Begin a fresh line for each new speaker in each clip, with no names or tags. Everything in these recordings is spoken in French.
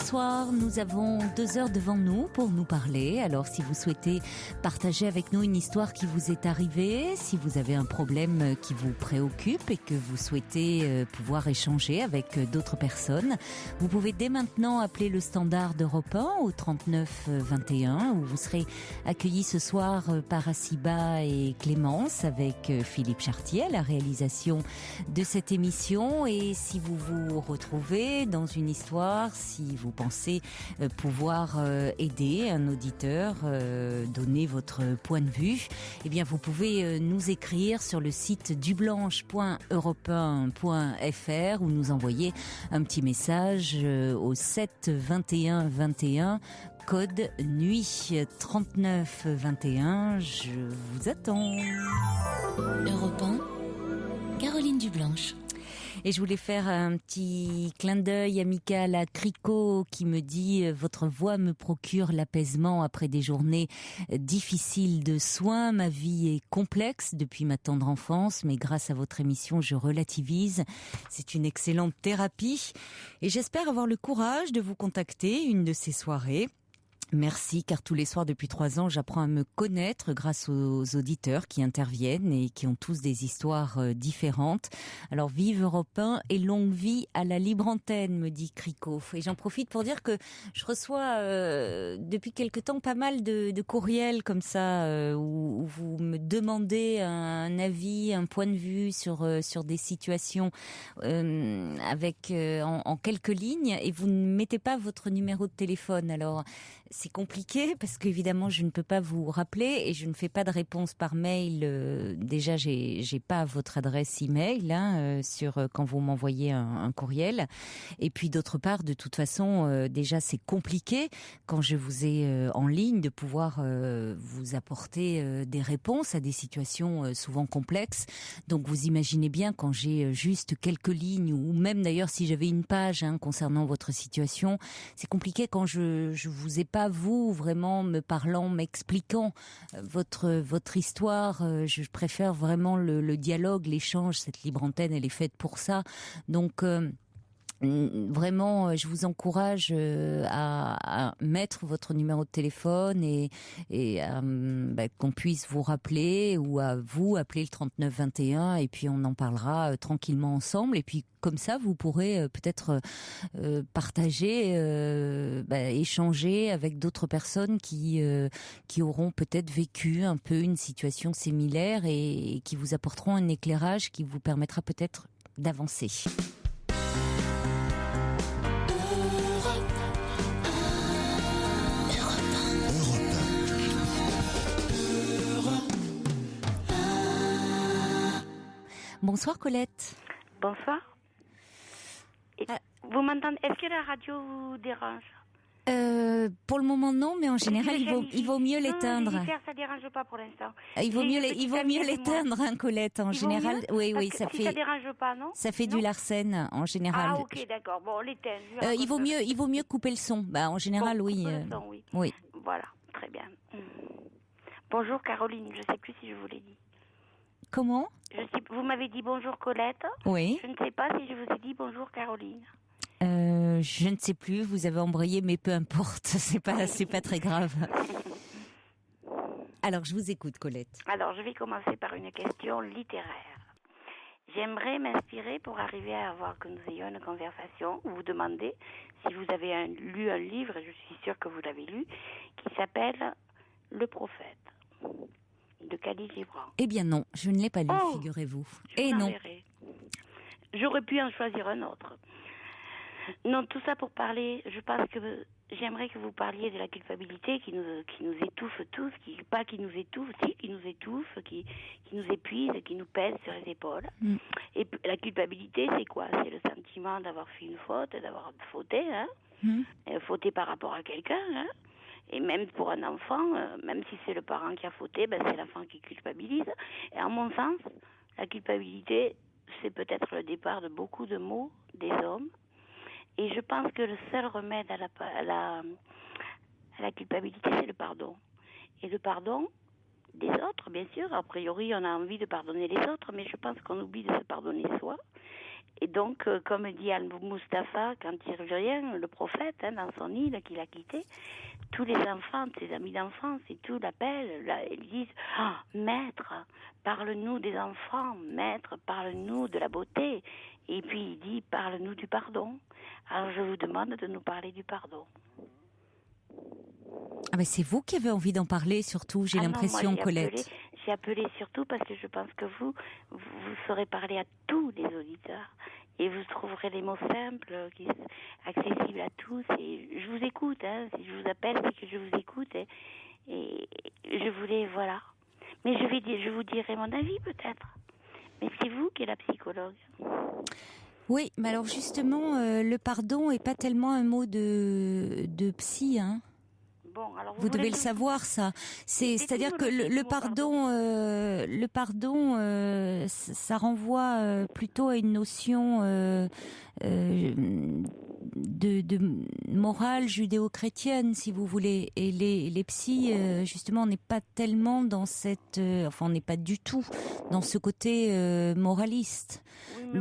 soir, nous avons 2 heures devant nous pour nous parler. Alors si vous souhaitez partager avec nous une histoire qui vous est arrivée, si vous avez un problème qui vous préoccupe et que vous souhaitez pouvoir échanger avec d'autres personnes, vous pouvez dès maintenant appeler le standard d'Europe 1 au 39 21 où vous serez accueillis ce soir par Asiba et Clémence avec Philippe Chartier à la réalisation de cette émission. Et si vous vous retrouvez dans une histoire, si vous pensez pouvoir aider un auditeur, donner votre point de vue, eh bien vous pouvez nous écrire sur le site dublanche.europe1.fr ou nous envoyer un petit message au 7 21 21 code nuit 39 21. Je vous attends.
Europe 1, Caroline Dublanche.
Et je voulais faire un petit clin d'œil amical à Crico qui me dit « Votre voix me procure l'apaisement après des journées difficiles de soins. Ma vie est complexe depuis ma tendre enfance, mais grâce à votre émission, je relativise. C'est une excellente thérapie et j'espère avoir le courage de vous contacter une de ces soirées. » Merci, car tous les soirs depuis 3 ans, j'apprends à me connaître grâce aux auditeurs qui interviennent et qui ont tous des histoires différentes. Alors vive Europe 1 et longue vie à la libre antenne, me dit Crico. Et j'en profite pour dire que je reçois depuis quelque temps pas mal de courriels comme ça où vous me demandez un avis, un point de vue sur des situations avec en quelques lignes et vous ne mettez pas votre numéro de téléphone. Alors c'est compliqué parce qu'évidemment je ne peux pas vous rappeler et je ne fais pas de réponse par mail. Déjà j'ai pas votre adresse email sur quand vous m'envoyez un courriel. Et puis d'autre part, de toute façon, déjà c'est compliqué quand je vous ai en ligne de pouvoir vous apporter des réponses à des situations souvent complexes. Donc vous imaginez bien quand j'ai juste quelques lignes ou même d'ailleurs si j'avais une page concernant votre situation, c'est compliqué quand je vous ai pas vous vraiment me parlant, m'expliquant votre histoire. Je préfère vraiment le dialogue, l'échange. Cette libre antenne, elle est faite pour ça. Donc vraiment, je vous encourage à mettre votre numéro de téléphone et qu'on puisse vous rappeler ou à vous appeler le 39 21 et puis on en parlera tranquillement ensemble. Et puis comme ça, vous pourrez peut-être partager, échanger avec d'autres personnes qui auront peut-être vécu un peu une situation similaire et qui vous apporteront un éclairage qui vous permettra peut-être d'avancer. Bonsoir Colette.
Bonsoir. Vous m'entendez? Est-ce que la radio vous dérange?
Pour le moment non, mais en général il vaut mieux l'éteindre.
Non, ça dérange pas pour l'instant.
Il vaut mieux l'éteindre, Colette. En général, oui, ça fait.
Ça dérange pas, non?
Ça fait du Larsen en général.
Ah ok, d'accord. Bon, l'éteindre.
Il vaut mieux couper le son. En général, oui.
Couper le son, oui.
Oui.
Voilà, très bien. Bonjour Caroline. Je sais plus si je vous l'ai dit.
Comment?
Vous m'avez dit bonjour Colette.
Oui.
Je ne sais pas si je vous ai dit bonjour Caroline.
Je ne sais plus, vous avez embrayé, mais peu importe, c'est pas très grave. Alors, je vous écoute, Colette.
Alors, je vais commencer par une question littéraire. J'aimerais m'inspirer pour arriver à avoir que nous ayons une conversation, vous demander si vous avez lu un livre, et je suis sûre que vous l'avez lu, qui s'appelle Le Prophète, de Khalil Gibran.
Eh bien non, je ne l'ai pas lu, figurez-vous.
Et non. J'aurais pu en choisir un autre. Non, tout ça pour parler, je pense que j'aimerais que vous parliez de la culpabilité qui nous étouffe tous, qui nous étouffe, qui nous épuise, qui nous pèse sur les épaules. Et la culpabilité, c'est quoi? C'est le sentiment d'avoir fait une faute, d'avoir fauté, fauté par rapport à quelqu'un, Et même pour un enfant, même si c'est le parent qui a fauté, c'est l'enfant qui culpabilise. Et à mon sens, la culpabilité, c'est peut-être le départ de beaucoup de maux des hommes. Et je pense que le seul remède à la culpabilité, c'est le pardon. Et le pardon des autres, bien sûr. A priori, on a envie de pardonner les autres, mais je pense qu'on oublie de se pardonner soi. Et donc, comme dit Al-Mustafa, quand il revient, le prophète, dans son île qu'il a quitté, tous les enfants, ses amis d'enfance et tout l'appellent, ils disent Maître, parle-nous des enfants, Maître, parle-nous de la beauté. Et puis il dit parle-nous du pardon. Alors je vous demande de nous parler du pardon.
Ah ben c'est vous qui avez envie d'en parler, surtout, j'ai l'impression, Colette.
J'ai appelé surtout parce que je pense que vous saurez parler à tous les auditeurs. Et vous trouverez les mots simples, accessibles à tous. Et je vous écoute, si je vous appelle, c'est que je vous écoute. Et je voulais, voilà. Mais je vous dirai mon avis peut-être. Mais c'est vous qui êtes la psychologue.
Oui, mais alors justement, le pardon est pas tellement un mot de psy, hein.
Bon, alors
vous devez le savoir, ça. C'est-à-dire que le pardon, ça renvoie plutôt à une notion de morale judéo-chrétienne, si vous voulez. Et les psys, justement, on n'est pas tellement dans cette, on n'est pas du tout dans ce côté moraliste. Oui,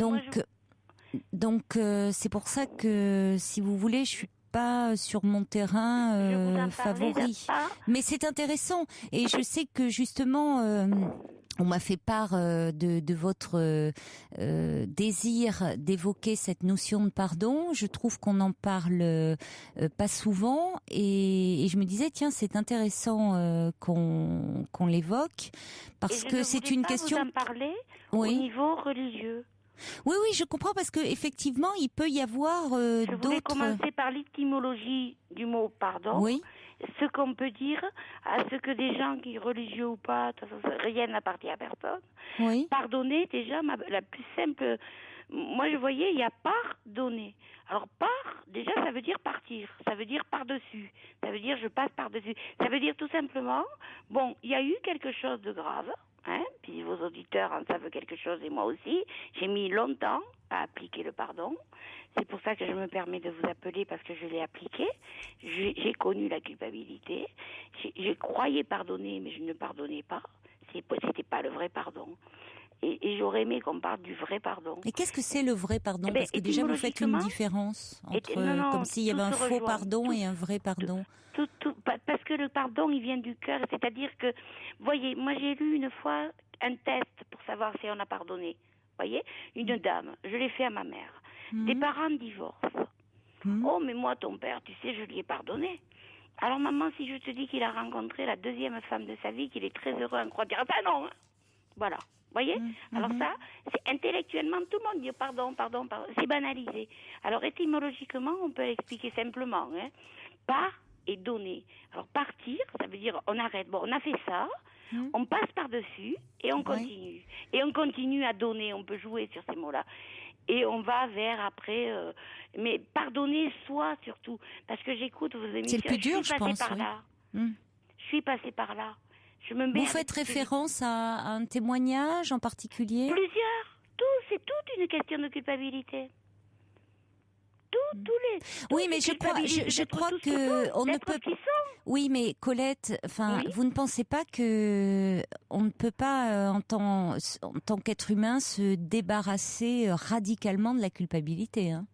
donc, c'est pour ça que, si vous voulez, je suis pas sur mon terrain favori. Mais c'est intéressant. Et je sais que justement, on m'a fait part de votre désir d'évoquer cette notion de pardon. Je trouve qu'on n'en parle pas souvent. Et je me disais, tiens, c'est intéressant qu'on l'évoque. Parce que c'est une question...
Vous en parler au niveau religieux.
Oui, je comprends, parce que effectivement, il peut y avoir d'autres... Je voulais
commencer par l'étymologie du mot pardon.
Oui.
Ce qu'on peut dire à ce que des gens qui, religieux ou pas, rien n'appartient à personne.
Oui.
Pardonner, déjà, la plus simple... Moi, je voyais, il y a pardonner. Alors, déjà, ça veut dire partir. Ça veut dire par-dessus. Ça veut dire je passe par-dessus. Ça veut dire tout simplement, bon, il y a eu quelque chose de grave. Puis vos auditeurs en savent quelque chose et moi aussi. J'ai mis longtemps à appliquer le pardon. C'est pour ça que je me permets de vous appeler, parce que je l'ai appliqué. J'ai connu la culpabilité. Je croyais pardonner, mais je ne pardonnais pas. C'était pas le vrai pardon. Et j'aurais aimé qu'on parle du vrai pardon.
Et qu'est-ce que c'est le vrai pardon ? Parce que déjà, vous faites une différence entre, comme s'il y avait un faux pardon et un vrai pardon.
Parce que le pardon, il vient du cœur. C'est-à-dire que, voyez, moi j'ai lu une fois un test pour savoir si on a pardonné. Voyez, une dame, je l'ai fait à ma mère. Des parents divorcent. Oh, mais moi, ton père, tu sais, je lui ai pardonné. Alors maman, si je te dis qu'il a rencontré la deuxième femme de sa vie, qu'il est très heureux en croire, dire ça non, hein. Voilà. Voyez. Alors ça, c'est intellectuellement, tout le monde dit pardon. C'est banalisé. Alors étymologiquement, on peut l'expliquer simplement. Par et donner. Alors partir, ça veut dire on arrête. Bon, on a fait ça, on passe par-dessus et on continue. Et on continue à donner. On peut jouer sur ces mots-là. Et on va vers après, mais pardonner soi surtout, parce que j'écoute vos émissions.
C'est le plus dur, je pense.
Je suis passée par là.
Vous faites référence à un témoignage en particulier ?
Plusieurs. C'est toute une question de culpabilité.
Oui, mais je crois que on ne peut. Oui, mais Colette, vous ne pensez pas que on ne peut pas en tant qu'être humain se débarrasser radicalement de la culpabilité, hein ?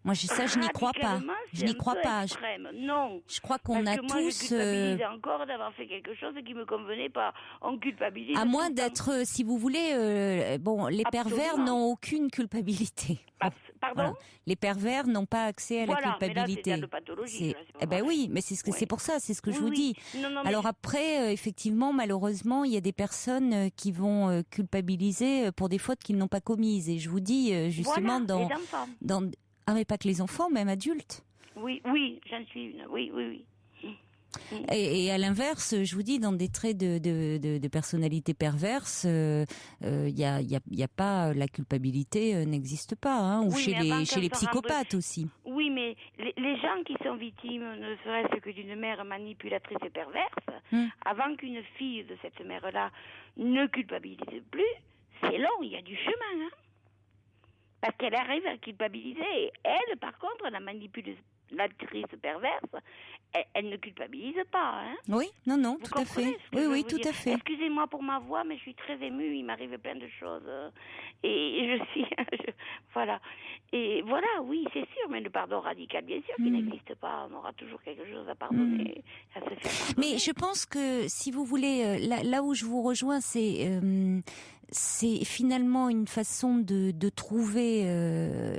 Moi, je n'y crois pas. Je n'y crois pas.
Non.
Je crois qu'on a
tous.
Je
culpabilise encore d'avoir fait quelque chose qui me convenait pas. On culpabilise.
À moins d'être, si vous voulez, les pervers n'ont aucune culpabilité.
Pardon ?
Voilà. Les pervers n'ont pas accès à la culpabilité.
Mais là, c'est de pathologie.
Oui, mais c'est pour ça, c'est ce que je vous dis. Non, alors après, effectivement, malheureusement, il y a des personnes qui vont culpabiliser pour des fautes qu'ils n'ont pas commises. Et je vous dis justement Ah, mais pas que les enfants, même adultes.
Oui, j'en suis une. Oui.
Et à l'inverse, je vous dis, dans des traits de personnalité perverse, il y a pas, la culpabilité n'existe pas, hein, ou chez les psychopathes aussi.
Oui, mais les gens qui sont victimes, ne serait-ce que d'une mère manipulatrice et perverse, avant qu'une fille de cette mère-là ne culpabilise plus, c'est long, il y a du chemin, hein. Parce qu'elle arrive à culpabiliser. Et elle, par contre, la manipulatrice perverse, elle ne culpabilise pas, hein.
Oui, non,
Vous
tout à
comprenez
fait.
ce que je veux
Oui,
vous
tout
dire.
à fait.
Excusez-moi pour ma voix, mais je suis très émue. Il m'arrive plein de choses. Et je suis... voilà. Et voilà, oui, c'est sûr. Mais le pardon radical, bien sûr qu'il n'existe pas. On aura toujours quelque chose à pardonner, à se faire pardonner.
Mais je pense que, si vous voulez, là où je vous rejoins, c'est finalement une façon de trouver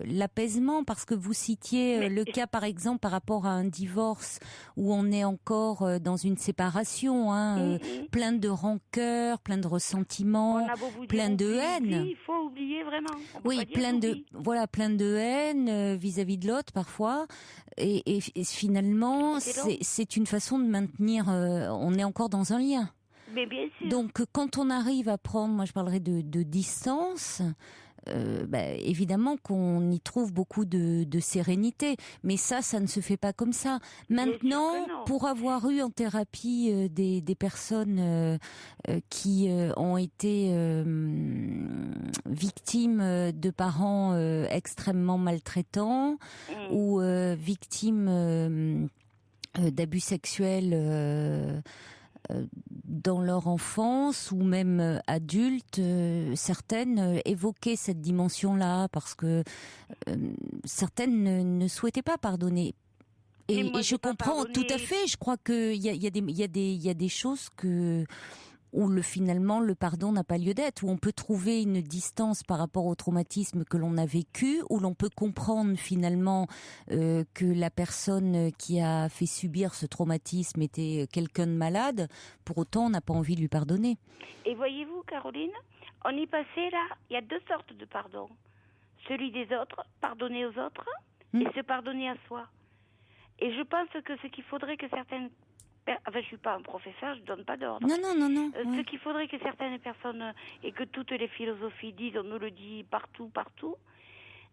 l'apaisement, parce que vous citiez le cas, par exemple, par rapport à un divorce où on est encore dans une séparation, plein de rancœur, plein de ressentiments,
On a beau vous
plein
dire,
de
oublie,
haine.
il faut oublier vraiment. On peut
Oui,
pas dire
plein
j'oublie.
de haine vis-à-vis de l'autre parfois, et finalement
C'est long.
c'est une façon de maintenir. On est encore dans un lien.
Mais bien sûr.
Donc quand on arrive à prendre, moi je parlerai de distance. Évidemment qu'on y trouve beaucoup de sérénité, mais ça ne se fait pas comme ça. Maintenant,
sûr que non.
pour avoir eu en thérapie des personnes qui ont été victimes de parents extrêmement maltraitants ou victimes d'abus sexuels dans leur enfance ou même adultes, certaines évoquaient cette dimension-là parce que certaines ne souhaitaient pas pardonner.
Mais
Et
moi,
je
j'ai pas
comprends
pardonné.
tout à fait. Je crois qu'il y a des choses où finalement le pardon n'a pas lieu d'être, où on peut trouver une distance par rapport au traumatisme que l'on a vécu, où l'on peut comprendre finalement que la personne qui a fait subir ce traumatisme était quelqu'un de malade. Pour autant, on n'a pas envie de lui pardonner.
Et voyez-vous, Caroline, on y passait là, il y a deux sortes de pardon. Celui des autres, pardonner aux autres, et se pardonner à soi. Et je pense que ce qu'il faudrait que certaines... Enfin, je suis pas un professeur, je donne pas d'ordre.
Non.
Ce qu'il faudrait que certaines personnes et que toutes les philosophies disent, on nous le dit partout,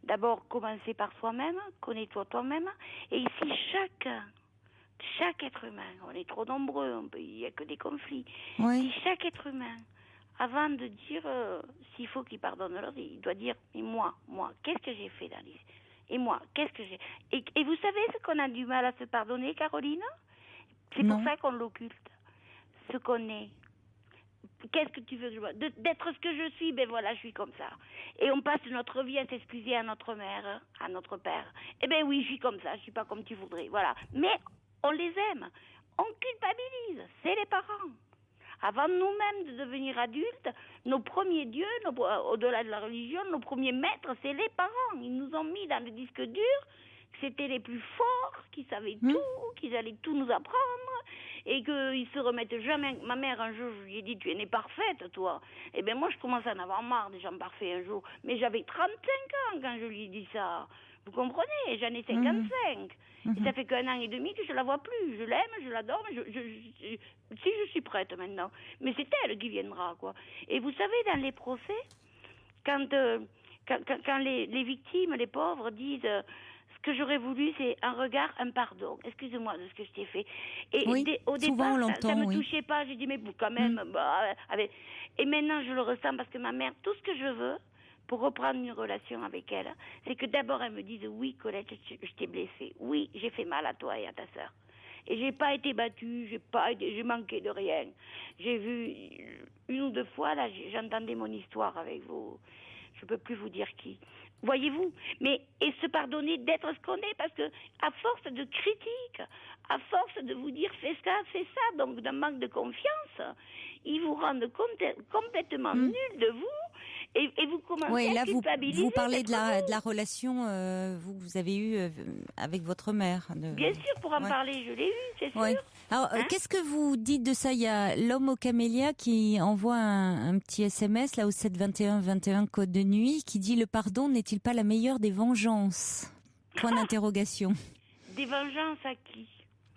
d'abord, commencer par soi-même, connais-toi toi-même. Et ici, chaque être humain, on est trop nombreux, il n'y a que des conflits.
Oui.
Si chaque être humain, avant de dire s'il faut qu'il pardonne l'autre, il doit dire, mais moi, qu'est-ce que j'ai fait dans les... Et moi, qu'est-ce que j'ai... Et vous savez ce qu'on a du mal à se pardonner, Caroline ? C'est pour ça qu'on l'occulte. Ce qu'on est. Qu'est-ce que tu veux d'être ce que je suis, ben voilà, je suis comme ça. Et on passe notre vie à s'excuser à notre mère, à notre père. Eh ben oui, je suis comme ça, je suis pas comme tu voudrais, voilà. Mais on les aime. On culpabilise, c'est les parents. Avant nous-mêmes de devenir adultes, nos premiers dieux, au-delà de la religion, nos premiers maîtres, c'est les parents. Ils nous ont mis dans le disque dur que c'était les plus forts, qui savaient tout, qu'ils allaient tout nous apprendre, et qu'ils se remettent jamais. Ma mère, un jour, je lui ai dit, tu es née parfaite, toi. Eh bien, moi, je commence à en avoir marre des gens parfaits un jour. Mais j'avais 35 ans quand je lui ai dit ça. Vous comprenez? J'en ai 55. Et ça fait qu'1 an et demi que je la vois plus. Je l'aime, je l'adore, mais si je suis prête maintenant. Mais c'est elle qui viendra, quoi. Et vous savez, dans les procès, quand les victimes, les pauvres, disent... ce que j'aurais voulu, c'est un regard, un pardon. Excuse-moi de ce que je t'ai fait. Et au
souvent
départ, ça ne me
oui.
touchait pas. J'ai dit, mais quand même... Et maintenant, je le ressens parce que ma mère, tout ce que je veux, pour reprendre une relation avec elle, c'est que d'abord, elle me dise, oui, Colette, je t'ai blessée. Oui, j'ai fait mal à toi et à ta sœur. Et j'ai pas été battue, j'ai manqué de rien. J'ai vu 1 ou 2 fois, là, j'entendais mon histoire avec vous. Je peux plus vous dire qui. Voyez-vous, et se pardonner d'être ce qu'on est, parce que à force de critiques, à force de vous dire fais ça, donc d'un manque de confiance, ils vous rendent complètement nul de vous, et vous commencez à
là
culpabiliser.
vous parlez de la relation vous avez eue avec votre mère.
Bien sûr, pour en parler, je l'ai eu, c'est sûr.
Alors, qu'est-ce que vous dites de ça? Il y a l'homme aux camélias qui envoie un petit SMS là au 7 21 21 code de nuit qui dit: le pardon n'est-il pas la meilleure des vengeances? Point d'interrogation.
Des vengeances à qui?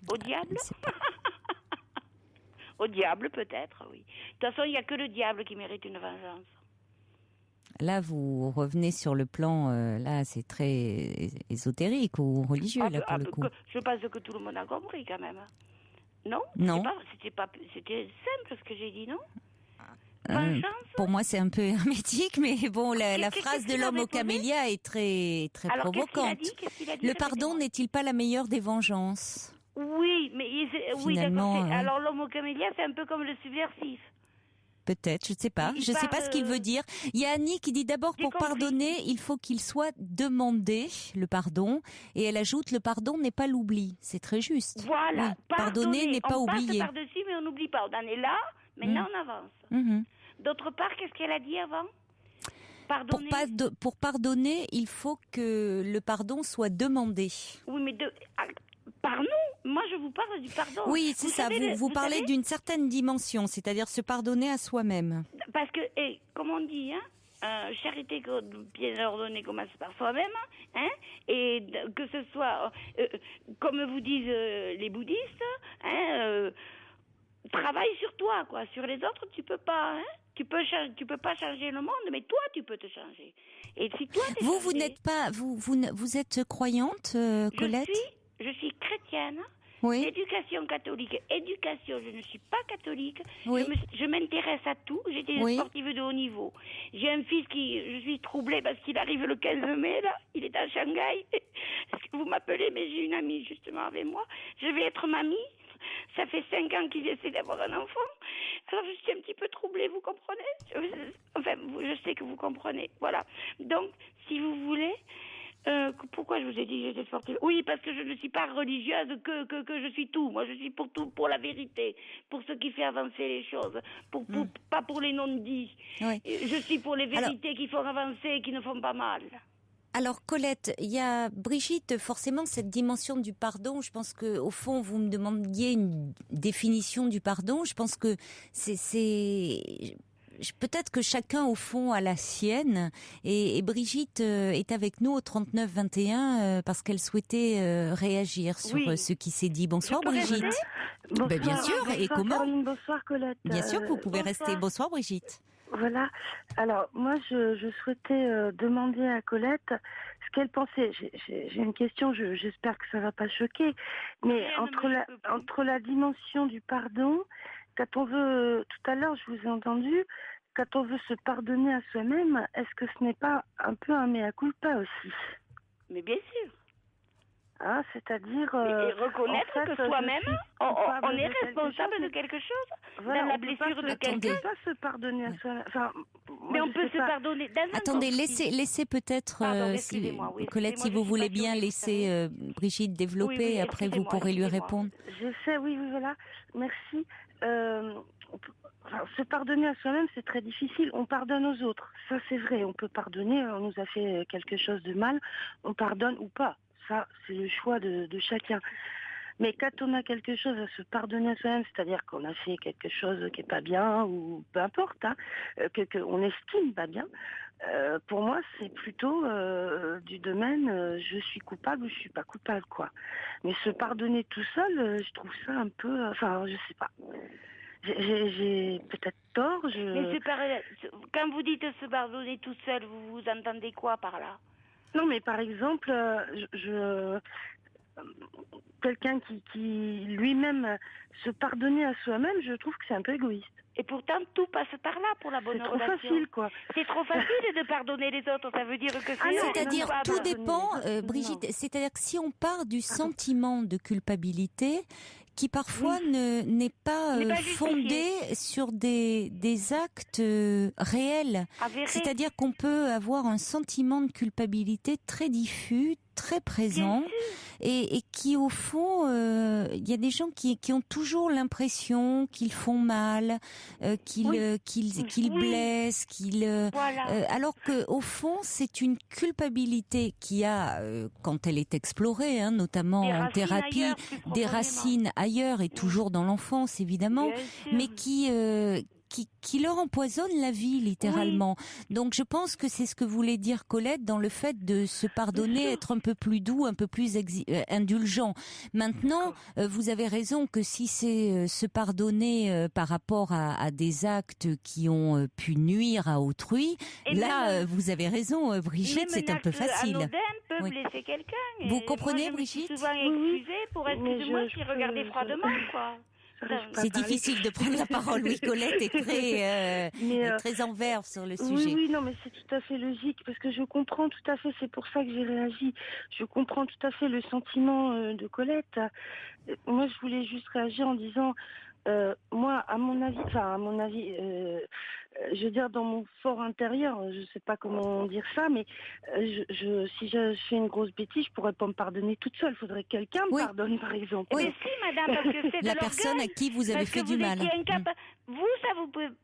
Au diable? Au diable peut-être, oui. De toute façon, il n'y a que le diable qui mérite une vengeance.
Là, vous revenez sur le plan, là, c'est très ésotérique ou religieux, là, pour le coup.
Je pense que tout le monde a compris, quand même. Non? C'était simple, ce que j'ai dit, non? Vengeance?
Pour moi, c'est un peu hermétique, mais bon, la phrase de l'homme aux camélias est très, très provocante.
Qu'est-ce qu'il a dit?
Le pardon n'est-il pas la meilleure des vengeances?
Oui, mais oui,
Finalement,
d'accord. Alors l'homo camélia, c'est un peu comme le subversif.
Peut-être, je ne sais pas.
Il
Je ne sais pas
parle,
ce qu'il veut dire. Il y a Annie qui dit d'abord,
j'ai
pour
compris.
pardonner, il faut qu'il soit demandé, le pardon. Et elle ajoute, le pardon n'est pas l'oubli. C'est très juste.
Voilà,
Oui, pardonner n'est pas
on
oublier.
passe par-dessus, mais on n'oublie pas. On en est là, maintenant on avance.
Mhm.
D'autre part, qu'est-ce qu'elle a dit avant?
Pour,
Pardonner.
pour pardonner, il faut que le pardon soit demandé.
Oui, mais par nous. Moi, je vous parle du pardon.
Oui, c'est ça.
savez,
Vous parlez
savez,
d'une certaine dimension, c'est-à-dire se pardonner à soi-même.
Parce que, comme on dit, charité bien ordonnée commence par soi-même, hein, et que ce soit, comme vous disent les bouddhistes, hein, travaille sur toi, quoi. Sur les autres, tu peux pas, hein. Tu peux pas changer le monde, mais toi, tu peux te changer. Et si toi, t'es
Vous
changé,
n'êtes pas, vous êtes croyante, Colette?
je suis chrétienne.
Oui.
Éducation catholique, je ne suis pas catholique.
Oui.
Je m'intéresse à tout. J'étais une sportive de haut niveau. J'ai un fils je suis troublée parce qu'il arrive le 15 mai, là. Il est à Shanghai. Est-ce que vous m'appelez? Mais j'ai une amie justement avec moi. Je vais être mamie. Ça fait 5 ans qu'il essaie d'avoir un enfant. Alors je suis un petit peu troublée, vous comprenez? Enfin, je sais que vous comprenez. Voilà. Donc, si vous voulez... pourquoi je vous ai dit que j'étais sportive? Oui, parce que je ne suis pas religieuse, que je suis tout. Moi, je suis pour tout, pour la vérité, pour ce qui fait avancer les choses, pas pour les non-dits.
Oui.
Je suis pour les vérités qui font avancer et qui ne font pas mal.
Alors Colette, il y a Brigitte, forcément cette dimension du pardon, je pense que au fond vous me demandiez une définition du pardon, je pense que c'est peut-être que chacun au fond a la sienne et Brigitte est avec nous au 39 21 parce qu'elle souhaitait réagir sur ce qui s'est dit. Bonsoir Brigitte.
Bonsoir,
bien sûr,
bonsoir,
et comment?
Caroline, bonsoir Colette.
Bien sûr que vous pouvez
bonsoir.
rester. Bonsoir Brigitte.
Voilà. Alors moi je souhaitais demander à Colette ce qu'elle pensait. J'ai une question. J'espère que ça va pas choquer. Mais entre la dimension du pardon, quand on veut, tout à l'heure je vous ai entendu, quand on veut se pardonner à soi-même, est-ce que ce n'est pas un peu un mea culpa aussi?
Mais bien sûr.
Ah, c'est-à-dire...
et reconnaître
en fait,
que soi-même, on est responsable de quelque chose.
Voilà,
dans la blessure de quelqu'un.
On ne peut pas se pardonner à soi-même. Enfin,
mais on peut se pardonner.
Attendez, laissez peut-être, Colette, si vous voulez bien laisser Brigitte développer, et après vous pourrez lui répondre.
J'essaie, oui, voilà. Merci. Se pardonner à soi-même, c'est très difficile. On pardonne aux autres. Ça, c'est vrai. On peut pardonner. On nous a fait quelque chose de mal. On pardonne ou pas. Ça, c'est le choix de chacun. Mais quand on a quelque chose à se pardonner à soi-même, c'est-à-dire qu'on a fait quelque chose qui est pas bien, ou peu importe, qu'on estime pas bien, pour moi, c'est plutôt du domaine je suis coupable ou je suis pas coupable, quoi. Mais se pardonner tout seul, je trouve ça un peu... Enfin, je sais pas. J'ai peut-être tort.
Mais quand vous dites se pardonner tout seul, vous entendez quoi par là?
Non, mais par exemple, quelqu'un qui lui-même se pardonnait à soi-même, je trouve que c'est un peu égoïste.
Et pourtant, tout passe par là pour la bonne relation.
C'est trop facile, quoi.
C'est trop facile de pardonner les autres. Ça veut dire que
c'est-à-dire, tout dépend, Brigitte, c'est-à-dire que si on part du sentiment de culpabilité, qui parfois n'est pas fondé sur des actes réels. C'est-à-dire qu'on peut avoir un sentiment de culpabilité très diffus, très présent, et qui au fond, il y a des gens qui ont toujours l'impression qu'ils font mal, qu'ils blessent, alors que au fond c'est une culpabilité qui a, quand elle est explorée, notamment en thérapie, des racines ailleurs et toujours dans l'enfance évidemment, mais qui leur empoisonne la vie littéralement. Donc je pense que c'est ce que voulait dire Colette dans le fait de se pardonner, être un peu plus doux, un peu plus indulgent. Maintenant, vous avez raison que si c'est se pardonner par rapport à des actes qui ont pu nuire à autrui, vous avez raison Brigitte, c'est un peu facile.
Anodin peut blesser quelqu'un.
Vous comprenez Brigitte?
Je me suis souvent excusée pour excusez-moi, je regardais froidement, quoi.
C'est difficile de prendre la parole. Oui, Colette est très en verve sur le sujet.
Oui, non, mais c'est tout à fait logique parce que je comprends tout à fait. C'est pour ça que j'ai réagi. Je comprends tout à fait le sentiment de Colette. Moi, je voulais juste réagir en disant, moi, à mon avis, je veux dire, dans mon fort intérieur, je sais pas comment dire ça, mais si je fais une grosse bêtise, je pourrais pas me pardonner toute seule. Il faudrait que quelqu'un me pardonne, par exemple.
Oui, si, madame, parce que c'est de
la personne à qui vous avez fait du mal.
Vous,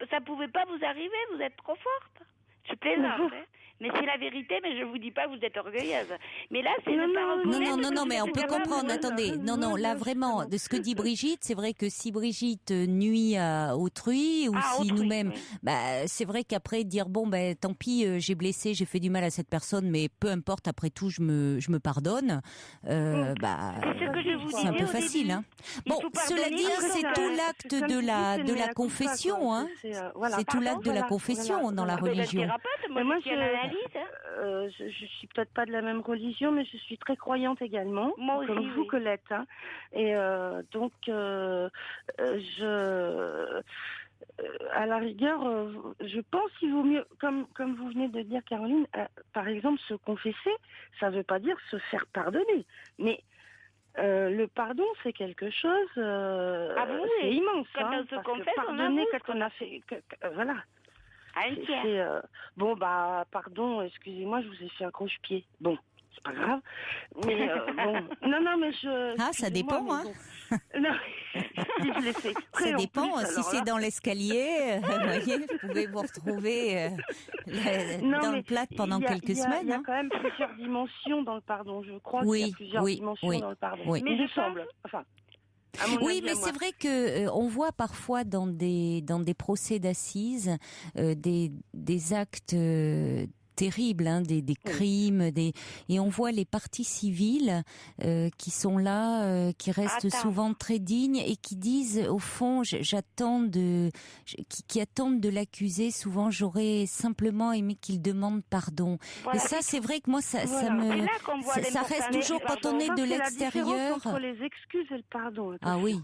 ça pouvait pas vous arriver, vous êtes trop forte. Je plaisante, hein. Mais c'est la vérité, mais je vous dis pas que vous êtes orgueilleuse. Mais là, c'est ne pas reconnaître.
Non, mais on peut comprendre. Attendez, non, là vraiment, de ce que dit Brigitte, c'est vrai que si Brigitte nuit à autrui ou si nous-mêmes, c'est vrai qu'après dire tant pis, j'ai blessé, j'ai fait du mal à cette personne, mais peu importe, après tout, je me pardonne.
C'est ce que je vous
c'est un peu facile, hein. Bon, cela dit, c'est tout l'acte de la confession, hein. C'est tout l'acte de la confession dans la religion.
Mais moi, je suis peut-être pas de la même religion, mais je suis très croyante également,
moi
comme
aussi,
vous, Colette. Hein. Et donc, à la rigueur, je pense qu'il vaut mieux, comme vous venez de dire, Caroline, par exemple, se confesser, ça ne veut pas dire se faire pardonner, mais le pardon, c'est quelque chose, c'est immense.
Quand on se confesse,
pardonner quand on a fait, voilà. Pardon, excusez-moi, je vous ai fait un croche-pied. Bon, c'est pas grave. Mais non, mais
ça dépend, hein.
Non, si je l'ai fait exprès,
ça dépend.
Plus,
si c'est dans l'escalier, vous voyez, vous pouvez vous retrouver dans le plat pendant quelques semaines.
Il y a quand même plusieurs dimensions dans le pardon. Je crois qu'il y a plusieurs dimensions dans le pardon.
Oui.
Mais il me semble. Enfin.
Oui, mais c'est vrai que on voit parfois dans des procès d'assises des actes terribles, hein, des crimes, et on voit les parties civiles qui sont là, qui restent souvent très dignes et qui disent au fond, qui attendent de l'accusé. Souvent, j'aurais simplement aimé qu'il demande pardon. Voilà. Et ça, c'est vrai que moi, ça reste toujours quand on est de l'extérieur.
C'est la différence entre les excuses et le pardon.
Ah oui,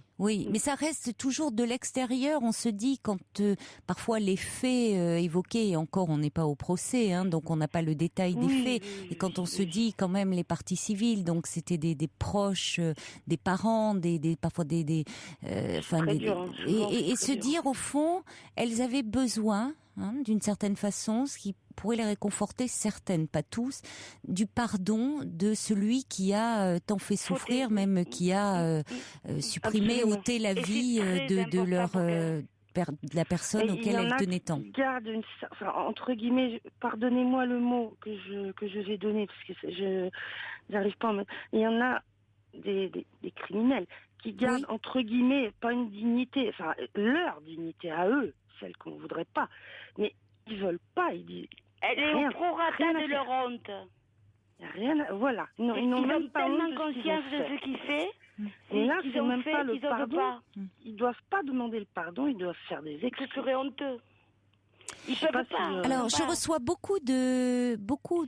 mais ça reste toujours de l'extérieur. On se dit quand parfois les faits évoqués, et encore on n'est pas au procès, hein, donc on n'a pas le détail des faits. Et quand on se dit quand même les parties civiles, donc c'était des proches, des parents, parfois et se dire au fond, elles avaient besoin, hein, d'une certaine façon, ce qui pourrait les réconforter, certaines, pas tous, du pardon de celui qui a tant fait souffrir, même qui a supprimé, ôté la vie de la personne auquel elle tenait tant.
Garde entre guillemets, pardonnez-moi le mot que je vais donner parce que je n'arrive pas. Il y en a des criminels qui gardent entre guillemets pas une dignité, enfin leur dignité à eux, celle qu'on voudrait pas, mais ils veulent pas. Ils disent.
Elle est au prorata de leur honte.
Voilà. Non, ils n'ont même pas
tellement conscience de ce qu'ils font.
Et là, c'est même pas le pardon. Ils doivent pas demander le pardon, ils doivent faire des excuses.
Ce serait honteux. Ils peuvent pas.
Alors, je reçois beaucoup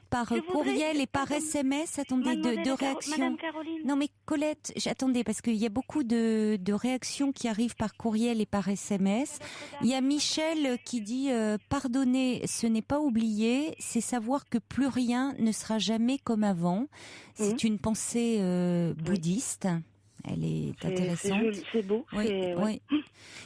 par courriel et par SMS. Attendez, de réactions.
Madame Caroline.
Non, mais Colette, attendez, parce qu'il y a beaucoup de réactions qui arrivent par courriel et par SMS. Il y a Michel qui dit pardonner, ce n'est pas oublier, c'est savoir que plus rien ne sera jamais comme avant. C'est une pensée bouddhiste. Elle est intéressante.
C'est beau.
Oui.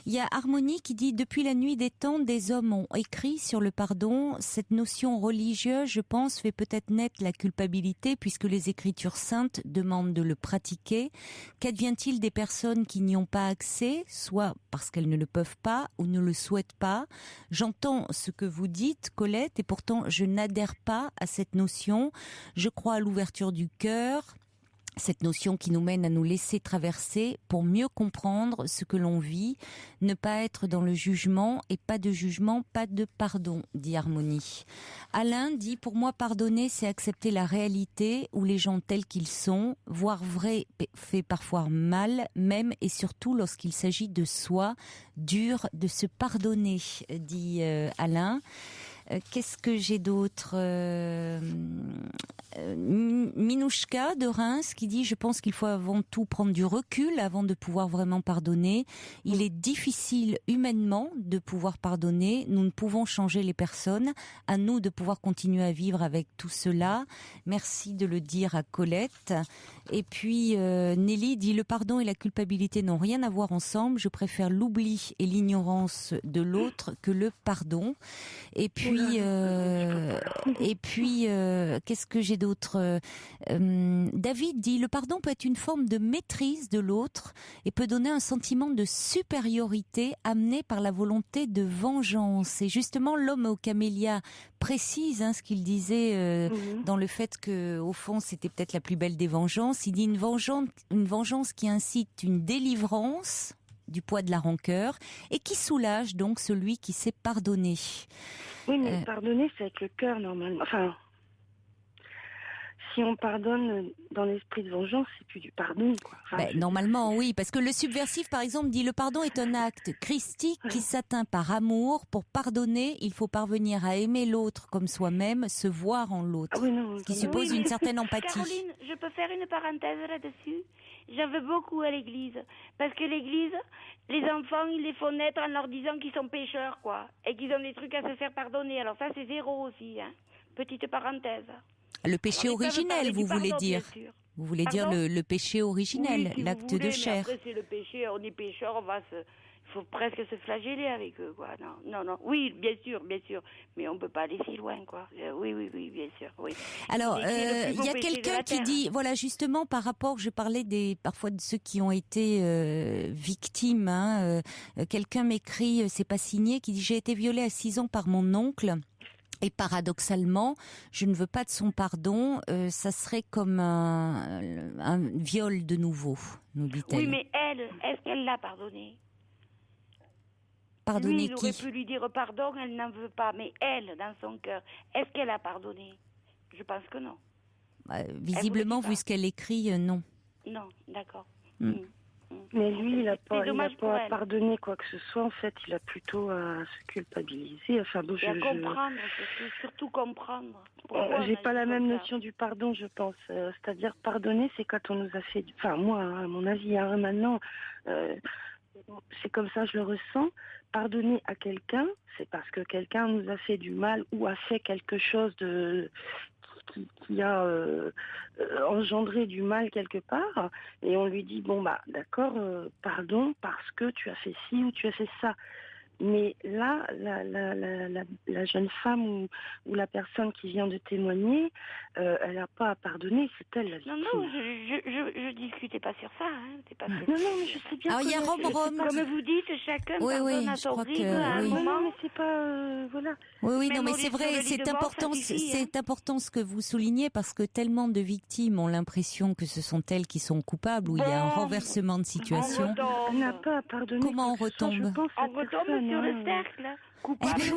Il y a Harmonie qui dit « Depuis la nuit des temps, des hommes ont écrit sur le pardon. Cette notion religieuse, je pense, fait peut-être naître la culpabilité puisque les Écritures saintes demandent de le pratiquer. Qu'advient-il des personnes qui n'y ont pas accès, soit parce qu'elles ne le peuvent pas ou ne le souhaitent pas? J'entends ce que vous dites, Colette, et pourtant je n'adhère pas à cette notion. Je crois à l'ouverture du cœur. » Cette notion qui nous mène à nous laisser traverser pour mieux comprendre ce que l'on vit, ne pas être dans le jugement et pas de jugement, pas de pardon, dit Harmonie. Alain dit « Pour moi, pardonner, c'est accepter la réalité ou les gens tels qu'ils sont, voir vrai fait parfois mal, même et surtout lorsqu'il s'agit de soi, dur de se pardonner, dit Alain. Qu'est-ce que j'ai d'autre Minouchka de Reims qui dit « Je pense qu'il faut avant tout prendre du recul avant de pouvoir vraiment pardonner. Il est difficile humainement de pouvoir pardonner. Nous ne pouvons changer les personnes. À nous de pouvoir continuer à vivre avec tout cela. Merci de le dire à Colette. » Et puis Nelly dit « Le pardon et la culpabilité n'ont rien à voir ensemble. Je préfère l'oubli et l'ignorance de l'autre que le pardon. » Et puis, qu'est-ce que j'ai d'autre David dit « Le pardon peut être une forme de maîtrise de l'autre et peut donner un sentiment de supériorité amené par la volonté de vengeance. » Et justement, l'homme aux camélias précise ce qu'il disait dans le fait que, au fond, c'était peut-être la plus belle des vengeances. Il dit une vengeance qui incite une délivrance du poids de la rancœur et qui soulage donc celui qui s'est pardonné.
Oui, mais pardonner, c'est avec le cœur, normalement. Enfin, si on pardonne dans l'esprit de vengeance, c'est plus du pardon, quoi. Enfin,
normalement, oui, parce que le subversif, par exemple, dit « Le pardon est un acte christique qui s'atteint par amour. Pour pardonner, il faut parvenir à aimer l'autre comme soi-même, se voir en l'autre. » Ce qui suppose une certaine empathie.
Caroline, je peux faire une parenthèse là-dessus. J'en veux beaucoup à l'Église. Parce que l'Église, les enfants, ils les font naître en leur disant qu'ils sont pécheurs, quoi. Et qu'ils ont des trucs à se faire pardonner. Alors ça, c'est zéro aussi. Petite parenthèse.
Le péché originel, vous voulez dire. Vous voulez dire le péché originel,
oui, si
l'acte de chair.
Après, c'est le péché. On est pécheurs, il faut presque se flageller avec eux, quoi. Non. Oui, bien sûr. Mais on peut pas aller si loin, quoi. Oui, bien sûr, oui.
Alors, il y a quelqu'un qui dit, voilà, justement, par rapport, je parlais parfois de ceux qui ont été victimes, quelqu'un m'écrit, c'est pas signé, qui dit « J'ai été violée à 6 ans par mon oncle. Et paradoxalement, je ne veux pas de son pardon, ça serait comme un viol de nouveau, nous dit-elle. »
Oui, mais elle, est-ce qu'elle l'a pardonné ?
Pardonner
lui, il aurait
qui ?
pu lui dire pardon, elle n'en veut pas. Mais elle, dans son cœur, est-ce qu'elle a pardonné ? Je pense que non.
Visiblement, vu ce qu'elle écrit, non.
Non, d'accord.
Mais lui, il n'a pas à
elle.
pardonner quoi que ce soit. En fait, il a plutôt à se culpabiliser. Enfin, bon,
et à comprendre, surtout comprendre.
J'ai pas la même notion du pardon, je pense. C'est-à-dire, pardonner, c'est quand on nous a fait... Enfin, moi, à mon avis, maintenant, c'est comme ça je le ressens. Pardonner à quelqu'un, c'est parce que quelqu'un nous a fait du mal ou a fait quelque chose qui a engendré du mal quelque part, et on lui dit bon d'accord, pardon parce que tu as fait ci ou tu as fait ça. Mais là, la jeune femme ou la personne qui vient de témoigner, elle n'a pas à pardonner, c'est elle la victime.
Non, je discutais pas sur ça. C'est pas
non, mais je sais bien.
Alors, il y a Rome.
Comme vous dites, chacun pardonne à son rythme, à un moment.
Non, mais c'est pas... voilà.
Oui, non, mais c'est vrai, c'est important ce que vous soulignez, parce que tellement de victimes ont l'impression que ce sont elles qui sont coupables, où il y a un renversement de situation.
On n'a pas à pardonner.
Comment on retombe ?
On retombe sur le cercle.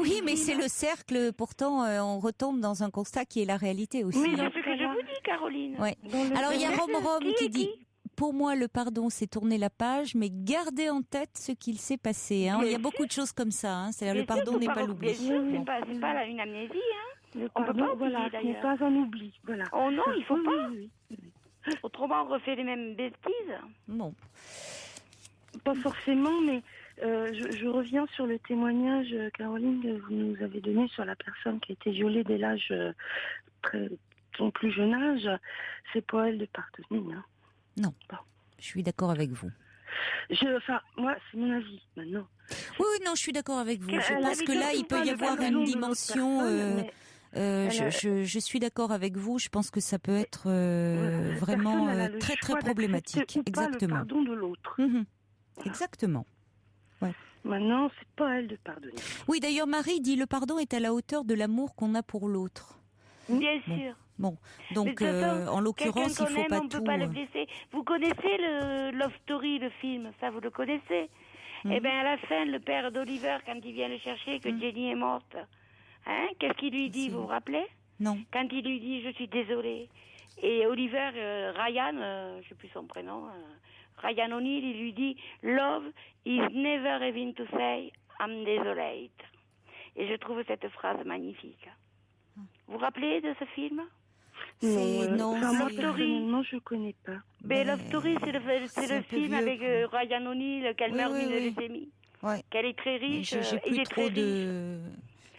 Oui, mais c'est le cercle. Pourtant, on retombe dans un constat qui est la réalité aussi.
Oui, c'est ce que je vous dis, Caroline.
Ouais. Alors, il y a Rome qui dit... Pour moi, le pardon, c'est tourner la page, mais garder en tête ce qu'il s'est passé. Il y a beaucoup de choses comme ça. C'est-à-dire, le pardon n'est pas l'oubli.
C'est pas une amnésie.
Le pardon, voilà, ce n'est pas un oubli. Voilà.
Oh non, il faut pas. Oui. Autrement, on refait les mêmes bêtises.
Non.
Pas forcément, mais je reviens sur le témoignage, Caroline, que vous nous avez donné sur la personne qui a été violée dès l'âge son plus jeune âge. C'est pas elle de pardonner.
Non, je suis d'accord avec vous.
Moi, c'est mon avis, maintenant.
Oui, non, je suis d'accord avec vous. Je pense que là, il peut y avoir une dimension... je suis d'accord avec vous. Je pense que ça peut être vraiment très, très problématique. Exactement.
Le pardon de l'autre.
Exactement. Ouais.
Maintenant, c'est pas à elle de pardonner.
Oui, d'ailleurs, Marie dit, le pardon est à la hauteur de l'amour qu'on a pour l'autre.
Bien sûr.
Bon, donc en l'occurrence, il faut pas
on
tout.
Peut pas le blesser. Vous connaissez le Love Story, le film, ça vous le connaissez. Eh bien, à la fin, le père d'Oliver, quand il vient le chercher, que Jenny est morte, qu'est-ce qu'il lui dit, vous vous rappelez?
Non.
Quand il lui dit, je suis désolée. Et Oliver, Ryan, je sais plus son prénom, Ryan O'Neill, il lui dit, love is never having to say I'm desolate. Et je trouve cette phrase magnifique. Vous vous rappelez de ce film?
Non,
moi,
Love Story.
personnellement, je connais pas.
Love Story, c'est le
un peu
film
vieux,
avec
quoi.
Ryan O'Neal, qu'elle
Oui,
meurt
oui,
d'une
oui.
leucémie.
Ouais.
Qu'elle est très riche.
J'ai
il
plus
est
trop
très riche.
de...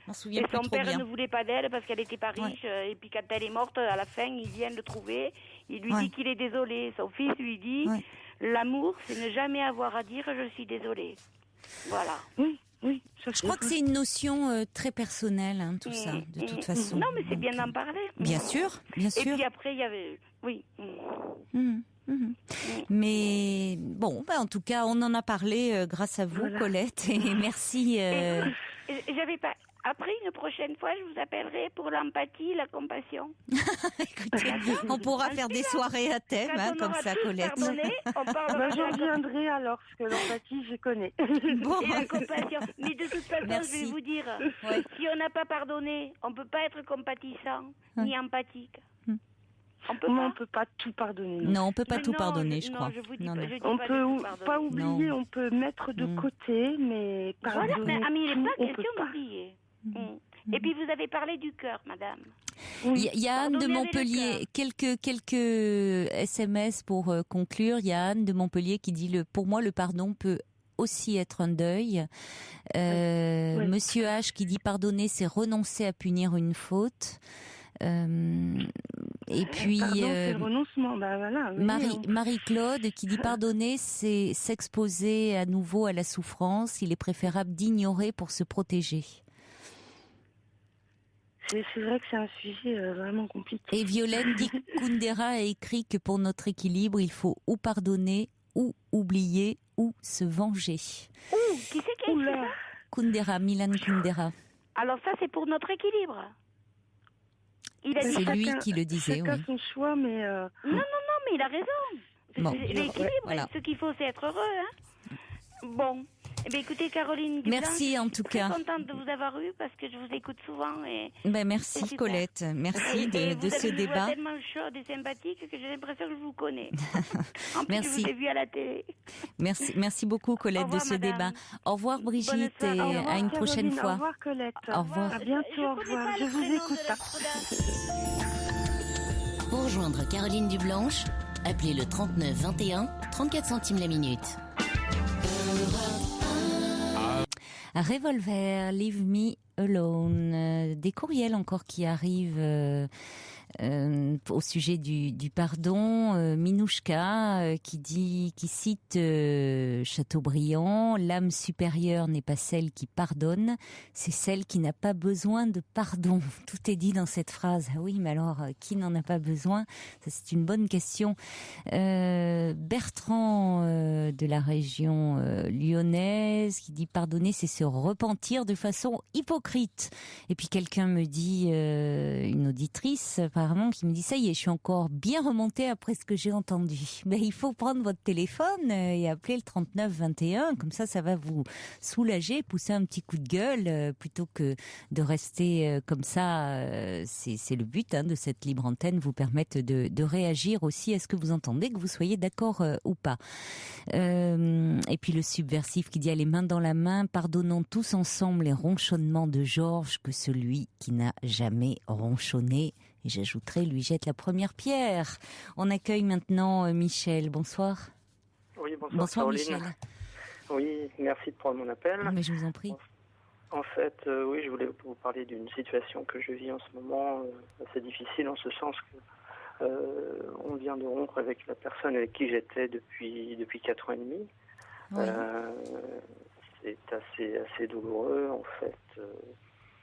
Je m'en souviens
Et
plus
son
trop
père
bien.
ne voulait pas d'elle parce qu'elle n'était pas riche. Et puis quand elle est morte, à la fin, il vient le trouver. Il lui dit qu'il est désolé. Son fils lui dit, l'amour, c'est ne jamais avoir à dire je suis désolé. Voilà.
Oui.
Je crois que c'est une notion très personnelle, hein, tout ça, de toute façon.
Non, mais c'est bien d'en parler.
Bien sûr, bien sûr.
Et puis après, il y avait... Oui.
Mais bon, en tout cas, on en a parlé grâce à vous, Colette, et merci.
J'avais pas... Après, une prochaine fois, je vous appellerai pour l'empathie, la compassion.
Écoutez, on pourra faire des soirées à thème, comme ça, Colette.
Pardonné, on parlera
je reviendrai alors, parce que l'empathie, je connais.
Bon.
Et la compassion. Mais de toute façon, je vais vous dire, si on n'a pas pardonné, on ne peut pas être compatissant, ni empathique. On peut pas
tout pardonner.
Non, on peut pas tout pardonner, je crois.
On peut pas oublier, on peut mettre de côté, mais pardonner.
Voilà, mais il n'est pas question d'oublier. Et puis vous avez parlé du cœur, madame.
Il y a Anne de Montpellier, quelques SMS pour conclure. Il y a Anne de Montpellier qui dit pour moi le pardon peut aussi être un deuil. Monsieur H qui dit pardonner c'est renoncer à punir une faute. Et puis
c'est le renoncement. Voilà,
Marie-Claude qui dit pardonner c'est s'exposer à nouveau à la souffrance. Il est préférable d'ignorer pour se protéger.
C'est vrai que c'est un sujet vraiment compliqué.
Et Violaine dit Kundera a écrit que pour notre équilibre, il faut ou pardonner, ou oublier, ou se venger.
Qui c'est qui a écrit ça?
Kundera, Milan Kundera.
Alors ça, c'est pour notre équilibre.
C'est lui qui le disait,
chacun son choix, mais...
Non, mais il a raison. L'équilibre,
voilà.
Ce qu'il faut, c'est être heureux. Hein. Bon. Eh bien, écoutez, Caroline Dublanche,
merci en tout cas.
Je suis contente de vous avoir eu parce que je vous écoute souvent. Et
merci Colette, merci de ce débat.
Vous êtes tellement chaude et sympathique que j'ai l'impression que je vous connais. En plus,
merci.
Je vous ai vu à la télé.
Merci beaucoup Colette de ce débat. Au revoir Brigitte et à une prochaine fois.
Au revoir Colette.
Au revoir.
À bientôt, au revoir. Je vous écoute.
Pour rejoindre Caroline Dublanche, appelez le 39 21, 34 centimes la minute.
Revolver, Leave Me Alone. Des courriels encore qui arrivent au sujet du pardon. Minouchka qui cite Chateaubriand, l'âme supérieure n'est pas celle qui pardonne, c'est celle qui n'a pas besoin de pardon. Tout est dit dans cette phrase. Ah oui, mais alors qui n'en a pas besoin? Ça, c'est une bonne question. Bertrand de la région lyonnaise qui dit pardonner, c'est se repentir de façon hypocrite. Et puis quelqu'un me dit, une auditrice apparemment, qui me dit ça y est, je suis encore bien remontée après ce que j'ai entendu. Mais il faut prendre votre téléphone et appeler le 3921, comme ça va vous soulager, pousser un petit coup de gueule plutôt que de rester comme ça. C'est le but de cette libre antenne, vous permettre de réagir aussi à ce que vous entendez, que vous soyez d'accord ou pas. Et puis le subversif qui dit les mains dans la main, pardonnons tous ensemble les ronchonnements de Georges que celui qui n'a jamais ronchonné. Et j'ajouterai, lui jette la première pierre. On accueille maintenant Michel. Bonsoir.
Oui,
bonsoir
Caroline.
Michel.
Oui, merci de prendre mon appel.
Mais je vous en prie.
En fait, oui, je voulais vous parler d'une situation que je vis en ce moment, assez difficile en ce sens que on vient de rompre avec la personne avec qui j'étais depuis 4 ans et demi. Oui. C'est assez douloureux, en fait.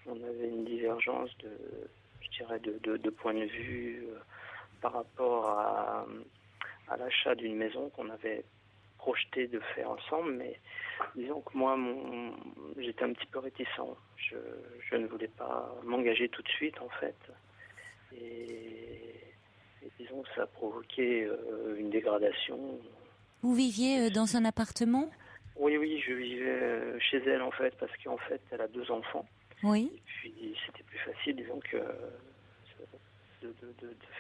On avait une divergence de point de vue par rapport à l'achat d'une maison qu'on avait projeté de faire ensemble, mais disons que moi, j'étais un petit peu réticent. Je ne voulais pas m'engager tout de suite, en fait. Et disons que ça a provoqué une dégradation.
Vous viviez dans un appartement ?
Oui, je vivais chez elle, en fait, parce qu'en fait, elle a 2 enfants.
Oui.
Et puis, c'était plus facile, disons, que de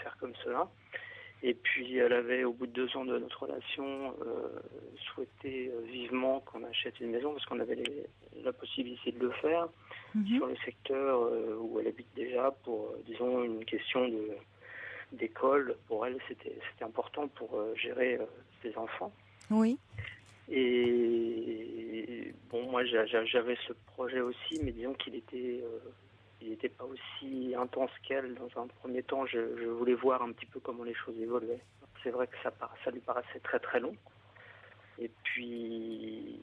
faire comme cela. Et puis, elle avait, au bout de 2 ans de notre relation, souhaité vivement qu'on achète une maison, parce qu'on avait la possibilité de le faire. sur le secteur où elle habite déjà pour, disons, une question d'école. Pour elle, c'était important pour gérer ses enfants.
Oui.
Et bon, moi, j'avais ce projet aussi, mais disons qu'il était pas aussi intense qu'elle. Dans un premier temps, je voulais voir un petit peu comment les choses évoluaient. C'est vrai que ça lui paraissait très très long. Et puis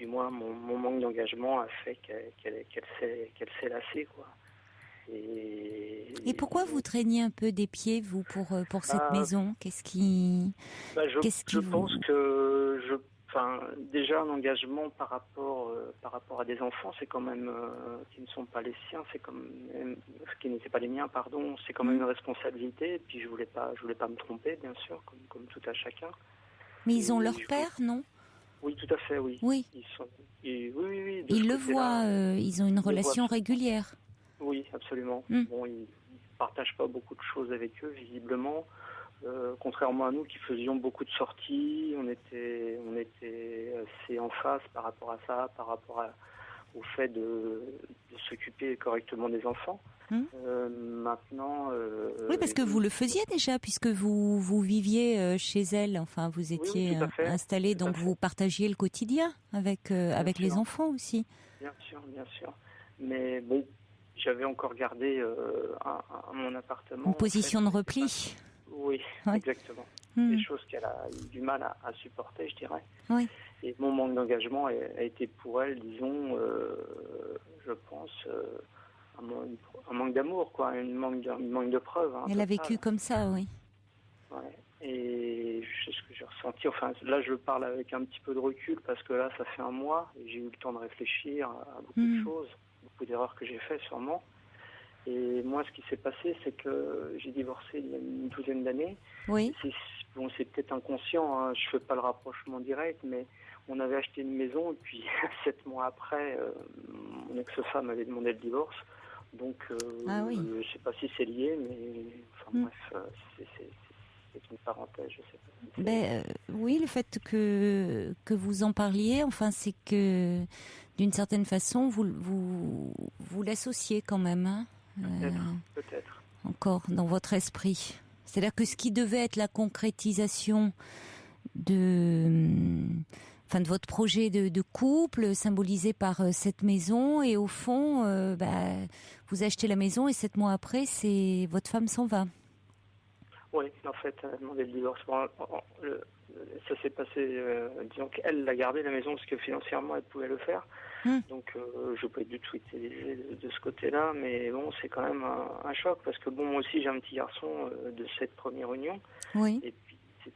moi, mon manque d'engagement a fait qu'elle s'est lassée, quoi.
Et pourquoi vous traîniez un peu des pieds, vous, pour cette maison? Qu'est-ce qui
je pense
vous...
que déjà un engagement par rapport à des enfants, c'est quand même qui ne sont pas les siens, c'est quand même qui n'étaient pas les miens, pardon, c'est quand même une responsabilité. Et puis je voulais pas me tromper, bien sûr, comme tout à chacun.
Mais ils ont leur père, non?
Oui, tout à fait, oui.
Oui.
Oui.
Ils le voient, ils ont une relation régulière.
Oui, absolument. Bon, ils partagent pas beaucoup de choses avec eux, visiblement. Contrairement à nous qui faisions beaucoup de sorties, on était assez en phase par rapport à ça, par rapport au fait de s'occuper correctement des enfants. Maintenant...
oui, parce que vous le faisiez déjà, puisque vous viviez chez elle, enfin vous étiez installé, donc vous partagiez le quotidien avec les enfants aussi.
Bien sûr. Mais bon, j'avais encore gardé mon appartement.
En position de repli.
Oui, exactement. Des choses qu'elle a eu du mal à supporter, je dirais.
Oui.
Et mon manque d'engagement a été pour elle, disons, je pense, un manque d'amour, quoi, un manque de preuves. Hein,
elle a vécu comme ça, oui.
Ouais. Et c'est ce que j'ai ressenti. Enfin, là, je parle avec un petit peu de recul parce que là, ça fait un mois et j'ai eu le temps de réfléchir à beaucoup de choses, beaucoup d'erreurs que j'ai faites sûrement. Et moi, ce qui s'est passé, c'est que j'ai divorcé il y a une douzaine d'années.
Oui.
C'est peut-être inconscient, hein, je ne fais pas le rapprochement direct, mais on avait acheté une maison et puis 7 mois après, mon ex-femme avait demandé le divorce. Donc,
ah oui.
je ne sais pas si c'est lié, mais bref, c'est une parenthèse, je ne sais pas.
Oui, le fait que vous en parliez, enfin, c'est que d'une certaine façon, vous l'associez quand même, hein,
peut-être.
encore dans votre esprit. C'est-à-dire que ce qui devait être la concrétisation de votre projet de couple, symbolisé par cette maison, et au fond, vous achetez la maison et 7 mois après, votre femme s'en va.
Oui, en fait, elle a demandé le divorce. Ça s'est passé, disons qu'elle l'a gardé la maison parce que financièrement elle pouvait le faire. Donc je ne peux pas du tout utiliser de ce côté-là, mais bon, c'est quand même un choc parce que bon, moi aussi j'ai un petit garçon de cette première union. Oui. Et puis ça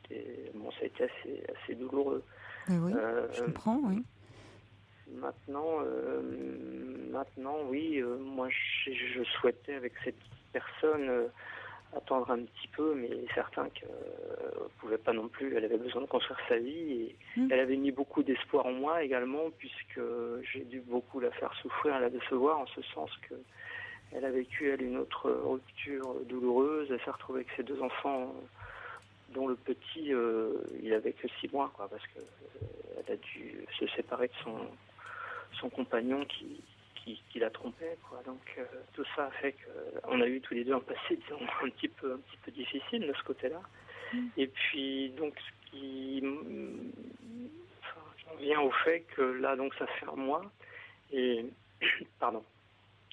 a été assez douloureux.
Oui, je comprends, oui.
Maintenant, oui, moi je souhaitais avec cette personne attendre un petit peu, mais il est certain qu'elle ne pouvait pas non plus, elle avait besoin de construire sa vie et elle avait mis beaucoup d'espoir en moi également, puisque j'ai dû beaucoup la faire souffrir, la décevoir, en ce sens qu'elle a vécu, elle, une autre rupture douloureuse, elle s'est retrouvée avec ses 2 enfants, dont le petit, il avait que 6 mois, quoi, parce qu'elle a dû se séparer de son compagnon qui la trompait, quoi. Donc tout ça a fait qu'on a eu tous les deux un passé, disons, un petit peu difficile de ce côté-là. Et puis donc j'en viens au fait que là, donc ça fait un mois et pardon.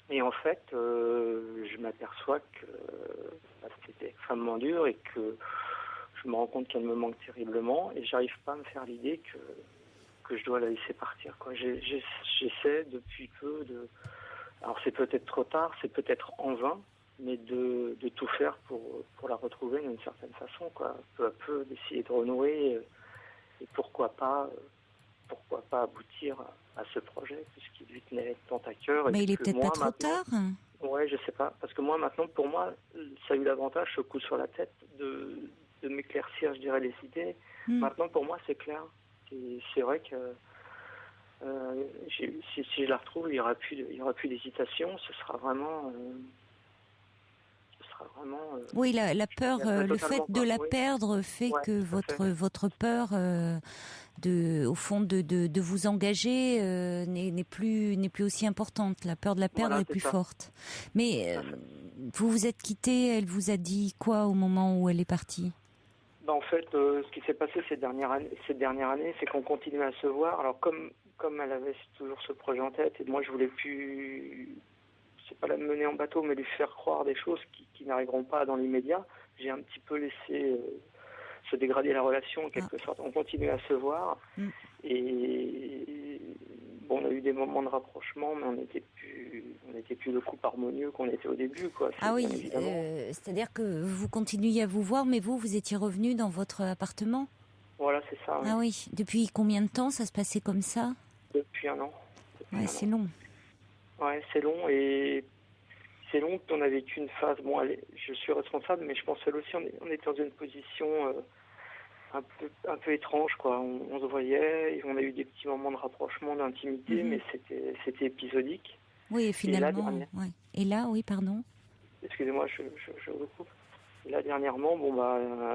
Et en fait, je m'aperçois que c'était extrêmement dur et que je me rends compte qu'elle me manque terriblement et j'arrive pas à me faire l'idée que je dois la laisser partir, quoi. J'essaie depuis peu de... Alors c'est peut-être trop tard, c'est peut-être en vain, mais de tout faire pour la retrouver d'une certaine façon, quoi. Peu à peu, d'essayer de renouer et pourquoi pas aboutir à ce projet, puisqu'il lui tenait tant à cœur.
Mais il est peut-être pas trop tard.
Ouais, je sais pas, parce que moi maintenant, pour moi, ça a eu l'avantage, ce coup sur la tête, de m'éclaircir, je dirais, les idées. Maintenant, pour moi, c'est clair. C'est vrai que si je la retrouve, il y aura plus d'hésitation. Ce sera sera vraiment...
Oui, la peur, le fait de la perdre fait que votre peur, au fond, de vous engager n'est plus aussi importante. La peur de la perdre est plus forte. Mais vous vous êtes quittés, elle vous a dit quoi au moment où elle est partie?
En fait, ce qui s'est passé cette dernière année, c'est qu'on continuait à se voir. Alors comme elle avait toujours ce projet en tête, et moi je voulais plus, c'est pas la mener en bateau, mais lui faire croire des choses qui n'arriveront pas dans l'immédiat. J'ai un petit peu laissé se dégrader la relation en quelque sorte. On continuait à se voir et bon, on a eu des moments de rapprochement, mais on n'était plus le couple harmonieux qu'on était au début, quoi.
Ah oui, c'est-à-dire que vous continuiez à vous voir, mais vous étiez revenu dans votre appartement?
Voilà, c'est ça. Oui.
Ah oui, depuis combien de temps ça se passait comme ça?
Depuis un an.
C'est long.
Ouais, c'est long et c'est long qu'on a vécu une phase. Bon, je suis responsable, mais je pense qu'elle aussi, on était dans une position un peu étrange, quoi. On se voyait, on a eu des petits moments de rapprochement, d'intimité, mais c'était épisodique.
Oui, et finalement. Et là, oui, pardon.
Excusez-moi, je recoupe. Et là, dernièrement,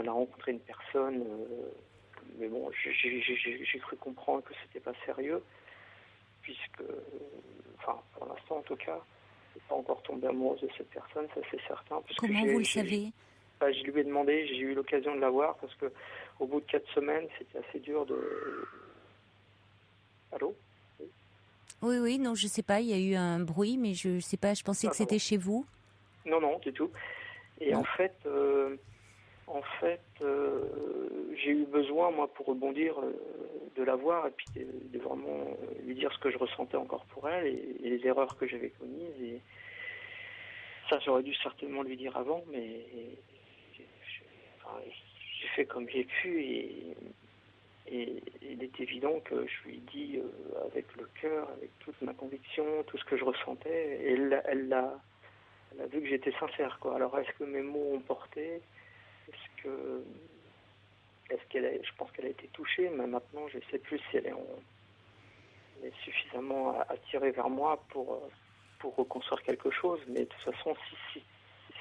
elle a rencontré une personne, mais bon, j'ai cru comprendre que c'était pas sérieux, puisque, enfin, pour l'instant en tout cas, je suis pas encore tombée amoureuse de cette personne, ça c'est certain.
Comment vous le savez?
Je lui ai demandé, j'ai eu l'occasion de la voir, parce que au bout de 4 semaines, c'était assez dur de... Allô?
Oui, non, je sais pas, il y a eu un bruit, mais je sais pas, je pensais que c'était chez vous.
Non, du tout. Et en fait, j'ai eu besoin, moi, pour rebondir, de la voir et puis de vraiment lui dire ce que je ressentais encore pour elle et les erreurs que j'avais commises. Et ça, j'aurais dû certainement lui dire avant, mais j'ai fait comme j'ai pu et il est évident que je lui dis avec le cœur, avec toute ma conviction, tout ce que je ressentais. Et elle a vu que j'étais sincère, quoi. Alors, est-ce que mes mots ont porté? Je pense qu'elle a été touchée, mais maintenant, je ne sais plus si elle est suffisamment attirée vers moi pour reconstruire quelque chose. Mais de toute façon, si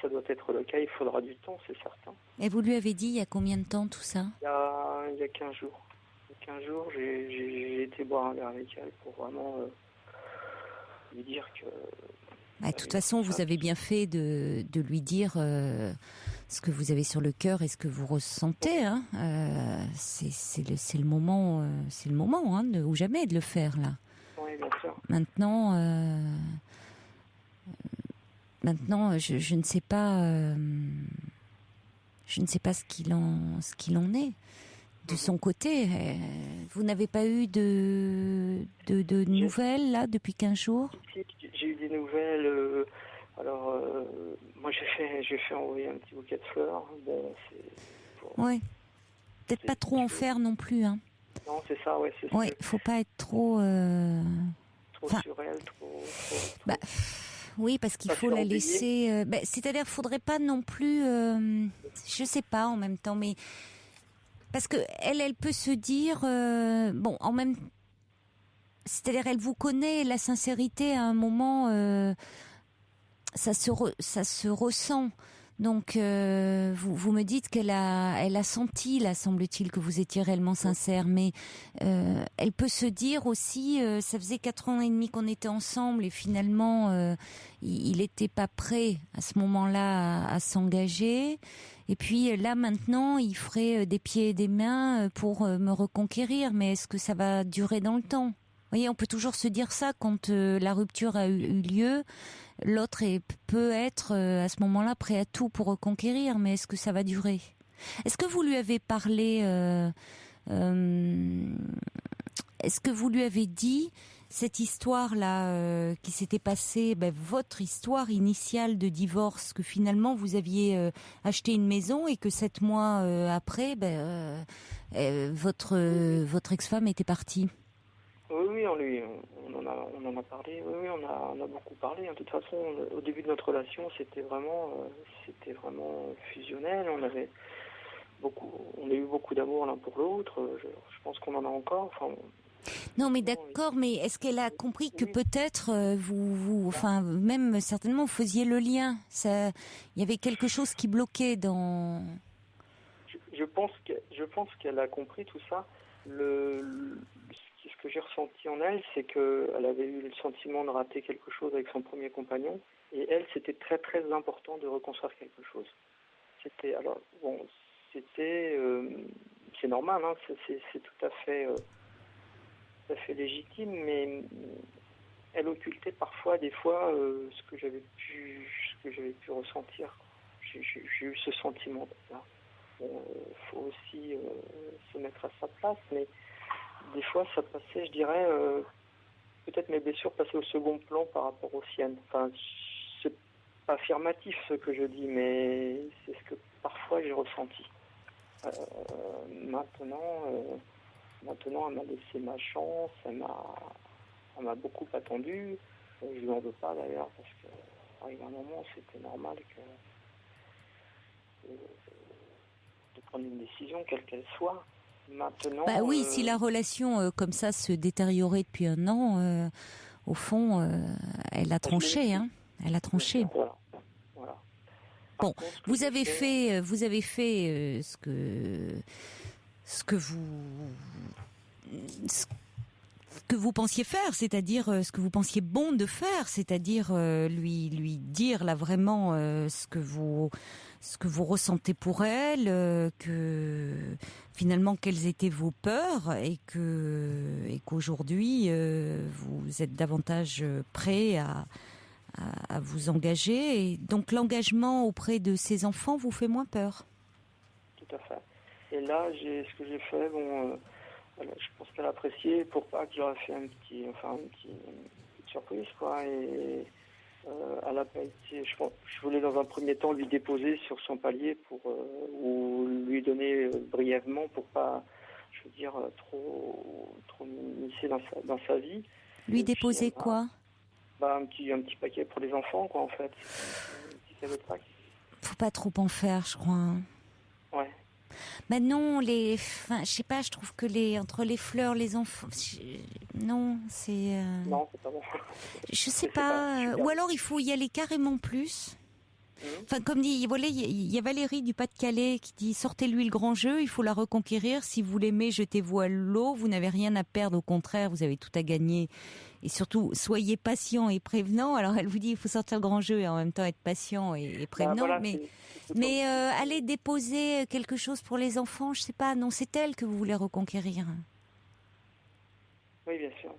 ça doit être le cas, il faudra du temps, c'est certain.
Et vous lui avez dit il y a combien de temps tout ça?
Il y a 15 jours. Il y a 15 jours, j'ai été boire un verre avec elle pour vraiment lui dire que...
De toute façon, vous avez bien fait de lui dire ce que vous avez sur le cœur et ce que vous ressentez. Hein. C'est le moment, ou jamais de le faire là.
Oui, bien sûr.
Maintenant, je ne sais pas, ce qu'il en est de son côté. Vous n'avez pas eu de nouvelles là depuis 15 jours?
J'ai eu des nouvelles. Moi j'ai fait envoyer un petit bouquet de fleurs. Bon,
ouais. Peut-être pas trop en faire non plus, hein.
Non, c'est ça, ouais.
Ouais, faut pas être trop.
Sur elle, trop.
Oui, parce qu'il faut la laisser. C'est-à-dire, faudrait pas non plus. Je sais pas en même temps, mais parce que elle peut se dire en même. C'est-à-dire, elle vous connaît, la sincérité à un moment, ça se ressent. Donc, vous me dites qu'elle a senti, là, semble-t-il, que vous étiez réellement sincère, mais elle peut se dire aussi, ça faisait 4 ans et demi qu'on était ensemble et finalement, il n'était pas prêt à ce moment-là à s'engager. Et puis là, maintenant, il ferait des pieds et des mains pour me reconquérir, mais est-ce que ça va durer dans le temps ? Vous voyez, on peut toujours se dire ça quand la rupture a eu lieu. L'autre peut être à ce moment-là prêt à tout pour reconquérir, mais est-ce que ça va durer ? Est-ce que vous lui avez parlé est-ce que vous lui avez dit cette histoire-là qui s'était passée, votre histoire initiale de divorce, que finalement vous aviez acheté une maison et que 7 mois après, votre ex-femme était partie ?
Oui, on en a parlé. Oui, on a beaucoup parlé. De toute façon, au début de notre relation, c'était vraiment fusionnel. On a eu beaucoup d'amour l'un pour l'autre. Je pense qu'on en a encore. Enfin,
Non, mais d'accord, mais est-ce qu'elle a compris que peut-être enfin, même certainement, vous faisiez le lien. Il y avait quelque chose qui bloquait dans.
Je pense qu'elle a compris tout ça. Ce que j'ai ressenti en elle, c'est qu'elle avait eu le sentiment de rater quelque chose avec son premier compagnon, et elle, c'était très très important de reconstruire quelque chose. C'est normal, hein, c'est tout à fait légitime, mais elle occultait parfois, des fois, ce que j'avais pu ressentir. J'ai eu ce sentiment-là. Bon, faut aussi se mettre à sa place, mais des fois, ça passait, je dirais, peut-être mes blessures passaient au second plan par rapport aux siennes. Enfin, c'est pas affirmatif ce que je dis, mais c'est ce que parfois j'ai ressenti. Maintenant, elle m'a laissé ma chance, elle m'a beaucoup attendu. Je lui en veux pas d'ailleurs, parce que arrive un moment, c'était normal de prendre une décision, quelle qu'elle soit. Maintenant,
Bah oui, si la relation comme ça se détériorait depuis un an, au fond, elle a tranché, hein. Elle a tranché.
Voilà.
Bon, vous avez fait ce que vous pensiez faire, c'est-à-dire ce que vous pensiez bon de faire, c'est-à-dire lui dire là vraiment ce que vous ressentez pour elle, que finalement quelles étaient vos peurs et qu'aujourd'hui vous êtes davantage prêt à vous engager. Et donc l'engagement auprès de ces enfants vous fait moins peur.
Tout à fait. Et là, ce que j'ai fait, je pense qu'elle a apprécié, pour pas que j'aurais fait une petite surprise, quoi. Et elle a pas été. Je voulais dans un premier temps lui déposer sur son palier ou lui donner brièvement pour pas, je veux dire, trop m'immiscer dans sa vie.
Lui déposer quoi?
Un petit paquet pour les enfants, quoi, en fait. Un petit cadeau de Pâques.
Faut pas trop en faire, je crois.
Ouais.
Ben non, je sais pas, je trouve que entre les fleurs, les enfants, non, c'est.
Non, c'est pas bon.
Je sais pas, ou alors il faut y aller carrément plus. Enfin, comme dit, il y a Valérie du Pas-de-Calais qui dit sortez-lui le grand jeu, il faut la reconquérir. Si vous l'aimez, jetez-vous à l'eau. Vous n'avez rien à perdre, au contraire, vous avez tout à gagner. Et surtout, soyez patient et prévenant. Alors, elle vous dit il faut sortir le grand jeu et en même temps être patient et prévenant.
Voilà,
mais aller déposer quelque chose pour les enfants, je sais pas. Non, c'est elle que vous voulez reconquérir.
Oui, bien sûr.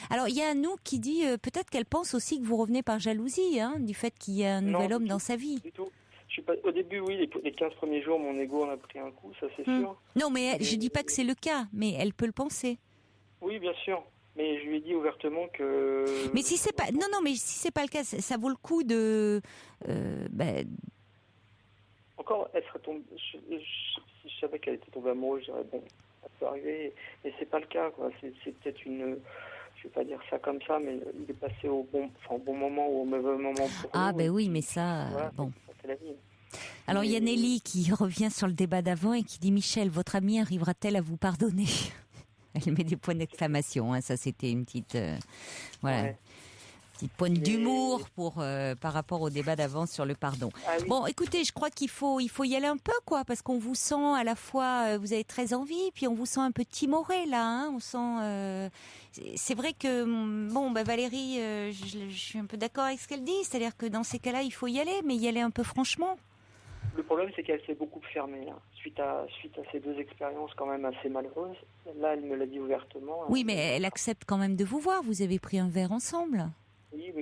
Alors, il y a Anouk qui dit peut-être qu'elle pense aussi que vous revenez par jalousie, hein, du fait qu'il y a un nouvel homme dans sa vie.
Du tout. Au début, oui, les 15 premiers jours, mon ego en a pris un coup, ça c'est sûr.
Non, mais je dis pas que c'est le cas, mais elle peut le penser.
Oui, bien sûr. Mais je lui ai dit ouvertement que.
Mais si c'est pas, non, mais si c'est pas le cas, ça vaut le coup de.
Encore, elle serait tombée. Si je savais qu'elle était tombée amoureuse, je dirais bon, ça peut arriver, mais c'est pas le cas, quoi. C'est peut-être une. Je vais pas dire ça comme ça, mais il est passé au bon moment ou au mauvais moment pour nous.
Ben oui, mais ça,
voilà,
bon.
C'est la vie.
Alors il y a Nelly qui revient sur le débat d'avant et qui dit Michel, votre amie arrivera-t-elle à vous pardonner? Elle met des points d'exclamation, hein, ça c'était une petite,
Ouais.
petite pointe d'humour par rapport au débat d'avant sur le pardon.
Ah, oui.
Bon, écoutez, je crois qu'il faut y aller un peu, quoi, parce qu'on vous sent à la fois, vous avez très envie, puis on vous sent un peu timoré là. Hein, on sent. C'est vrai que Valérie, je suis un peu d'accord avec ce qu'elle dit, c'est-à-dire que dans ces cas-là, il faut y aller, mais y aller un peu franchement.
Le problème, c'est qu'elle s'est beaucoup fermée, là. Suite à ces deux expériences quand même assez malheureuses. Là, elle me l'a dit ouvertement.
Oui, mais elle accepte quand même de vous voir. Vous avez pris un verre ensemble.
Oui,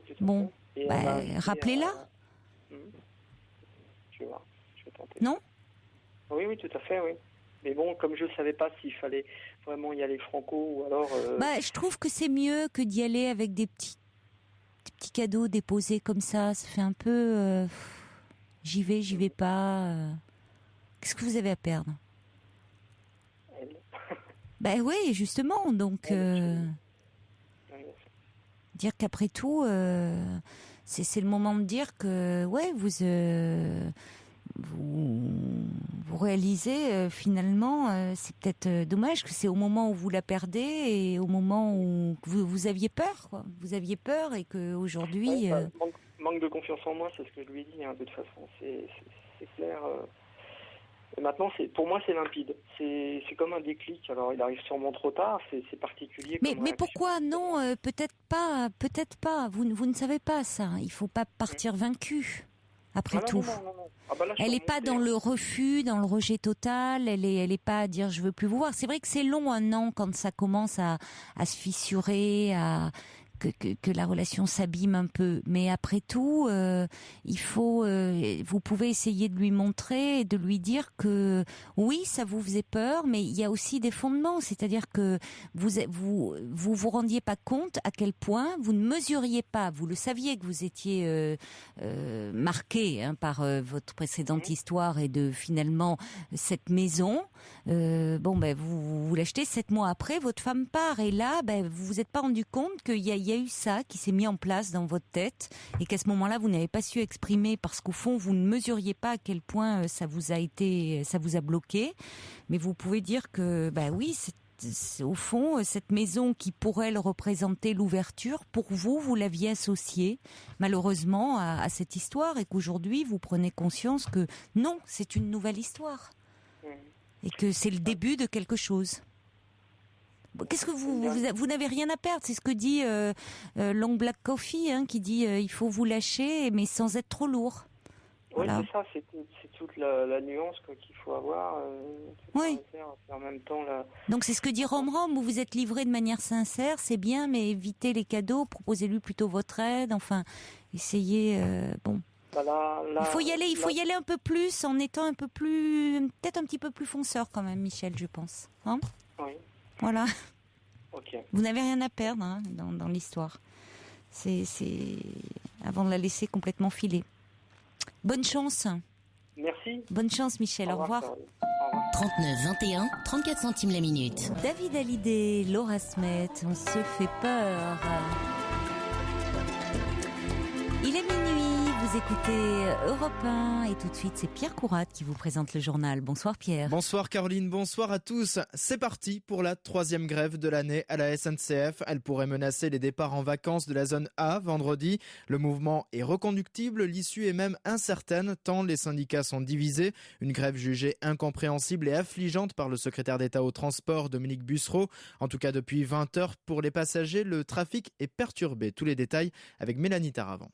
tout à
Bon,
fait.
rappelez-la.
Je vais voir, je vais tenter.
Non ?
Oui, tout à fait, oui. Mais bon, comme je ne savais pas s'il fallait vraiment y aller franco ou alors...
je trouve que c'est mieux que d'y aller avec des petits cadeaux déposés comme ça. Ça fait un peu... j'y vais pas. Qu'est-ce que vous avez à perdre ?
Elle.
Oui, justement. Donc, dire qu'après tout, c'est le moment de dire que, ouais, vous réalisez finalement, c'est peut-être dommage que c'est au moment où vous la perdez et au moment où vous aviez peur, quoi. Vous aviez peur et qu'aujourd'hui...
Manque de confiance en moi, c'est ce que je lui ai dit, hein, de toute façon, c'est clair. Et maintenant, pour moi, c'est limpide. C'est comme un déclic. Alors, il arrive sûrement trop tard, c'est particulier.
Mais pourquoi non peut-être pas. Vous ne savez pas ça. Il faut pas partir vaincu. Après tout,
non. Ah bah là,
elle n'est pas dans le refus, dans le rejet total. Elle est pas à dire je veux plus vous voir. C'est vrai que c'est long 1 an quand ça commence à se fissurer, que la relation s'abîme un peu. Mais après tout, il faut, vous pouvez essayer de lui montrer et de lui dire que oui, ça vous faisait peur, mais il y a aussi des fondements. C'est-à-dire que vous rendiez pas compte à quel point vous ne mesuriez pas. Vous le saviez que vous étiez marqué par votre précédente histoire et de finalement cette maison. Vous l'achetez 7 mois après, votre femme part et là, vous vous êtes pas rendu compte qu'il y a eu ça qui s'est mis en place dans votre tête et qu'à ce moment-là, vous n'avez pas su exprimer parce qu'au fond, vous ne mesuriez pas à quel point ça vous a bloqué. Mais vous pouvez dire que, oui, c'est au fond, cette maison qui pour elle représentait l'ouverture, pour vous, vous l'aviez associée malheureusement à cette histoire et qu'aujourd'hui, vous prenez conscience que non, c'est une nouvelle histoire. Et que c'est le début de quelque chose. Qu'est-ce que vous n'avez rien à perdre, c'est ce que dit Long Black Coffee, qui dit il faut vous lâcher, mais sans être trop lourd.
Oui,
voilà.
C'est ça, c'est toute la nuance qu'il faut avoir.
Oui.
En même temps,
donc c'est ce que dit Rom, vous vous êtes livré de manière sincère, c'est bien, mais évitez les cadeaux, proposez-lui plutôt votre aide, enfin, essayez, il faut y aller un peu plus, en étant un peu plus, peut-être un petit peu plus fonceur quand même, Michel, je pense.
Oui.
Voilà.
Ok.
Vous n'avez rien à perdre dans l'histoire. C'est avant de la laisser complètement filer. Bonne chance.
Merci.
Bonne chance, Michel. Au revoir.
39 21, 34 centimes la minute.
David Hallyday, Laura Smet, on se fait peur. Il est minuit, vous écoutez Europe 1 et tout de suite c'est Pierre Courade qui vous présente le journal. Bonsoir Pierre.
Bonsoir Caroline, bonsoir à tous. C'est parti pour la 3e grève de l'année à la SNCF. Elle pourrait menacer les départs en vacances de la zone A vendredi. Le mouvement est reconductible, l'issue est même incertaine tant les syndicats sont divisés. Une grève jugée incompréhensible et affligeante par le secrétaire d'État au transport Dominique Bussereau. En tout cas depuis 20 heures pour les passagers, le trafic est perturbé. Tous les détails avec Mélanie Taravant.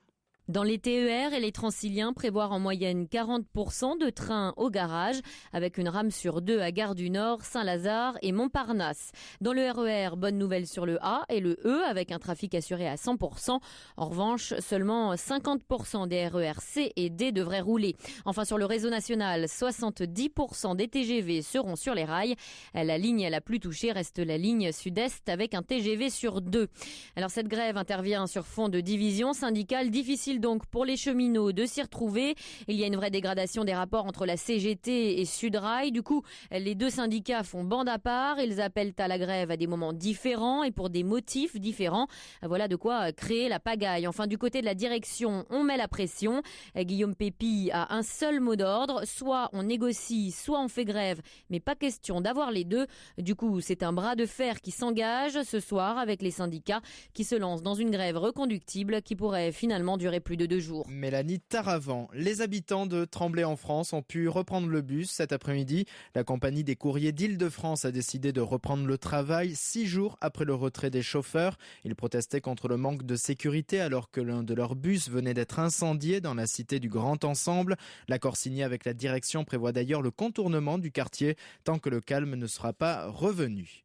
Dans les TER et les Transiliens, prévoir en moyenne 40% de trains au garage, avec une rame sur 2 à Gare du Nord, Saint-Lazare et Montparnasse. Dans le RER, bonne nouvelle sur le A et le E, avec un trafic assuré à 100%. En revanche, seulement 50% des RER C et D devraient rouler. Enfin, sur le réseau national, 70% des TGV seront sur les rails. La ligne la plus touchée reste la ligne sud-est, avec un TGV sur 2. Alors, cette grève intervient sur fond de division syndicale difficile donc pour les cheminots de s'y retrouver. Il y a une vraie dégradation des rapports entre la CGT et Sudrail. Du coup, les deux syndicats font bande à part. Ils appellent à la grève à des moments différents et pour des motifs différents. Voilà de quoi créer la pagaille. Enfin, du côté de la direction, on met la pression. Guillaume Pépi a un seul mot d'ordre. Soit on négocie, soit on fait grève. Mais pas question d'avoir les deux. Du coup, c'est un bras de fer qui s'engage ce soir avec les syndicats qui se lancent dans une grève reconductible qui pourrait finalement durer plus de 2 jours.
Mélanie Taravant. Les habitants de Tremblay-en-France ont pu reprendre le bus cet après-midi. La compagnie des courriers d'Île-de-France a décidé de reprendre le travail 6 jours après le retrait des chauffeurs. Ils protestaient contre le manque de sécurité alors que l'un de leurs bus venait d'être incendié dans la cité du Grand Ensemble. L'accord signé avec la direction prévoit d'ailleurs le contournement du quartier tant que le calme ne sera pas revenu.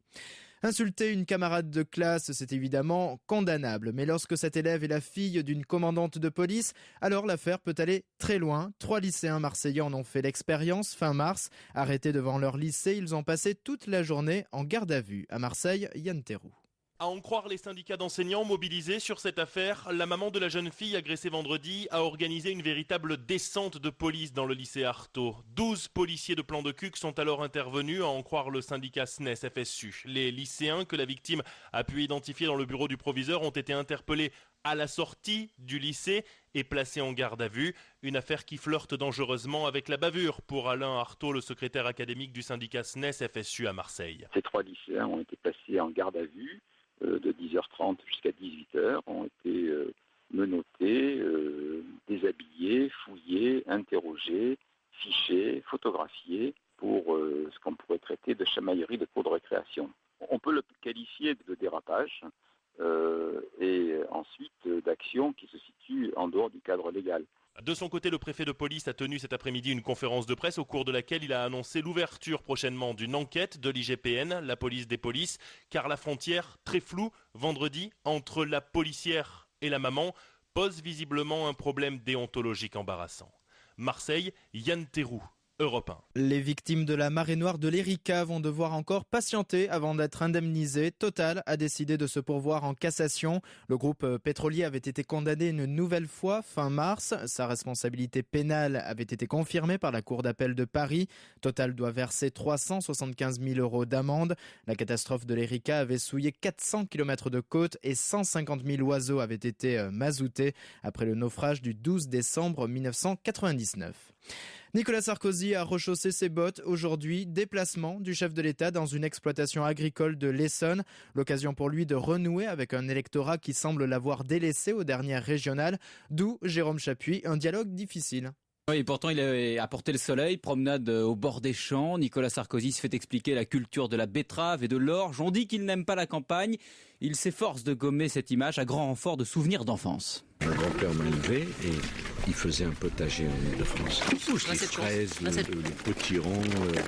Insulter une camarade de classe, c'est évidemment condamnable. Mais lorsque cette élève est la fille d'une commandante de police, alors l'affaire peut aller très loin. 3 lycéens marseillais en ont fait l'expérience fin mars. Arrêtés devant leur lycée, ils ont passé toute la journée en garde à vue. À Marseille, Yann Terroux.
À en croire les syndicats d'enseignants mobilisés sur cette affaire, la maman de la jeune fille agressée vendredi a organisé une véritable descente de police dans le lycée Artaud. 12 policiers de plan de Cuc sont alors intervenus, à en croire le syndicat SNES-FSU. Les lycéens que la victime a pu identifier dans le bureau du proviseur ont été interpellés à la sortie du lycée est placé en garde à vue. Une affaire qui flirte dangereusement avec la bavure pour Alain Artaud, le secrétaire académique du syndicat SNES FSU à Marseille.
Ces 3 lycéens ont été placés en garde à vue de 10h30 jusqu'à 18h, ont été menottés, déshabillés, fouillés, interrogés, fichés, photographiés pour ce qu'on pourrait traiter de chamaillerie de cours de récréation. On peut le qualifier de dérapage et ensuite d'action qui se situe en dehors du cadre légal.
De son côté, le préfet de police a tenu cet après-midi une conférence de presse au cours de laquelle il a annoncé l'ouverture prochainement d'une enquête de l'IGPN, la police des polices, car la frontière très floue vendredi entre la policière et la maman pose visiblement un problème déontologique embarrassant. Marseille, Yann Théroux, Europe 1.
Les victimes de la marée noire de l'Erika vont devoir encore patienter avant d'être indemnisées. Total a décidé de se pourvoir en cassation. Le groupe pétrolier avait été condamné une nouvelle fois fin mars. Sa responsabilité pénale avait été confirmée par la Cour d'appel de Paris. Total doit verser 375 000 € d'amende. La catastrophe de l'Erika avait souillé 400 km de côte et 150 000 oiseaux avaient été mazoutés après le naufrage du 12 décembre 1999. Nicolas Sarkozy a rechaussé ses bottes aujourd'hui. Déplacement du chef de l'État dans une exploitation agricole de l'Essonne. L'occasion pour lui de renouer avec un électorat qui semble l'avoir délaissé aux dernières régionales. D'où Jérôme Chapuis, un dialogue difficile.
Oui, pourtant il a apporté le soleil, promenade au bord des champs. Nicolas Sarkozy se fait expliquer la culture de la betterave et de l'orge. On dit qu'il n'aime pas la campagne. Il s'efforce de gommer cette image à grand renfort de souvenirs d'enfance.
Mon grand-père m'a élevé et il faisait un potager en Ile-de-France. Les fraises, le potiron,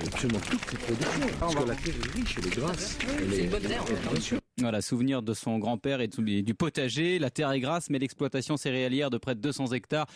absolument toutes les productions. Parce que la terre est riche, elle est grasse.
C'est une bonne terre. Bien sûr. Voilà, souvenir de son grand-père et du potager. La terre est grasse, mais l'exploitation céréalière de près de 200 hectares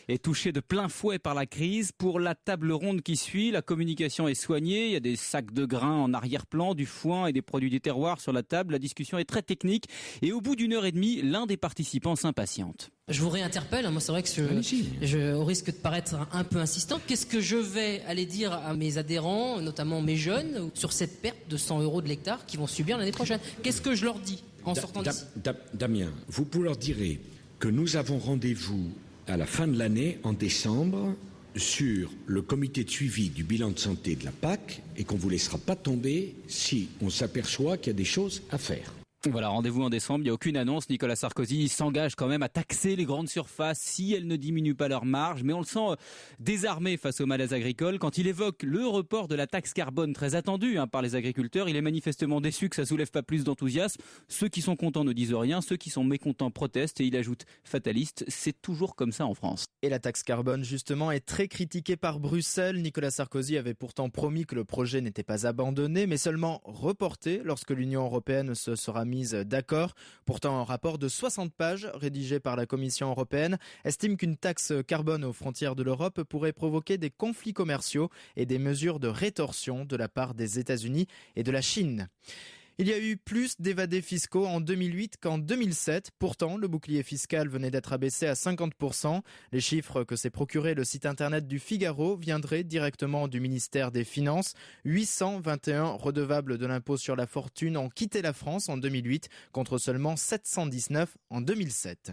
est touchée de plein fouet par la crise. Pour la table ronde qui suit, la communication est soignée. Il y a des sacs de grains en arrière-plan, du foin et des produits du terroir sur la table. La discussion est très technique. Et au bout d'1h30, l'un des participants s'impatiente.
Je vous réinterpelle, moi c'est vrai que au risque de paraître un peu insistant, qu'est-ce que je vais aller dire à mes adhérents, notamment mes jeunes, sur cette perte de 100 € de l'hectare qu'ils vont subir l'année prochaine? Qu'est-ce que je leur dis en sortant d'ici?
Damien, vous leur direz que nous avons rendez-vous à la fin de l'année, en décembre, sur le comité de suivi du bilan de santé de la PAC et qu'on ne vous laissera pas tomber si on s'aperçoit qu'il y a des choses à faire.
Voilà, rendez-vous en décembre, il n'y a aucune annonce. Nicolas Sarkozy s'engage quand même à taxer les grandes surfaces si elles ne diminuent pas leur marge. Mais on le sent désarmé face au malaise agricole. Quand il évoque le report de la taxe carbone très attendue par les agriculteurs, il est manifestement déçu que ça soulève pas plus d'enthousiasme. Ceux qui sont contents ne disent rien, ceux qui sont mécontents protestent. Et il ajoute fataliste, c'est toujours comme ça en France.
Et la taxe carbone, justement, est très critiquée par Bruxelles. Nicolas Sarkozy avait pourtant promis que le projet n'était pas abandonné, mais seulement reporté lorsque l'Union européenne se sera mise d'accord. Pourtant, un rapport de 60 pages rédigé par la Commission européenne estime qu'une taxe carbone aux frontières de l'Europe pourrait provoquer des conflits commerciaux et des mesures de rétorsion de la part des États-Unis et de la Chine. Il y a eu plus d'évadés fiscaux en 2008 qu'en 2007. Pourtant, le bouclier fiscal venait d'être abaissé à 50%. Les chiffres que s'est procuré le site internet du Figaro viendraient directement du ministère des Finances. 821 redevables de l'impôt sur la fortune ont quitté la France en 2008 contre seulement 719 en 2007.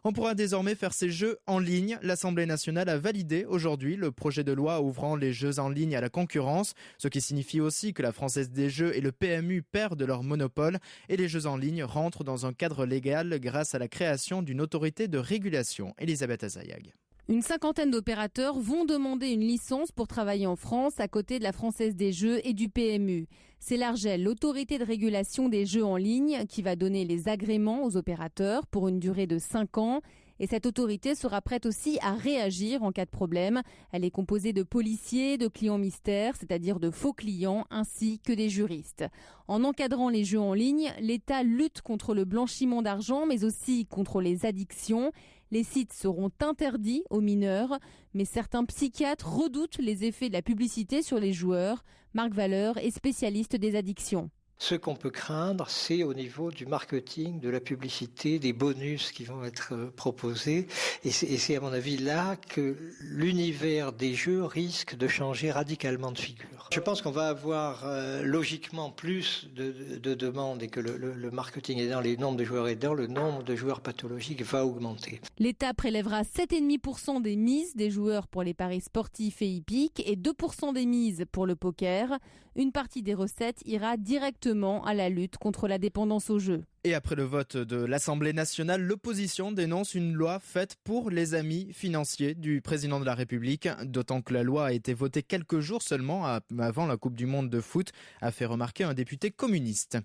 On pourra désormais faire ces jeux en ligne. L'Assemblée nationale a validé aujourd'hui le projet de loi ouvrant les jeux en ligne à la concurrence, ce qui signifie aussi que la Française des Jeux et le PMU perdent leur monopole et les jeux en ligne rentrent dans un cadre légal grâce à la création d'une autorité de régulation. Elisabeth Azayag.
Une cinquantaine d'opérateurs vont demander une licence pour travailler en France à côté de la Française des Jeux et du PMU. C'est l'ARJEL, l'autorité de régulation des jeux en ligne, qui va donner les agréments aux opérateurs pour une durée de 5 ans. Et cette autorité sera prête aussi à réagir en cas de problème. Elle est composée de policiers, de clients mystères, c'est-à-dire de faux clients, ainsi que des juristes. En encadrant les jeux en ligne, l'État lutte contre le blanchiment d'argent, mais aussi contre les addictions. Les sites seront interdits aux mineurs, mais certains psychiatres redoutent les effets de la publicité sur les joueurs. Marc Valeur est spécialiste des addictions.
Ce qu'on peut craindre, c'est au niveau du marketing, de la publicité, des bonus qui vont être proposés. Et c'est à mon avis là que l'univers des jeux risque de changer radicalement de figure. Je pense qu'on va avoir logiquement plus de demandes et que le marketing aidant, les nombres de joueurs aidants, le nombre de joueurs pathologiques va augmenter.
L'État prélèvera 7,5% des mises des joueurs pour les paris sportifs et hippiques et 2% des mises pour le poker. Une partie des recettes ira directement à la lutte contre la dépendance aux jeux.
Et après le vote de l'Assemblée nationale, l'opposition dénonce une loi faite pour les amis financiers du président de la République, d'autant que la loi a été votée quelques jours seulement avant la Coupe du Monde de foot, a fait remarquer un député communiste.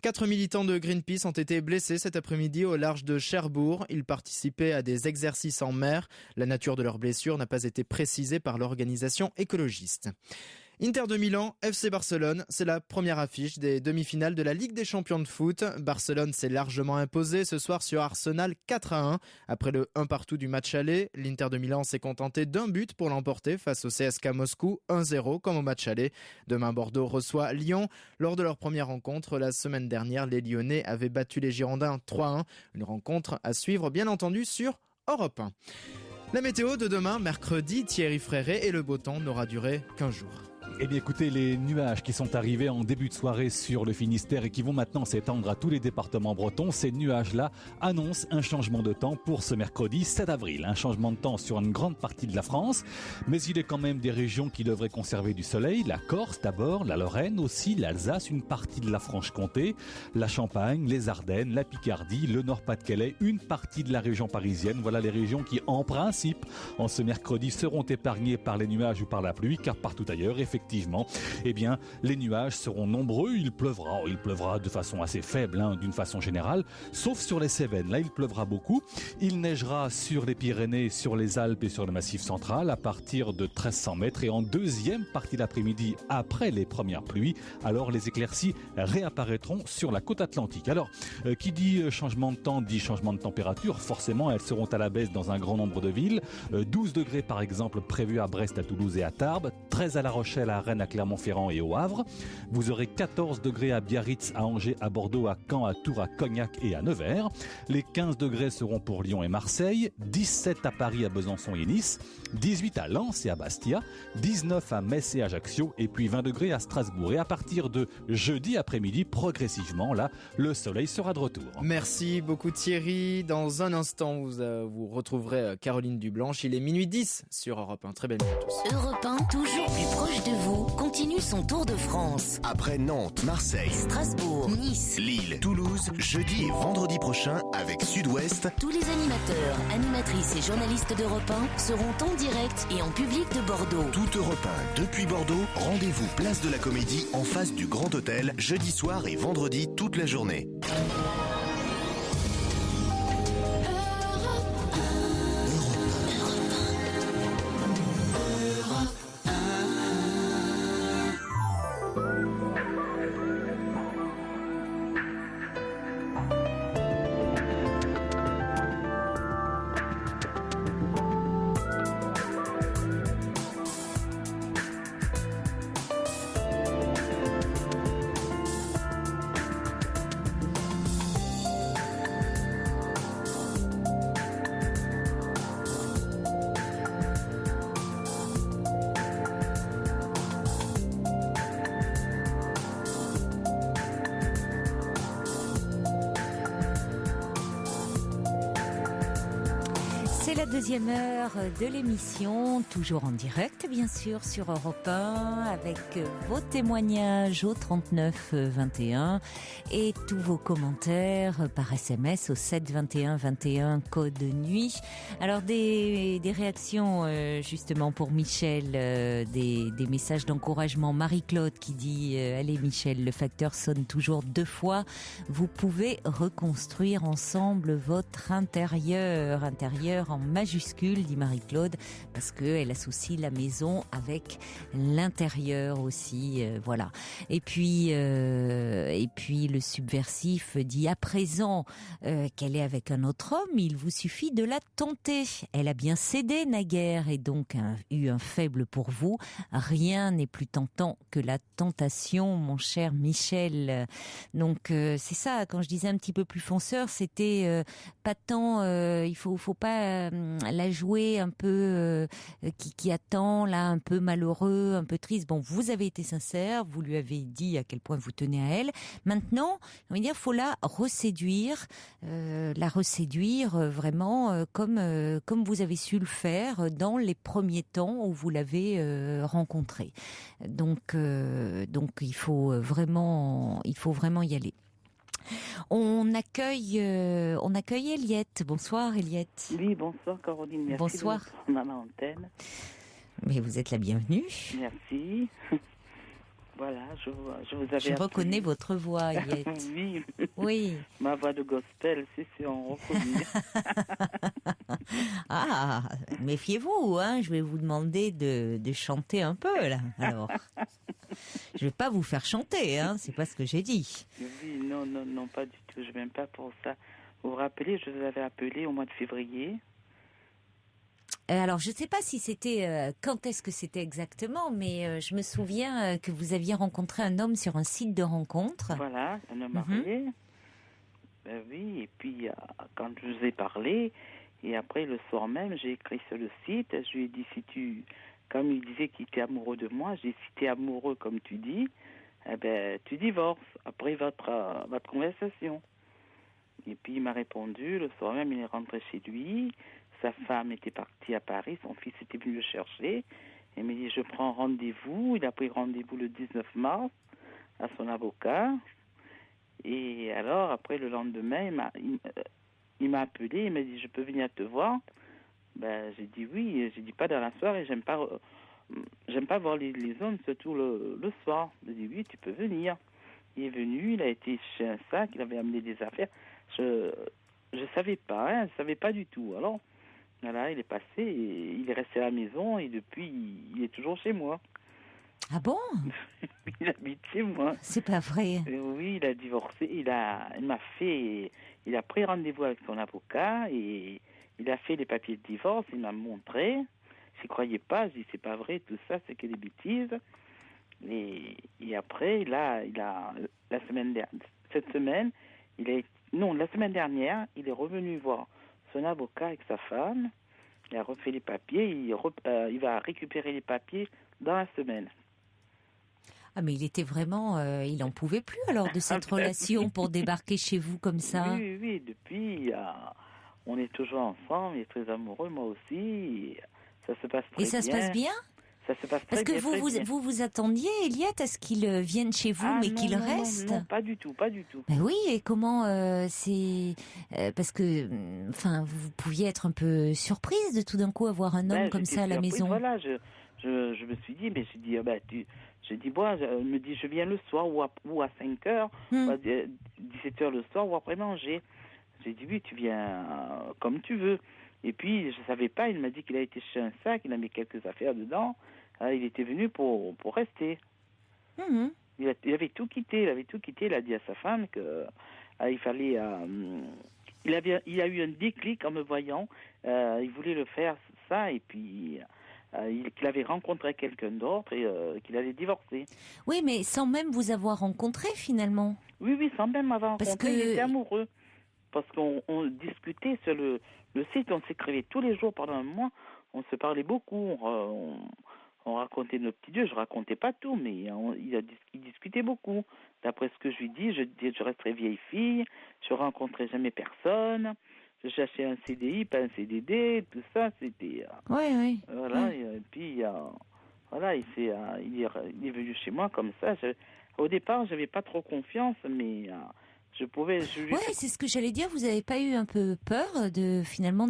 4 militants de Greenpeace ont été blessés cet après-midi au large de Cherbourg. Ils participaient à des exercices en mer. La nature de leurs blessures n'a pas été précisée par l'organisation écologiste. Inter de Milan, FC Barcelone, c'est la première affiche des demi-finales de la Ligue des champions de foot. Barcelone s'est largement imposé ce soir sur Arsenal 4-1. Après le 1-partout du match aller, l'Inter de Milan s'est contenté d'un but pour l'emporter face au CSK Moscou, 1-0 comme au match aller. Demain, Bordeaux reçoit Lyon. Lors de leur première rencontre, la semaine dernière, les Lyonnais avaient battu les Girondins 3-1. Une rencontre à suivre, bien entendu, sur Europe 1. La météo de demain, mercredi, Thierry Fréret, et le beau temps n'aura duré qu'1 jour.
Eh bien écoutez, les nuages qui sont arrivés en début de soirée sur le Finistère et qui vont maintenant s'étendre à tous les départements bretons, ces nuages-là annoncent un changement de temps pour ce mercredi 7 avril. Un changement de temps sur une grande partie de la France, mais il y a quand même des régions qui devraient conserver du soleil. La Corse d'abord, la Lorraine aussi, l'Alsace, une partie de la Franche-Comté, la Champagne, les Ardennes, la Picardie, le Nord-Pas-de-Calais, une partie de la région parisienne. Voilà les régions qui, en principe, en ce mercredi, seront épargnées par les nuages ou par la pluie, car partout ailleurs, effectivement, eh bien, les nuages seront nombreux. Il pleuvra de façon assez faible, d'une façon générale, sauf sur les Cévennes. Là, il pleuvra beaucoup. Il neigera sur les Pyrénées, sur les Alpes et sur le Massif central à partir de 1300 mètres. Et en deuxième partie d'après-midi, après les premières pluies, alors les éclaircies réapparaîtront sur la côte atlantique. Alors, qui dit changement de temps, dit changement de température. Forcément, elles seront à la baisse dans un grand nombre de villes. 12 degrés, par exemple, prévus à Brest, à Toulouse et à Tarbes. 13 à La Rochelle, à Rennes, à Clermont-Ferrand et au Havre. Vous aurez 14 degrés à Biarritz, à Angers, à Bordeaux, à Caen, à Tours, à Cognac et à Nevers. Les 15 degrés seront pour Lyon et Marseille. 17 à Paris, à Besançon et Nice. 18 à Lens et à Bastia. 19 à Metz et Ajaccio. Et puis 20 degrés à Strasbourg. Et à partir de jeudi après-midi, progressivement, là, le soleil sera de retour.
Merci beaucoup Thierry. Dans un instant, vous retrouverez Caroline Dublanche. Il est minuit 10 sur Europe 1. Très belle nuit à tous.
Europe 1, toujours plus proche de vous, continue son tour de France.
Après Nantes, Marseille,
Strasbourg, Nice,
Lille, Toulouse, jeudi et vendredi prochain avec Sud-Ouest.
Tous les animateurs, animatrices et journalistes d'Europe 1 seront en direct et en public de Bordeaux.
Tout Europe 1 depuis Bordeaux, rendez-vous place de la Comédie en face du Grand Hôtel, jeudi soir et vendredi toute la journée.
C'est la deuxième heure de l'émission, toujours en direct bien sûr sur Europe 1 avec vos témoignages au 39 21 et tous vos commentaires par SMS au 7 21 21 code nuit. Alors des réactions justement pour Michel, des messages d'encouragement. Marie-Claude qui dit allez Michel, le facteur sonne toujours 2 fois. Vous pouvez reconstruire ensemble votre intérieur en en majuscule, dit Marie-Claude, parce qu'elle associe la maison avec l'intérieur aussi, voilà. Et puis le subversif dit à présent qu'elle est avec un autre homme, il vous suffit de la tenter. Elle a bien cédé naguère et donc eu un faible pour vous. Rien n'est plus tentant que la tentation, mon cher Michel. Donc c'est ça, quand je disais un petit peu plus fonceur, c'était pas tant, il faut pas la jouer un peu qui attend, là, un peu malheureux, un peu triste. Bon, vous avez été sincère, vous lui avez dit à quel point vous tenez à elle. Maintenant, on va dire, faut la reséduire vraiment comme vous avez su le faire dans les premiers temps où vous l'avez rencontrée. Donc il faut vraiment y aller. On accueille Eliette. Bonsoir Eliette.
Oui, bonsoir Caroline. Merci
bonsoir.
De votre antenne.
Mais vous êtes la bienvenue.
Merci. Voilà, je vous avais
Je reconnais votre voix, Eliette.
Oui.
Oui.
Ma voix de gospel, c'est on reconnaît.
Ah, méfiez-vous, hein, je vais vous demander de chanter un peu, là, alors. Je vais pas vous faire chanter, hein, c'est pas ce que j'ai dit.
Oui, non, pas du tout, je m'aime pas pour ça. Vous vous rappelez, je vous avais appelé au mois de février.
Alors, je ne sais pas si c'était quand est-ce que c'était exactement, mais je me souviens que vous aviez rencontré un homme sur un site de rencontre.
Voilà, un homme marié. Oui, et puis quand je vous ai parlé, et après le soir même, j'ai écrit sur le site, je lui ai dit comme il disait qu'il était amoureux de moi, j'ai dit si tu es amoureux comme tu dis, eh ben tu divorces après votre conversation. Et puis il m'a répondu, le soir même il est rentré chez lui. Sa femme était partie à Paris, son fils était venu le chercher. Il m'a dit, je prends rendez-vous. Il a pris rendez-vous le 19 mars à son avocat. Et alors, après, le lendemain, il m'a appelé. Il m'a dit, je peux venir te voir? Ben, j'ai dit oui. J'ai dit pas dans la soirée. J'aime pas voir les hommes, surtout le soir. J'ai dit oui, tu peux venir. Il est venu, il a été chez un sac, il avait amené des affaires. Je savais pas, hein, je savais pas du tout. Alors, voilà, il est passé, et il est resté à la maison et depuis, il est toujours chez moi.
Ah bon?
Il habite chez moi.
C'est pas vrai.
Oui, il a divorcé, il a pris rendez-vous avec son avocat et il a fait les papiers de divorce, il m'a montré. Je ne croyais pas, je dis c'est pas vrai, tout ça, c'est que des bêtises. Et après, là, la semaine dernière, il est revenu voir son avocat avec sa femme, il a refait les papiers, il va récupérer les papiers dans la semaine.
Ah mais il était vraiment, il en pouvait plus alors de cette relation pour débarquer chez vous comme ça.
Oui, depuis, on est toujours ensemble, il est très amoureux, moi aussi, ça se passe très bien.
Et ça se passe bien?
Ça se passe
Parce
très
que
bien.
vous attendiez, Eliette, à ce qu'il vienne chez vous, mais qu'il reste?
Non, pas du tout.
Ben oui, et comment c'est parce que, enfin, vous pouviez être un peu surprise de tout d'un coup avoir un homme comme ça à la maison.
Voilà, je me suis dit, mais j'ai dit, il me dit, je viens le soir ou à 5h, 17h le soir ou après manger. J'ai dit, oui, tu viens comme tu veux. Et puis, je savais pas, il m'a dit qu'il a été chez un sac, il a mis quelques affaires dedans. Il était venu pour rester. Il avait tout quitté, il a dit à sa femme que il fallait... il a eu un déclic en me voyant, il voulait le faire, ça, et puis... qu'il avait rencontré quelqu'un d'autre et qu'il allait divorcer.
Oui, mais sans même vous avoir rencontré finalement.
Oui, sans même m'avoir rencontré, il était amoureux. Parce qu'on discutait sur le site, on s'écrivait tous les jours pendant un mois, on se parlait beaucoup, on racontait nos petits dieux, je racontais pas tout, mais il discutait beaucoup. D'après ce que je lui dis, je resterai vieille fille, je rencontrerai jamais personne, je cherchais un CDI, pas un CDD, tout ça, c'était...
Oui.
Voilà, et puis, voilà, il est venu chez moi comme ça. Au départ, j'avais pas trop confiance, mais...
c'est ce que j'allais dire. Vous n'avez pas eu un peu peur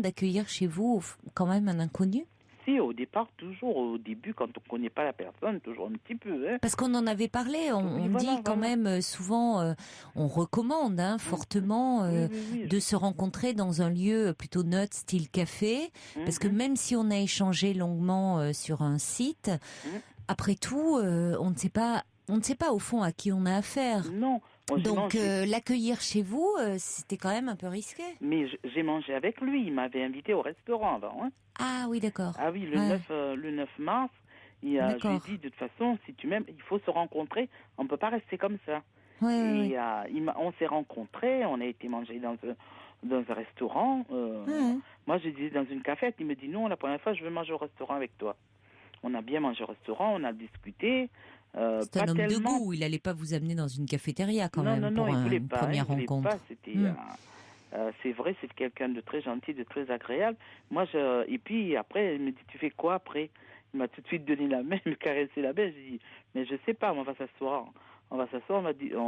d'accueillir chez vous quand même un inconnu?
Si, au départ, toujours au début, quand on ne connaît pas la personne, toujours un petit peu.
Parce qu'on en avait parlé, on dit quand même souvent, on recommande fortement de se rencontrer dans un lieu plutôt neutre, style café, parce que même si on a échangé longuement sur un site, après tout, on ne sait pas au fond à qui on a affaire.
Non.
Donc l'accueillir chez vous, c'était quand même un peu risqué.
Mais j'ai mangé avec lui, il m'avait invité au restaurant avant. Hein.
Ah oui, d'accord.
Ah oui, le 9 mars, je lui ai dit, de toute façon, si tu m'aimes, il faut se rencontrer, on ne peut pas rester comme ça. On s'est rencontrés, on a été manger dans un restaurant. Moi, j'ai dit dans une cafette, il me dit non, la première fois, je veux manger au restaurant avec toi. On a bien mangé au restaurant, on a discuté.
C'est un homme de goût, il n'allait pas vous amener dans une cafétéria quand même pour une première rencontre.
C'est vrai, c'est quelqu'un de très gentil, de très agréable. Et puis après, il me dit, tu fais quoi après? Il m'a tout de suite donné la main, il me caressé la main. J'ai dit, mais je sais pas, on va s'asseoir, on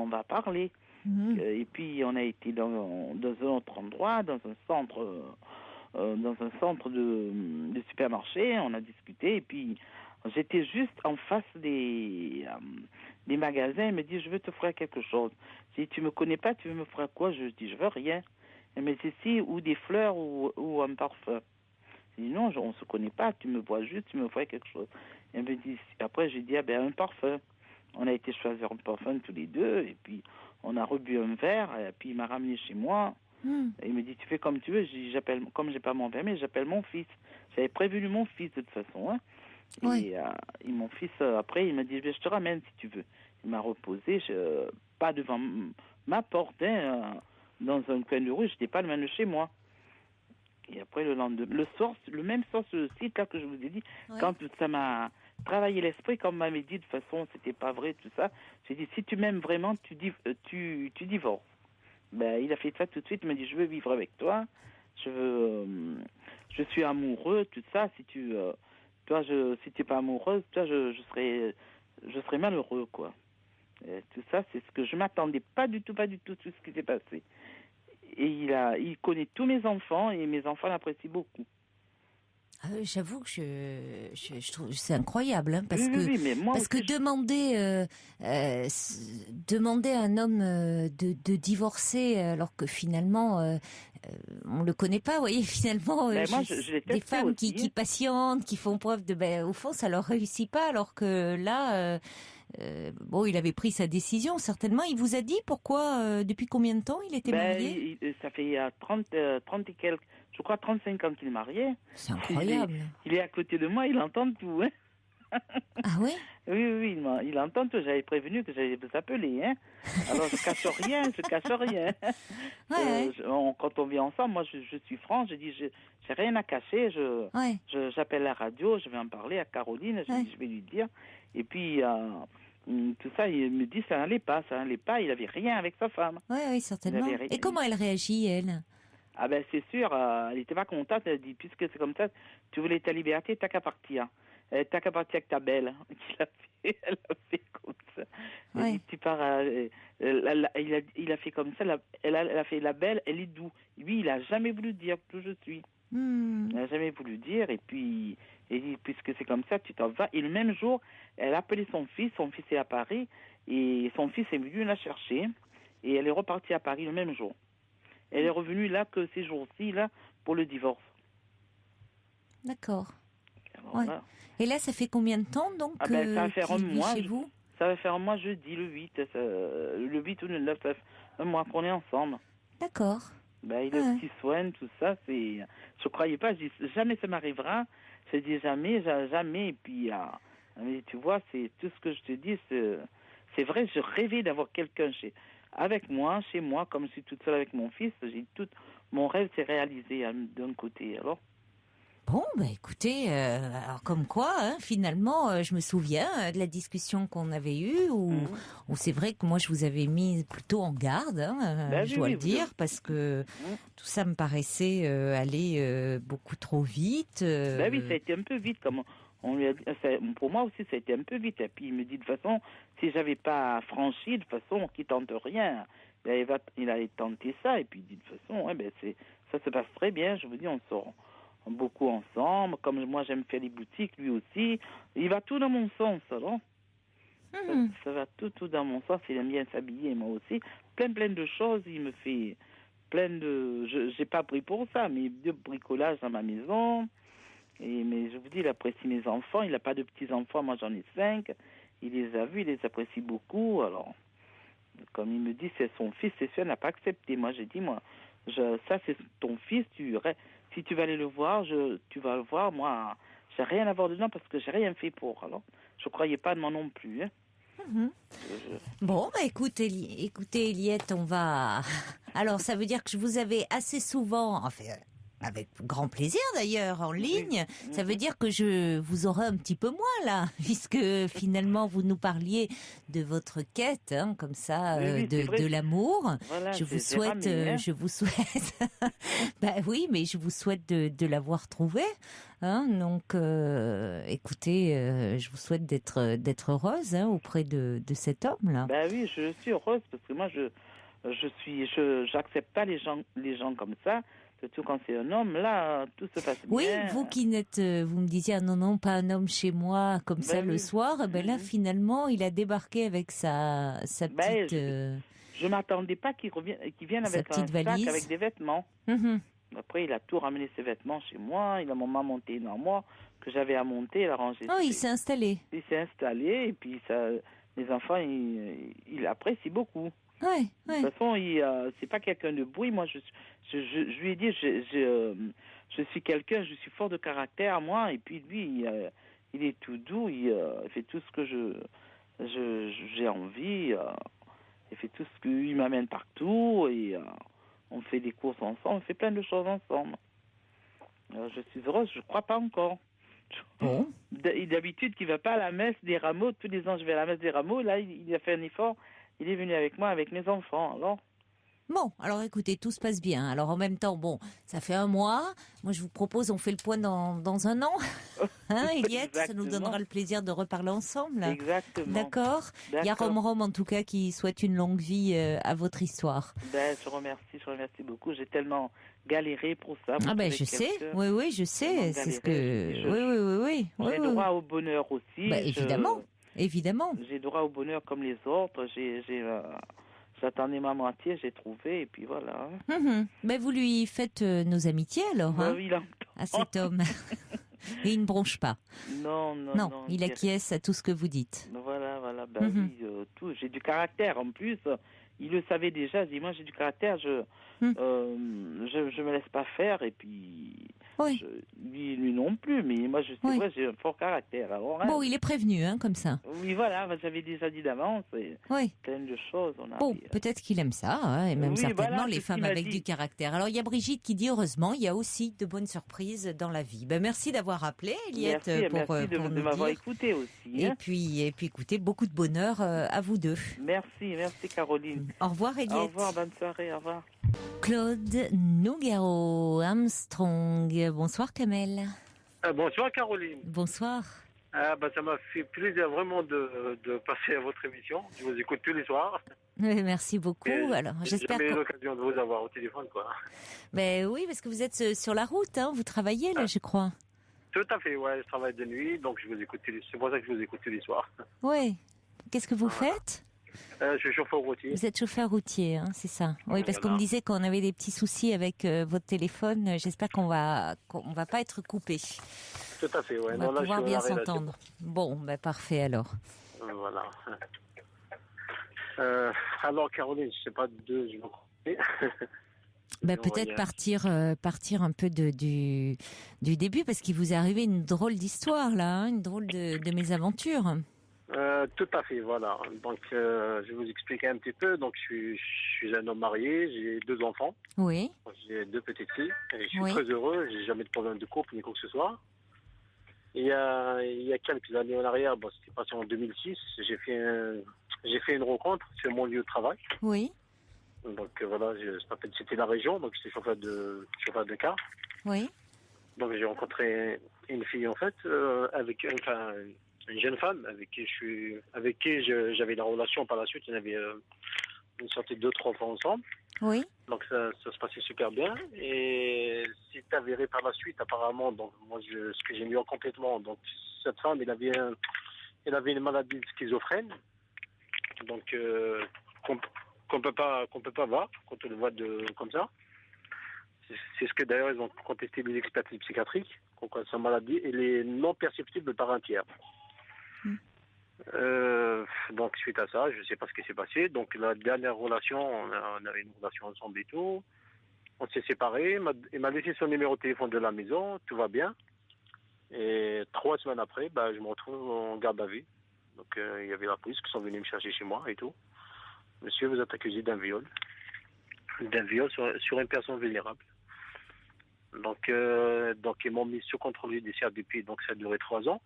va parler. Et puis on a été dans un autre endroit, dans un centre de supermarché, on a discuté et puis j'étais juste en face des magasins. Il me dit, je veux t'offrir quelque chose. Si tu me connais pas, tu veux m'offrir quoi? Je dis, je veux rien. Il me dit, si, ou des fleurs ou un parfum. Je dis, non, on se connaît pas, tu me vois juste, tu me offres quelque chose. Il me dit, après j'ai dit, un parfum. On a été choisir un parfum tous les deux et puis on a rebu un verre et puis il m'a ramené chez moi. Et il me dit, tu fais comme tu veux. Comme j'ai pas mon permis, j'appelle mon fils. J'avais prévenu mon fils de toute façon. Hein. Et mon fils, après, il m'a dit, je te ramène si tu veux. Il m'a reposé, pas devant ma porte, dans un coin de rue, je n'étais pas loin de chez moi. Et après, le soir, le même soir, ce site là que je vous ai dit, quand ça m'a travaillé l'esprit, comme m'avait dit, de toute façon, c'était pas vrai, tout ça, j'ai dit, si tu m'aimes vraiment, tu divorces. Il a fait ça tout de suite, il m'a dit, je veux vivre avec toi, je suis amoureux, tout ça, si tu n'es pas amoureuse, toi, je serais malheureux, quoi. Et tout ça, c'est ce que je m'attendais pas du tout tout ce qui s'est passé. Et il connaît tous mes enfants et mes enfants l'apprécient beaucoup.
J'avoue que je trouve c'est incroyable, parce que demander à un homme de divorcer alors que finalement on le connaît pas, vous voyez, finalement des femmes qui patientent, qui font preuve de au fond ça leur réussit pas, alors que là il avait pris sa décision certainement. Il vous a dit pourquoi, depuis combien de temps il était marié?
Ça fait 30 et quelques, je crois 35 ans qu'il est marié.
C'est incroyable.
Il est à côté de moi, il entend tout. Hein.
Ah oui?
Oui, il entend tout. J'avais prévenu que j'allais vous appeler. Hein. Alors je cache rien. Quand on vit ensemble, moi je suis franc, je dis j'ai rien à cacher. J'appelle la radio, je vais en parler à Caroline, je vais lui dire. Et puis tout ça, il me dit ça n'allait pas, il avait rien avec sa femme.
Oui, certainement. Et comment elle réagit, elle?
Ah c'est sûr, elle n'était pas contente, elle dit, puisque c'est comme ça, tu voulais ta liberté, t'as qu'à partir. T'as qu'à partir avec ta belle. Elle a fait comme ça. Elle dit, tu pars, il a fait comme ça, elle a fait la belle, elle est doux. Lui, il n'a jamais voulu dire que je suis. Il n'a jamais voulu dire, et puis il dit, puisque c'est comme ça, tu t'en vas. Et le même jour, elle a appelé son fils est à Paris, et son fils est venu la chercher, et elle est repartie à Paris le même jour. Elle est revenue là que ces jours-ci, là, pour le divorce.
D'accord. Voilà. Et là, ça fait combien de temps, donc,
ça va faire un mois,
chez vous?
Ça va faire un mois jeudi, le 8 ou le 9, ça fait un mois qu'on est ensemble.
D'accord.
Il a petit soin, tout ça, je croyais pas, je dis, jamais ça m'arrivera. Je dis jamais, et puis, mais tu vois, c'est tout ce que je te dis, c'est vrai, je rêvais d'avoir quelqu'un avec moi, chez moi, comme je suis toute seule avec mon fils, mon rêve s'est réalisé d'un côté, alors.
Bon, écoutez, alors comme quoi, finalement, je me souviens de la discussion qu'on avait eue, où c'est vrai que moi je vous avais mis plutôt en garde, je dois le dire, parce que tout ça me paraissait aller beaucoup trop vite.
Oui, ça a été un peu vite, comme on lui a dit, pour moi aussi ça a été un peu vite. Et puis il me dit, de toute façon, si j'avais pas franchi, de toute façon, qui tente rien. Il avait tenté ça, et puis il dit, de toute façon, ça se passe très bien, je vous dis, beaucoup ensemble. Comme moi, j'aime faire les boutiques, lui aussi. Il va tout dans mon sens, alors. Ça va tout dans mon sens. Il aime bien s'habiller, moi aussi. Plein de choses. Il me fait plein de... J'ai pas pris pour ça, mais de bricolage dans ma maison. Mais je vous dis, il apprécie mes enfants. Il n'a pas de petits-enfants. Moi, j'en ai 5. Il les a vus, il les apprécie beaucoup. Alors, comme il me dit, c'est son fils, c'est sûr, il n'a pas accepté. Moi, j'ai dit, ça, c'est ton fils. Si tu vas aller le voir, tu vas le voir. Moi, j'ai rien à voir dedans parce que j'ai rien fait pour. Alors, je croyais pas de moi non plus. Hein.
Bon, écoutez, Eliette, on va... Alors, ça veut dire que je vous avais assez souvent... Enfin, avec grand plaisir d'ailleurs, en ligne. Ça veut dire que je vous aurai un petit peu moins là, puisque finalement vous nous parliez de votre quête, comme ça, de l'amour. Voilà, je vous souhaite, bah oui, mais je vous souhaite de l'avoir trouvé. Donc, écoutez, je vous souhaite d'être heureuse auprès de cet homme-là.
Bah oui, je suis heureuse parce que moi, j'accepte pas les gens comme ça. Surtout quand c'est un homme, là, tout se passe bien.
Oui, vous qui n'êtes, vous me disiez, non, pas un homme chez moi, comme ça le soir, là, finalement, il a débarqué avec sa petite...
Je m'attendais pas qu'il vienne avec un sac avec des vêtements. Après, il a tout ramené ses vêtements chez moi, il a mon maman monté dans moi, que j'avais à monter, il a rangé.
Oh, il s'est installé.
Il s'est installé, et puis les enfants, il apprécie beaucoup.
Ouais.
De toute façon, c'est pas quelqu'un de bruit. Moi, je lui ai dit, je suis quelqu'un, je suis fort de caractère, moi. Et puis lui, il est tout doux. Il fait tout ce que j'ai envie. Il fait tout ce qu'il m'amène partout. Et on fait des courses ensemble. On fait plein de choses ensemble. Je suis heureuse. Je crois pas encore.
Bon.
D'habitude, il va pas à la messe des rameaux. Tous les ans, je vais à la messe des rameaux. Là, il a fait un effort. Il est venu avec moi, avec mes enfants, alors.
Bon, alors écoutez, tout se passe bien. Alors en même temps, ça fait un mois. Moi, je vous propose, on fait le point dans un an. Eliette, ça nous donnera le plaisir de reparler ensemble.
Exactement.
D'accord. Il y a Rome, en tout cas, qui souhaite une longue vie à votre histoire.
Je remercie beaucoup. J'ai tellement galéré pour ça.
Je sais. Oui, je sais. C'est ce que... Oui.
J'ai droit au bonheur aussi.
Évidemment.
J'ai droit au bonheur comme les autres. J'attendais ma moitié, j'ai trouvé, et puis voilà.
Vous lui faites nos amitiés alors, à cet homme. Et il ne bronche pas.
Non.
Il acquiesce à tout ce que vous dites.
Voilà. Tout. J'ai du caractère en plus. Il le savait déjà. Il dit, moi j'ai du caractère. Je me laisse pas faire, et puis.
Oui.
Lui non plus, mais moi j'ai un fort caractère. Alors,
il est prévenu, comme ça.
Oui, voilà, j'avais déjà dit d'avance. Plein de choses.
Peut-être qu'il aime ça, et même certainement les femmes avec du caractère. Alors il y a Brigitte qui dit heureusement, il y a aussi de bonnes surprises dans la vie. Merci d'avoir appelé, Eliette,
merci de m'avoir écouté aussi.
Et puis écoutez, beaucoup de bonheur à vous deux.
Merci Caroline.
Au revoir, Eliette.
Au revoir, bonne soirée, au revoir.
Claude Nougaro, Armstrong. Bonsoir, Kamel.
Bonsoir, Caroline.
Bonsoir.
Ça m'a fait plaisir vraiment de passer à votre émission. Je vous écoute tous les soirs.
Oui, merci beaucoup. Alors, j'espère
que... J'ai l'occasion de vous avoir au téléphone, quoi.
Oui, parce que vous êtes sur la route, vous travaillez là, je crois.
Tout à fait, je travaille de nuit, donc je vous écoute. C'est pour ça que je vous écoute tous les soirs.
Oui. Qu'est-ce que vous faites ?
Je suis chauffeur routier.
Vous êtes chauffeur routier, c'est ça. Oui, parce qu'on me disait qu'on avait des petits soucis avec votre téléphone. J'espère qu'on va pas être coupé.
Tout à fait,
On va pouvoir bien s'entendre. Bon, parfait alors.
Voilà. Alors, Caroline, je sais pas je vais
peut-être partir un peu du début, parce qu'il vous est arrivé une drôle d'histoire là, une drôle de mésaventure.
Tout à fait, voilà. Donc, je vais vous expliquer un petit peu. Donc, je suis un homme marié, j'ai 2 enfants.
Oui.
J'ai 2 petites filles. Et je suis très heureux. J'ai jamais de problème de couple ni quoi que ce soit. Et il y a quelques années en arrière, c'était passé en 2006. J'ai fait une rencontre sur mon lieu de travail.
Oui.
Donc voilà, c'était la région. Donc j'étais chauffeur de car.
Oui.
Donc j'ai rencontré une fille en fait, une jeune femme avec qui j'avais la relation par la suite. On avait une sortie de 2-3 fois ensemble.
Oui.
Donc ça se passait super bien. Et c'est avéré par la suite, apparemment. Donc, moi, ce que j'ai mis en complètement. Donc, cette femme, elle avait une maladie schizophrène. Donc, qu'on peut pas voir quand on le voit comme ça. C'est ce que d'ailleurs ils ont contesté les expertises psychiatriques. Sa maladie, elle est non perceptible par un tiers. Donc suite à ça, je ne sais pas ce qui s'est passé. Donc la dernière relation, on avait une relation ensemble et tout. On s'est séparés. Il m'a laissé son numéro de téléphone de la maison. Tout va bien. Et 3 semaines après, je me retrouve en garde à vue. Donc il y avait la police qui sont venus me chercher chez moi et tout. Monsieur, vous êtes accusé d'un viol. Sur une personne vulnérable. Donc ils m'ont mis sous contrôle judiciaire depuis, donc ça a duré 3 ans.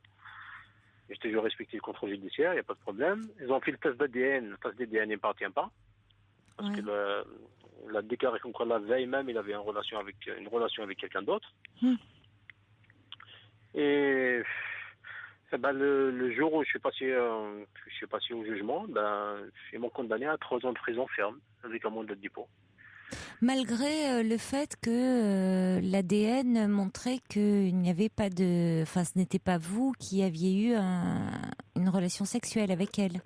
J'ai toujours respecté le contrôle judiciaire, il n'y a pas de problème. Ils ont fait le test d'ADN, le test d'ADN n'appartient pas. Parce que il a déclaré comme quoi la veille même, il avait une relation avec quelqu'un d'autre. Et le jour où je suis passé au jugement, ils m'ont condamné à 3 ans de prison ferme, avec un mandat de dépôt.
Malgré le fait que l'ADN montrait qu'il n'y avait pas ce n'était pas vous qui aviez eu une relation sexuelle avec elle.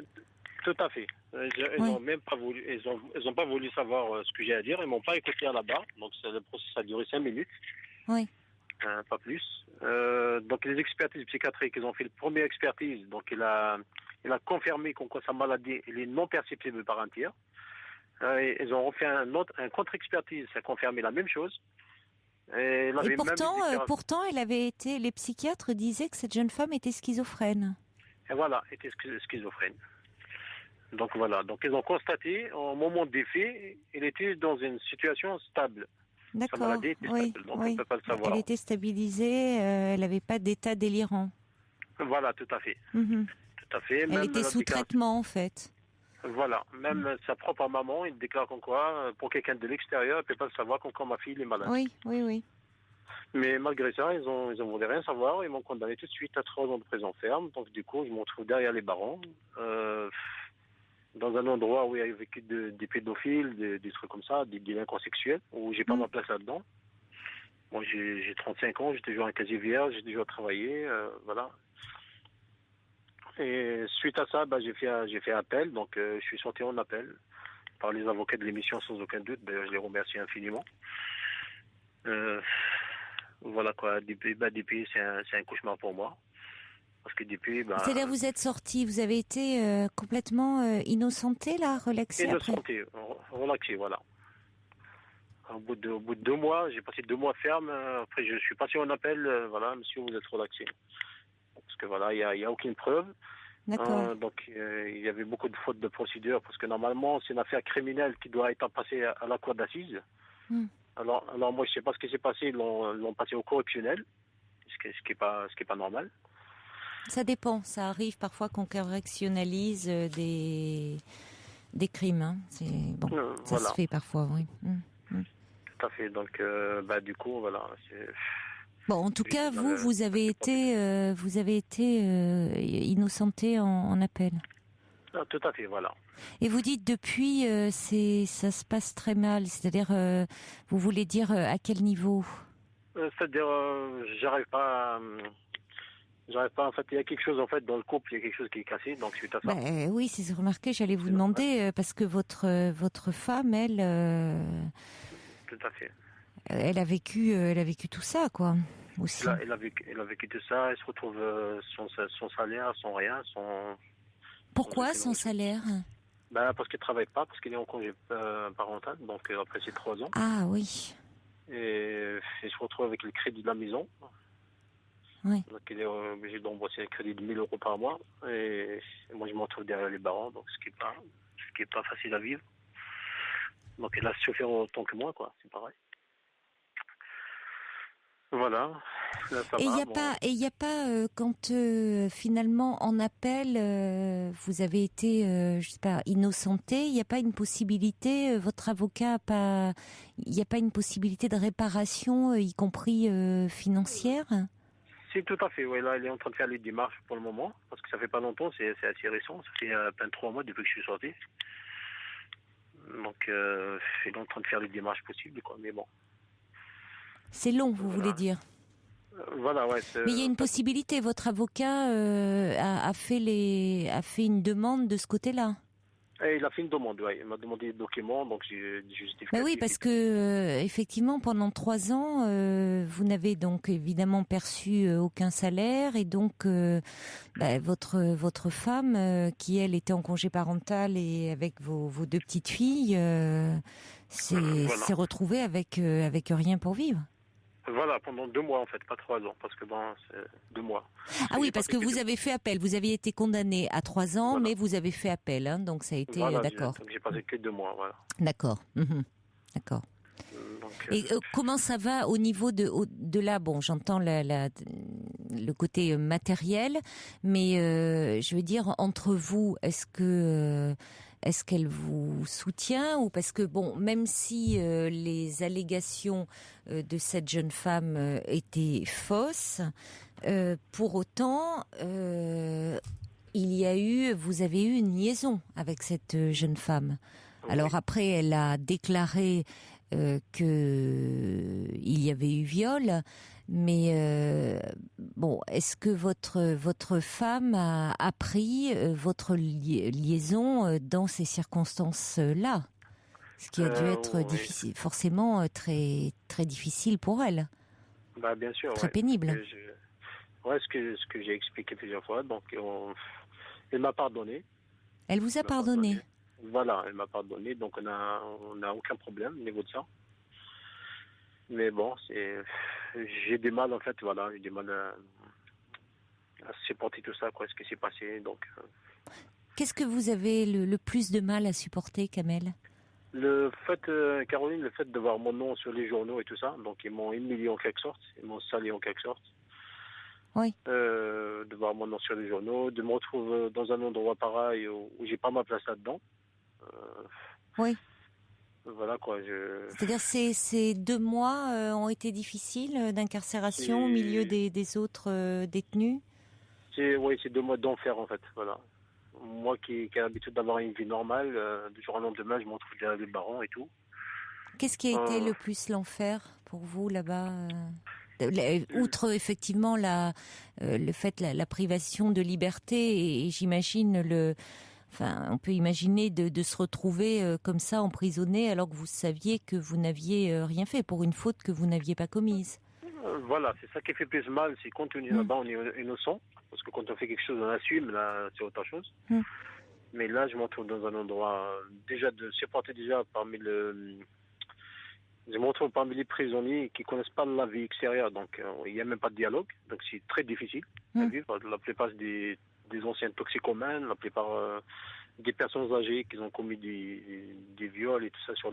Tout à fait. Ils n'ont même pas voulu, ils ont pas voulu savoir ce que j'ai à dire. Ils m'ont pas écouté à la barre. Donc le processus a duré 5 minutes.
Oui.
Pas plus. Donc les expertises psychiatriques, ils ont fait la première expertise. Donc il a confirmé qu'en quoi sa maladie elle est non perceptible par un tiers. Ils ont refait un contre-expertise, ça a confirmé la même chose. Et
pourtant, les psychiatres disaient que cette jeune femme était schizophrène.
Et voilà, était schizophrène. Donc voilà, donc ils ont constaté au moment des faits, elle était dans une situation stable.
D'accord.
Sa maladie était stable, donc on ne peut pas le savoir.
Elle était stabilisée, elle n'avait pas d'état délirant.
Voilà, tout à fait. Tout à fait.
Elle était sous traitement en fait.
Voilà, même sa propre maman, il déclare comme quoi, pour quelqu'un de l'extérieur, elle ne peut pas le savoir quand ma fille est malade.
Oui.
Mais malgré ça, ils ont voulu rien savoir, ils m'ont condamné tout de suite à 3 ans de prison ferme. Donc du coup, je me retrouve derrière les barreaux, dans un endroit où il y a vécu des pédophiles, des trucs comme ça, des délinquants sexuels, où j'ai pas ma place là-dedans. Moi, j'ai 35 ans, j'ai toujours un casier vierge, j'ai toujours travaillé, voilà. Et suite à ça, j'ai fait appel, donc je suis sorti en appel par les avocats de l'émission sans aucun doute. D'ailleurs, je les remercie infiniment. Voilà quoi. Depuis, c'est un cauchemar pour moi, parce que depuis,
c'est-à-dire vous êtes sorti, vous avez été complètement innocenté là, relaxé.
Innocenté, relaxé, voilà. Au bout de 2 mois, j'ai passé 2 mois ferme. Après, je suis passé en appel. Voilà, monsieur, vous êtes relaxé. Parce que voilà, il y a aucune preuve. Donc il y avait beaucoup de fautes de procédure parce que normalement c'est une affaire criminelle qui doit être passée à la cour d'assises. Alors moi je sais pas ce qui s'est passé, ils l'ont passé au correctionnel, ce qui est pas normal.
Ça dépend, ça arrive parfois qu'on correctionnalise des crimes. Hein. Ça se fait parfois, oui.
Tout à fait. Donc du coup voilà.
Bon, en tout cas, vous avez été innocenté en appel.
Ah, tout à fait, voilà.
Et vous dites depuis, ça se passe très mal. C'est-à-dire, vous voulez dire à quel niveau ?
C'est-à-dire, j'arrive pas. En fait, il y a quelque chose en fait dans le couple, il y a quelque chose qui est cassé. Donc suite à ça.
Oui, c'est remarqué. J'allais vous demander parce que votre femme, elle.
Tout à fait.
Elle a vécu tout ça, quoi. Aussi.
Elle a vécu tout ça. Elle se retrouve son salaire, sans rien,
Pourquoi sans salaire ?
Parce qu'elle travaille pas, parce qu'elle est en congé parental, donc après c'est 3 ans.
Ah oui.
Et elle se retrouve avec le crédit de la maison.
Oui.
Donc elle est obligée d'emboîter un crédit de 1 000 € par mois. Et moi je me retrouve derrière les barreaux, donc ce qui est pas facile à vivre. Donc elle a souffert autant que moi, quoi. C'est pareil. Voilà. Là,
et il n'y a pas quand finalement en appel vous avez été je sais pas innocenté, il n'y a pas une possibilité, votre avocat il n'y a pas une possibilité de réparation y compris financière?
Si, tout à fait. Ouais, là, il est en train de faire les démarches pour le moment parce que ça fait pas longtemps, c'est assez récent, ça fait à peine 3 mois depuis que je suis sorti. Donc il est en train de faire les démarches possibles, quoi. Mais bon.
C'est long, vous voulez dire.
Voilà, ouais.
Mais il y a une possibilité. Votre avocat a fait une demande de ce côté-là.
Et il a fait une demande, ouais. Il m'a demandé des documents, donc j'ai justifié.
Oui, parce que effectivement, pendant 3 ans, vous n'avez donc évidemment perçu aucun salaire, et donc votre femme, qui elle était en congé parental et avec vos 2 petites filles, s'est retrouvée avec rien pour vivre.
Voilà, pendant 2 mois en fait, pas 3 ans, parce que c'est 2 mois.
Ah oui, parce que vous avez fait appel. Vous aviez été condamné à 3 ans, mais vous avez fait appel, hein, donc ça a été d'accord.
J'ai passé que 2 mois, voilà.
D'accord. D'accord. Et comment ça va au niveau de là? Bon, j'entends le côté matériel, mais je veux dire, entre vous, est-ce qu'elle vous soutient, ou parce que bon, même si les allégations de cette jeune femme étaient fausses, pour autant, vous avez eu une liaison avec cette jeune femme. Oui. Alors après, elle a déclaré qu'il y avait eu viol, mais bon, est-ce que votre femme a appris votre liaison dans ces circonstances-là, ce qui a dû être difficile, forcément très très difficile pour elle.
Bah bien sûr.
Très pénible.
Ce que j'ai expliqué plusieurs fois, donc elle m'a pardonné.
Elle vous a pardonné.
Voilà, elle m'a pardonné, donc on a aucun problème au niveau de ça. Mais bon, j'ai du mal en fait, voilà, j'ai du mal à supporter tout ça, ce qui s'est passé, donc.
Qu'est-ce que vous avez le plus de mal à supporter, Kamel?
Le fait, Caroline, le fait de voir mon nom sur les journaux et tout ça, donc ils m'ont humilié en quelque sorte, ils m'ont salé en quelque sorte.
Oui.
De voir mon nom sur les journaux, de me retrouver dans un endroit pareil où j'ai pas ma place là-dedans.
Oui.
Voilà quoi.
C'est-à-dire ces 2 mois ont été difficiles d'incarcération au milieu des autres détenus.
Oui, c'est 2 mois d'enfer en fait. Voilà. Moi qui ai l'habitude d'avoir une vie normale, du jour au lendemain, je me retrouve derrière les barons et tout.
Qu'est-ce qui a été le plus l'enfer pour vous là-bas outre effectivement la privation de liberté et j'imagine on peut imaginer de se retrouver comme ça emprisonné alors que vous saviez que vous n'aviez rien fait pour une faute que vous n'aviez pas commise.
Voilà, c'est ça qui fait plus mal, c'est quand on est là-bas, on est innocent, parce que quand on fait quelque chose, on assume, là, c'est autre chose. Mais là, je me retrouve dans un endroit, supporté déjà je me retrouve parmi les prisonniers qui connaissent pas la vie extérieure, donc il n'y a même pas de dialogue, donc c'est très difficile à vivre. La plupart des anciens toxicomanes, la plupart des personnes âgées qui ont commis des viols et tout ça sur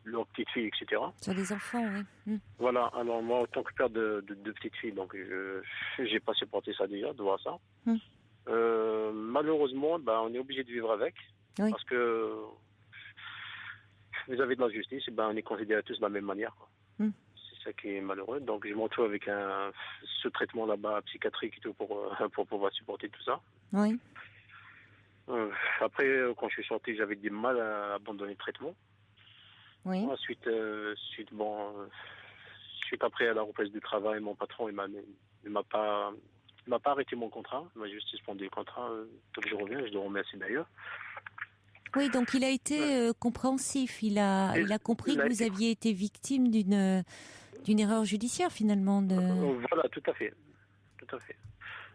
leurs petites filles, etc.
Sur les enfants, oui.
Voilà, alors moi, en tant que père de petites filles, donc j'ai pas supporté ça déjà, de voir ça. Malheureusement, on est obligé de vivre avec, parce que vis-à-vis de la justice, on est considérés tous de la même manière, quoi. C'est ça qui est malheureux. Donc je me retrouve avec ce traitement là-bas psychiatrique et tout pour pouvoir supporter tout ça.
Oui.
Après, quand je suis sorti, j'avais du mal à abandonner le traitement.
Oui.
Ensuite, suite après à la reprise du travail, mon patron, il m'a pas arrêté mon contrat, il m'a juste suspendu le contrat. Donc je reviens, je le remercie d'ailleurs.
Oui, donc il a été compréhensif. Il a compris que vous aviez été victime d'une erreur judiciaire finalement.
Voilà, tout à fait.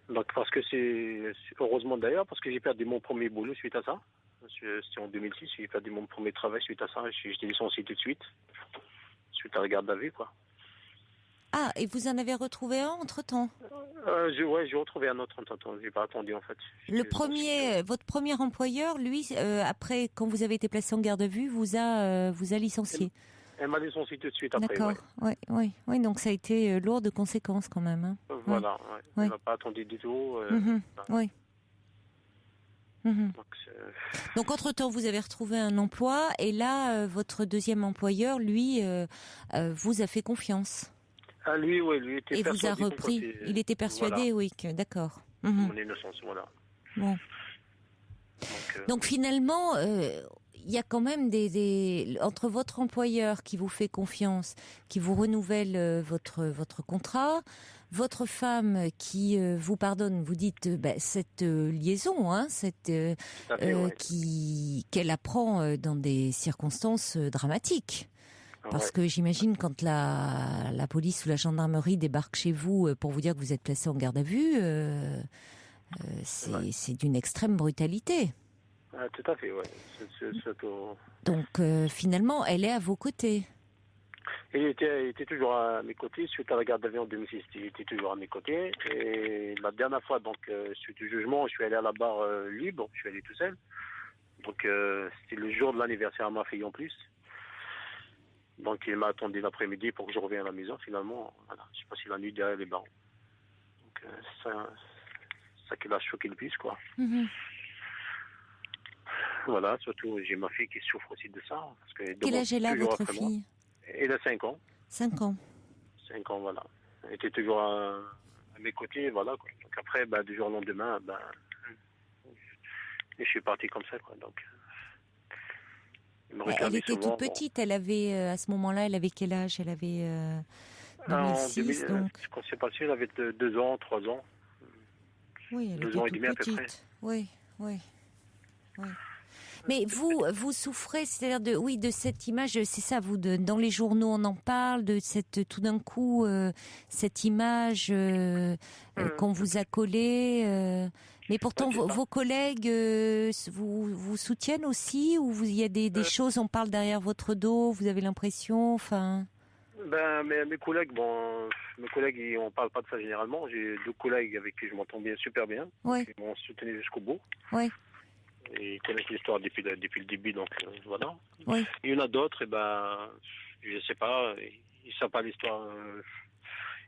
Donc parce que c'est heureusement d'ailleurs parce que j'ai perdu mon premier boulot suite à ça. C'était en 2006, j'ai perdu mon premier travail suite à ça. J'étais licencié tout de suite à la garde à vue, quoi.
Ah, et vous en avez retrouvé un entre-temps?
J'ai retrouvé un autre entre-temps. J'ai pas attendu en fait.
Votre premier employeur, lui, après, quand vous avez été placé en garde à vue, vous a licencié.
Elle m'a licencié tout de suite après.
D'accord. Oui. Donc ça a été lourd de conséquences quand même. Hein.
Voilà. Elle m'a pas attendu du tout.
Oui. Donc entre-temps, vous avez retrouvé un emploi et là, votre deuxième employeur, lui, vous a fait confiance.
Ah lui était persuadé.
Et vous a repris. Il était persuadé, voilà. D'accord.
Mon innocence, voilà.
Bon. Donc finalement, il y a quand même entre votre employeur qui vous fait confiance, qui vous renouvelle votre contrat, votre femme qui vous pardonne, vous dites cette liaison, qu'elle apprend dans des circonstances dramatiques. Parce que j'imagine quand la police ou la gendarmerie débarque chez vous pour vous dire que vous êtes placé en garde à vue, c'est d'une extrême brutalité.
Ah, tout à fait, oui.
Donc finalement, elle est à vos côtés.
Il était toujours à mes côtés. Suite à la garde à vue en 2006, il était toujours à mes côtés. Et la dernière fois, donc, suite au jugement, je suis allé à la barre libre. Je suis allé tout seul. Donc, c'était le jour de l'anniversaire à ma fille en plus. Donc, il m'a attendu l'après-midi pour que je revienne à la maison. Finalement, voilà, j'ai passé la nuit derrière les barreaux. Donc, ça qui l'a choqué le plus, quoi.
Mm-hmm.
Voilà, surtout, j'ai ma fille qui souffre aussi de ça. Parce que
quel âge elle a, votre fille?
Elle a 5 ans.
5 ans.
5 ans, voilà. Elle était toujours à mes côtés, voilà, quoi. Donc après, du jour au lendemain, je suis parti comme ça, quoi. Donc,
elle était toute petite. Elle avait, à ce moment-là, elle avait quel âge? Elle avait 2006, donc.
Quand c'est passé, elle avait 2 ans, 3 ans.
Oui, elle
2
était
ans et
toute
demi à peu près.
petite. Oui. Mais vous souffrez, c'est-à-dire de cette image, c'est ça, dans les journaux on en parle, de tout d'un coup, cette image qu'on vous a collée, mais pourtant vos collègues vous soutiennent aussi, ou il y a des choses, on parle derrière votre dos, vous avez l'impression, enfin...
Mes collègues, on parle pas de ça généralement. J'ai 2 collègues avec qui je m'entends super bien, qui m'ont soutenu jusqu'au bout.
Oui.
Et ils connaissent l'histoire depuis le début, donc voilà.
Oui.
Il y en a d'autres, je sais pas, ils savent pas l'histoire,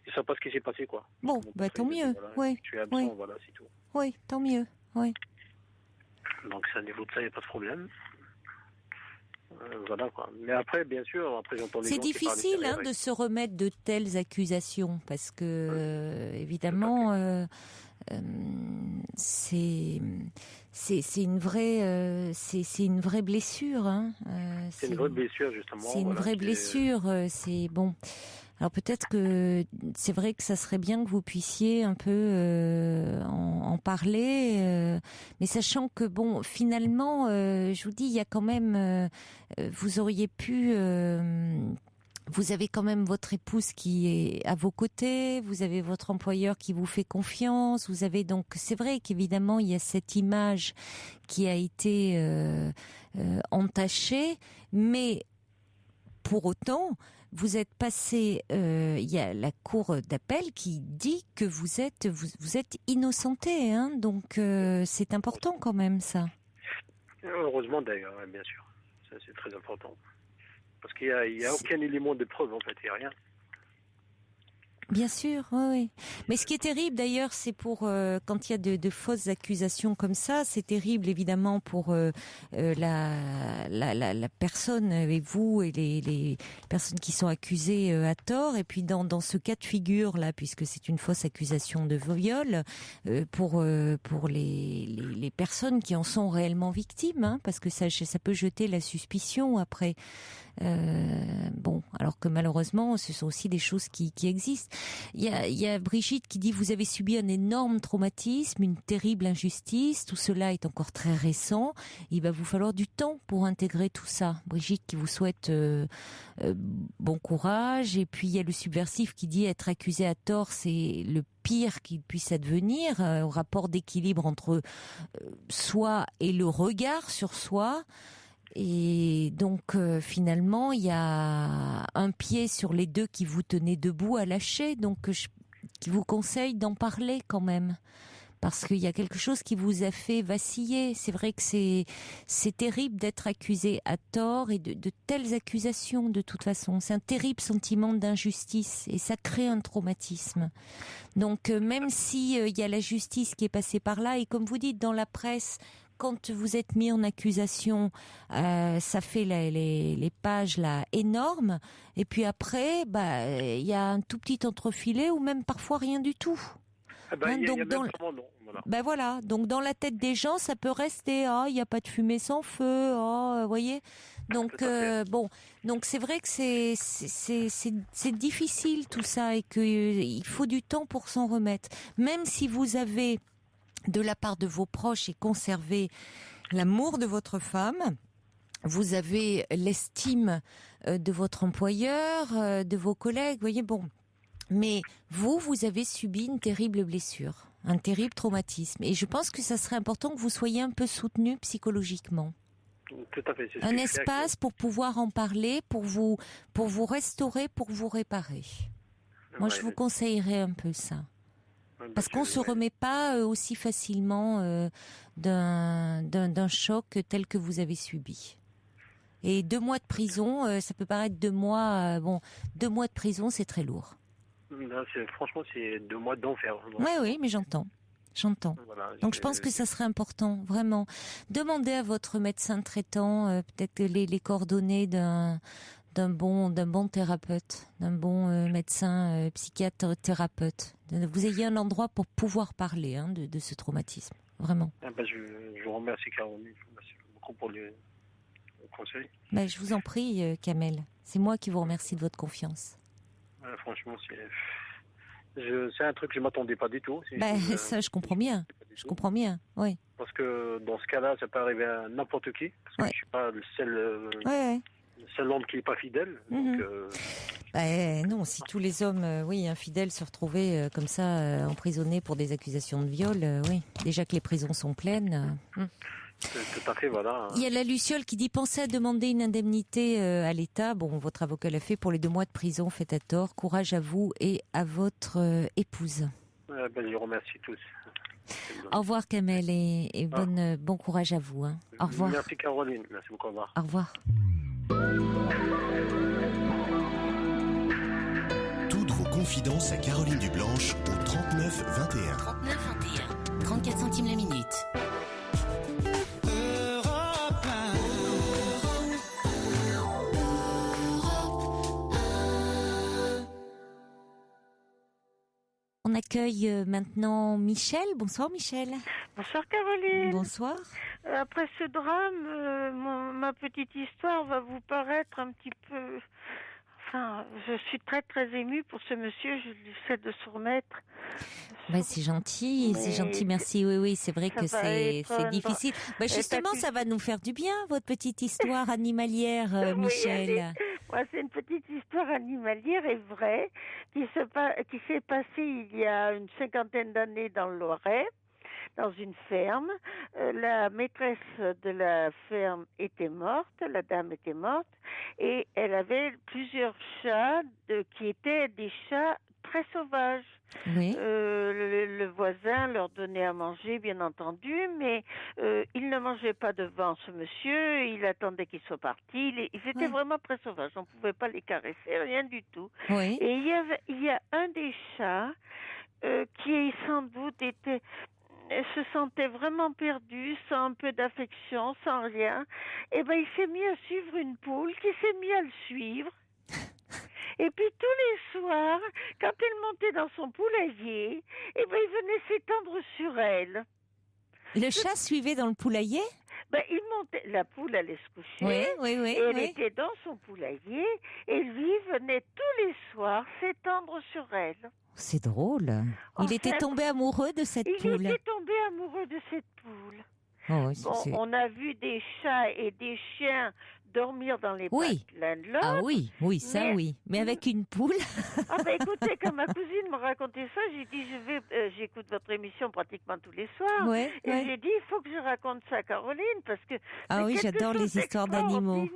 ils savent pas ce qui s'est passé, quoi.
Bon, tant mieux.
Voilà,
oui.
Tu es absent, voilà, c'est tout.
Oui, tant mieux. Oui.
Donc à niveau de ça, il n'y a pas de problème. Voilà, quoi. Mais après, bien sûr, j'entends les gens qui parlent
difficile de se remettre de telles accusations, parce que évidemment, c'est une vraie blessure.
C'est une vraie blessure, justement.
C'est une vraie blessure. C'est bon. Alors peut-être que c'est vrai que ça serait bien que vous puissiez un peu en parler, mais sachant que finalement, je vous dis, il y a quand même, vous auriez pu. Vous avez quand même votre épouse qui est à vos côtés, vous avez votre employeur qui vous fait confiance, vous avez donc, c'est vrai qu'évidemment il y a cette image qui a été entachée, mais pour autant, vous êtes passé, il y a la cour d'appel qui dit que vous êtes innocenté, donc c'est important quand même ça.
Heureusement d'ailleurs, bien sûr, ça c'est très important. Parce qu'il n'y a aucun élément de preuve, en fait, il n'y a rien.
Bien sûr, oui. Mais ce qui est terrible d'ailleurs, c'est pour quand il y a de fausses accusations comme ça, c'est terrible évidemment pour la personne et vous et les personnes qui sont accusées à tort. Et puis dans ce cas de figure là, puisque c'est une fausse accusation de viol, pour les personnes qui en sont réellement victimes, parce que ça peut jeter la suspicion après. Alors que malheureusement, ce sont aussi des choses qui existent. Il y a Brigitte qui dit: vous avez subi un énorme traumatisme, une terrible injustice. Tout cela est encore très récent. Il va vous falloir du temps pour intégrer tout ça. Brigitte qui vous souhaite bon courage. Et puis il y a le subversif qui dit: être accusé à tort, c'est le pire qu'il puisse advenir, au rapport d'équilibre entre soi et le regard sur soi. Et donc finalement, il y a un pied sur les 2 qui vous tenait debout à lâcher, donc qui vous conseille d'en parler quand même, parce qu'il y a quelque chose qui vous a fait vaciller. C'est vrai que c'est terrible d'être accusé à tort et de telles accusations de toute façon. C'est un terrible sentiment d'injustice et ça crée un traumatisme. Donc même si il y a la justice qui est passée par là, et comme vous dites dans la presse, quand vous êtes mis en accusation, ça fait les pages là énormes. Et puis après, il y a un tout petit entrefilet ou même parfois rien du tout. Voilà. Donc dans la tête des gens, ça peut rester. Il n'y a pas de fumée sans feu. Vous voyez. Donc donc c'est vrai que c'est difficile tout ça et qu'il faut du temps pour s'en remettre. Même si vous avez de la part de vos proches et conservé l'amour de votre femme, vous avez l'estime de votre employeur, de vos collègues. Vous voyez, mais vous avez subi une terrible blessure, un terrible traumatisme. Et je pense que ça serait important que vous soyez un peu soutenu psychologiquement.
Tout à fait.
Un espace pour pouvoir en parler, pour vous restaurer, pour vous réparer. Moi, je vous conseillerais un peu ça. Parce qu'on ne se remet pas aussi facilement d'un choc tel que vous avez subi. Et 2 mois de prison, ça peut paraître 2 mois... 2 mois de prison, c'est très lourd.
Là, franchement, c'est 2 mois d'enfer.
Oui, mais j'entends. Voilà, donc je pense que ça serait important, vraiment. Demandez à votre médecin traitant peut-être les coordonnées d'un bon thérapeute, d'un bon médecin psychiatre thérapeute. Vous ayez un endroit pour pouvoir parler de ce traumatisme, vraiment.
Je vous remercie, Caroline. Merci beaucoup pour le conseil.
Je vous en prie, Kamel. C'est moi qui vous remercie de votre confiance.
Franchement, c'est un truc que je ne m'attendais pas du tout.
Ça, je comprends bien. Oui.
Parce que dans ce cas-là, ça peut arriver à n'importe qui. Parce que je ne suis pas le seul homme qui n'est pas fidèle. Donc,
non, si tous les hommes infidèles se retrouvaient comme ça, emprisonnés pour des accusations de viol, oui. Déjà que les prisons sont pleines.
Tout à fait, voilà.
Il y a la Luciole qui dit « Pensez à demander une indemnité à l'État ». Votre avocat l'a fait pour les 2 mois de prison, faites à tort. Courage à vous et à votre épouse.
Je remercie tous.
Au revoir, Kamel, et bon courage à vous. Au revoir.
Merci, Caroline. Merci beaucoup. Au revoir.
Au revoir.
Toutes vos confidences à Caroline Dublanche au 39 21.
39 21. 34 centimes la minute.
On accueille maintenant Michel. Bonsoir Michel.
Bonsoir Caroline.
Bonsoir.
Après ce drame, ma petite histoire va vous paraître un petit peu... je suis très très émue pour ce monsieur, je lui souhaite de se remettre.
C'est gentil, merci. Oui, c'est vrai que c'est difficile. Justement, ça va nous faire du bien, votre petite histoire animalière, Michel.
Moi, c'est une petite histoire animalière et vraie qui s'est passée il y a une 50aine d'années dans le Loiret, dans une ferme. La maîtresse de la ferme était morte, la dame était morte, et elle avait plusieurs chats qui étaient des chats très sauvages.
Oui.
Le voisin leur donnait à manger, bien entendu, mais il ne mangeait pas devant ce monsieur, il attendait qu'il soit parti. Ils étaient vraiment très sauvages, on ne pouvait pas les caresser, rien du tout.
Oui.
Et il y a un des chats qui sans doute se sentait vraiment perdu, sans un peu d'affection, sans rien. Et il s'est mis à suivre une poule qui s'est mis à le suivre. Et puis tous les soirs, quand elle montait dans son poulailler, il venait s'étendre sur elle.
Le chat suivait dans le poulailler ?
Il montait, la poule allait se coucher,
oui,
et elle était dans son poulailler, et lui venait tous les soirs s'étendre sur elle.
C'est drôle. Il était tombé amoureux de cette poule.
Il était tombé amoureux de cette poule.
Oh, oui,
on a vu des chats et des chiens dormir dans les pattes l'un de l'autre.
Ah oui, mais avec une poule.
Écoutez, quand ma cousine me racontait ça, j'ai dit j'écoute votre émission pratiquement tous les soirs. J'ai dit il faut que je raconte ça à Caroline parce que
oui, j'adore les histoires d'animaux.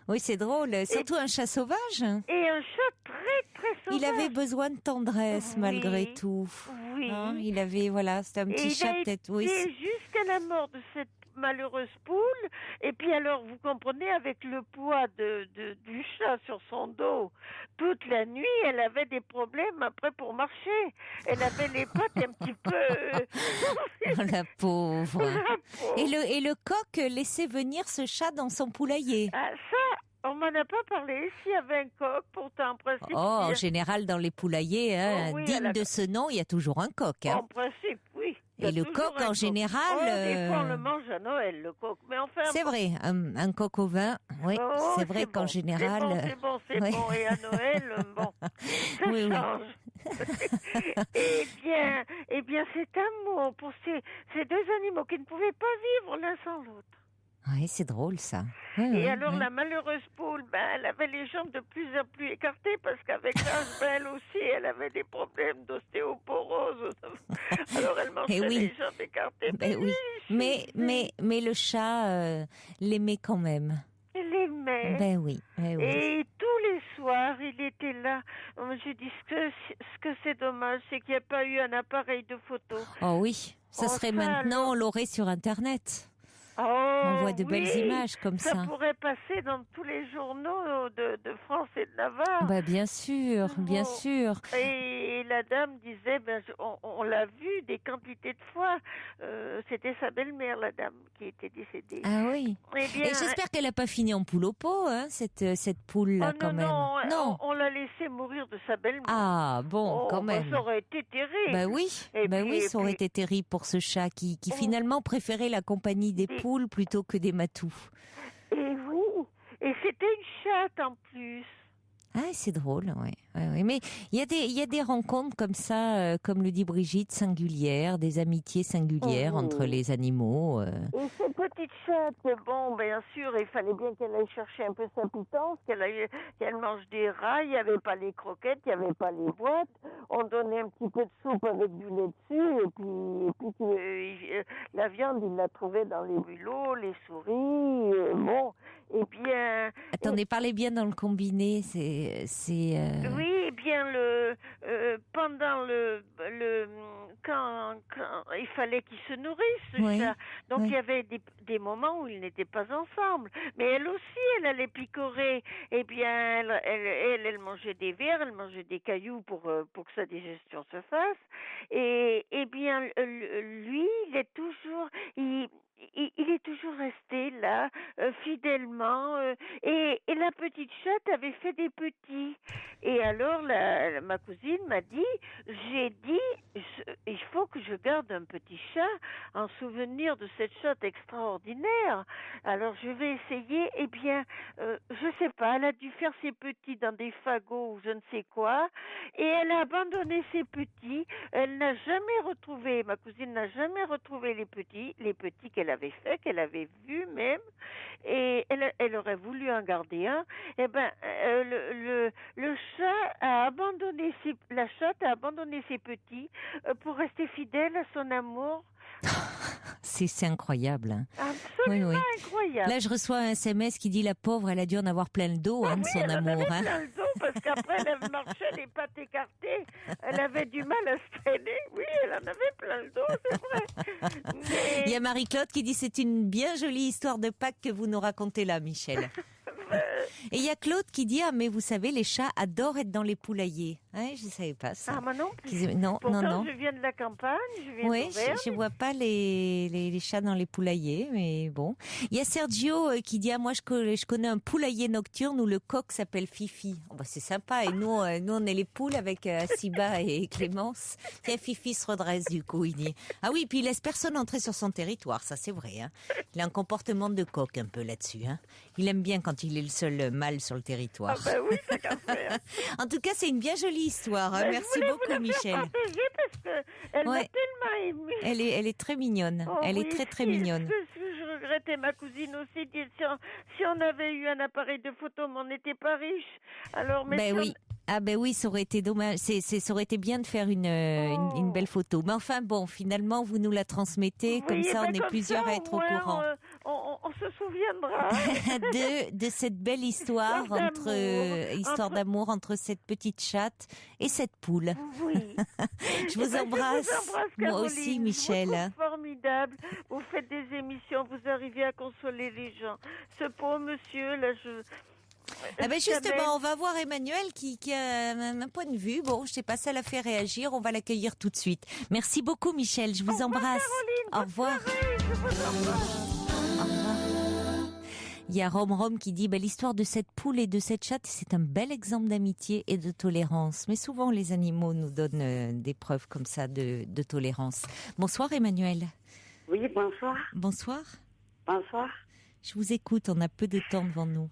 Oui, c'est drôle. Surtout un chat sauvage.
Et un chat très très sauvage.
Il avait besoin de tendresse malgré tout.
Oui.
Il avait c'était un petit chat peut-être. Oui.
Et jusqu'à la mort de cette malheureuse poule. Et puis alors, vous comprenez, avec le poids du chat sur son dos, toute la nuit, elle avait des problèmes après pour marcher. Elle avait les pattes un petit peu...
La pauvre. Et le coq laissait venir ce chat dans son poulailler.
Ah, ça, On m'en a pas parlé. S'il y avait un coq, pourtant, en principe...
En général, dans les poulaillers, digne de ce nom, il y a toujours un coq.
En principe, oui.
Et le coq, en général...
des fois, on le mange à Noël, le coq. Mais enfin...
C'est vrai, un coq au vin, oui, c'est vrai qu'en général...
C'est bon. Et à Noël, bon, ça change. Eh bien, cet amour pour ces deux animaux qui ne pouvaient pas vivre l'un sans l'autre.
Oui, c'est drôle ça.
Et alors la malheureuse poule, elle avait les jambes de plus en plus écartées parce qu'avec l'âge, elle aussi, elle avait des problèmes d'ostéoporose. Alors elle mangeait les jambes écartées.
Mais le chat l'aimait quand même.
Il l'aimait.
Ben oui.
Et tous les soirs, il était là. Je dis ce que c'est dommage, c'est qu'il n'y a pas eu un appareil de photo.
Oh oui, ça serait maintenant, on l'aurait sur Internet. On voit de belles images comme ça.
Ça pourrait passer dans tous les journaux de France et de Navarre.
Bien sûr, bien sûr.
Et la dame disait, on l'a vu des quantités de fois. C'était sa belle-mère, la dame, qui était décédée.
Ah oui. Et j'espère qu'elle n'a pas fini en poule au pot, cette poule-là, quand même.
Non, on l'a laissée mourir de sa belle-mère.
Ah bon, quand même.
Ça aurait été terrible.
Oui, ça aurait été terrible pour ce chat qui finalement préférait la compagnie des poules plutôt que des matous.
Et oui, et c'était une chatte en plus.
Ah, c'est drôle, oui. Mais il y a des rencontres comme ça, comme le dit Brigitte, singulières, des amitiés singulières entre les animaux.
Et cette petite chatte, bien sûr, il fallait bien qu'elle aille chercher un peu sa pitance, qu'elle mange des rats, il n'y avait pas les croquettes, il n'y avait pas les boîtes, on donnait un petit peu de soupe avec du lait dessus, et puis la viande, il la trouvait dans les bulots, les souris, et bien...
Attendez, parlez bien dans le combiné,
Oui, bien pendant quand il fallait qu'ils se nourrissent, ce chat. Donc il y avait des moments où ils n'étaient pas ensemble. Mais elle aussi, elle allait picorer. Eh bien, elle mangeait des vers, elle mangeait des cailloux pour que sa digestion se fasse. Et bien, lui, il est toujours resté là, fidèlement, et la petite chatte avait fait des petits. Et alors, ma cousine m'a dit, il faut que je garde un petit chat en souvenir de cette chatte extraordinaire. Alors, je vais essayer. Eh bien, je sais pas, elle a dû faire ses petits dans des fagots ou je ne sais quoi, et elle a abandonné ses petits. Elle n'a jamais retrouvé, ma cousine n'a jamais retrouvé les petits qu'elle avait fait, qu'elle avait vus même, et elle aurait voulu en garder un. Eh ben, la chatte a abandonné ses petits pour rester fidèle à son amour.
C'est incroyable. Hein.
Absolument incroyable.
Là, je reçois un SMS qui dit la pauvre, elle a dû en avoir plein le dos de son amour.
Elle avait plein le dos parce qu'après, elle marchait les pattes écartées. Elle avait du mal à se traîner. Oui, elle en avait plein le dos, c'est vrai. Mais...
Il y a Marie-Claude qui dit c'est une bien jolie histoire de Pâques que vous nous racontez là, Michel. Et il y a Claude qui dit mais vous savez, les chats adorent être dans les poulaillers. Je ne savais pas ça.
Ah, moi non plus.
Pourtant,
je viens de la campagne, je viens d'Auvergne.
Je ne vois pas les chats dans les poulaillers, mais bon. Il y a Sergio qui dit moi je connais un poulailler nocturne où le coq s'appelle Fifi. C'est sympa, et nous on est les poules avec Siba et Clémence. Tiens, Fifi se redresse du coup, il dit. Ah oui, puis il laisse personne entrer sur son territoire, ça c'est vrai. Il a un comportement de coq un peu là-dessus. Il aime bien quand il est le seul mâle sur le territoire.
Ah oui, c'est qu'à faire.
En tout cas, c'est une bien jolie histoire. Merci beaucoup, Michel.
Elle m'a tellement aimée.
Elle est très mignonne. Elle est très très mignonne.
Je regrettais ma cousine aussi. Si on avait eu un appareil de photo, mais on n'était pas riche. Alors,
oui. Ah oui, ça aurait été dommage. Ça aurait été bien de faire une belle photo. Mais enfin bon, finalement, vous nous la transmettez. Comme ça, on est plusieurs à être au courant.
On se souviendra
de cette belle histoire d'amour entre cette petite chatte et cette poule.
Oui.
Je vous embrasse. Moi aussi, Michel.
Vous êtes formidable. Vous faites des émissions. Vous arrivez à consoler les gens. Ce pauvre monsieur, là,
justement, on va voir Emmanuel qui a un point de vue. Bon, je sais pas, ça l'a fait réagir. On va l'accueillir tout de suite. Merci beaucoup, Michel. Je vous embrasse.
Caroline,
au revoir.
Soirée, je vous embrasse.
Au revoir. Il y a Rom qui dit l'histoire de cette poule et de cette chatte, c'est un bel exemple d'amitié et de tolérance. Mais souvent, les animaux nous donnent des preuves comme ça de tolérance. Bonsoir Emmanuel.
Oui, bonsoir.
Bonsoir.
Bonsoir.
Je vous écoute, on a peu de temps devant nous.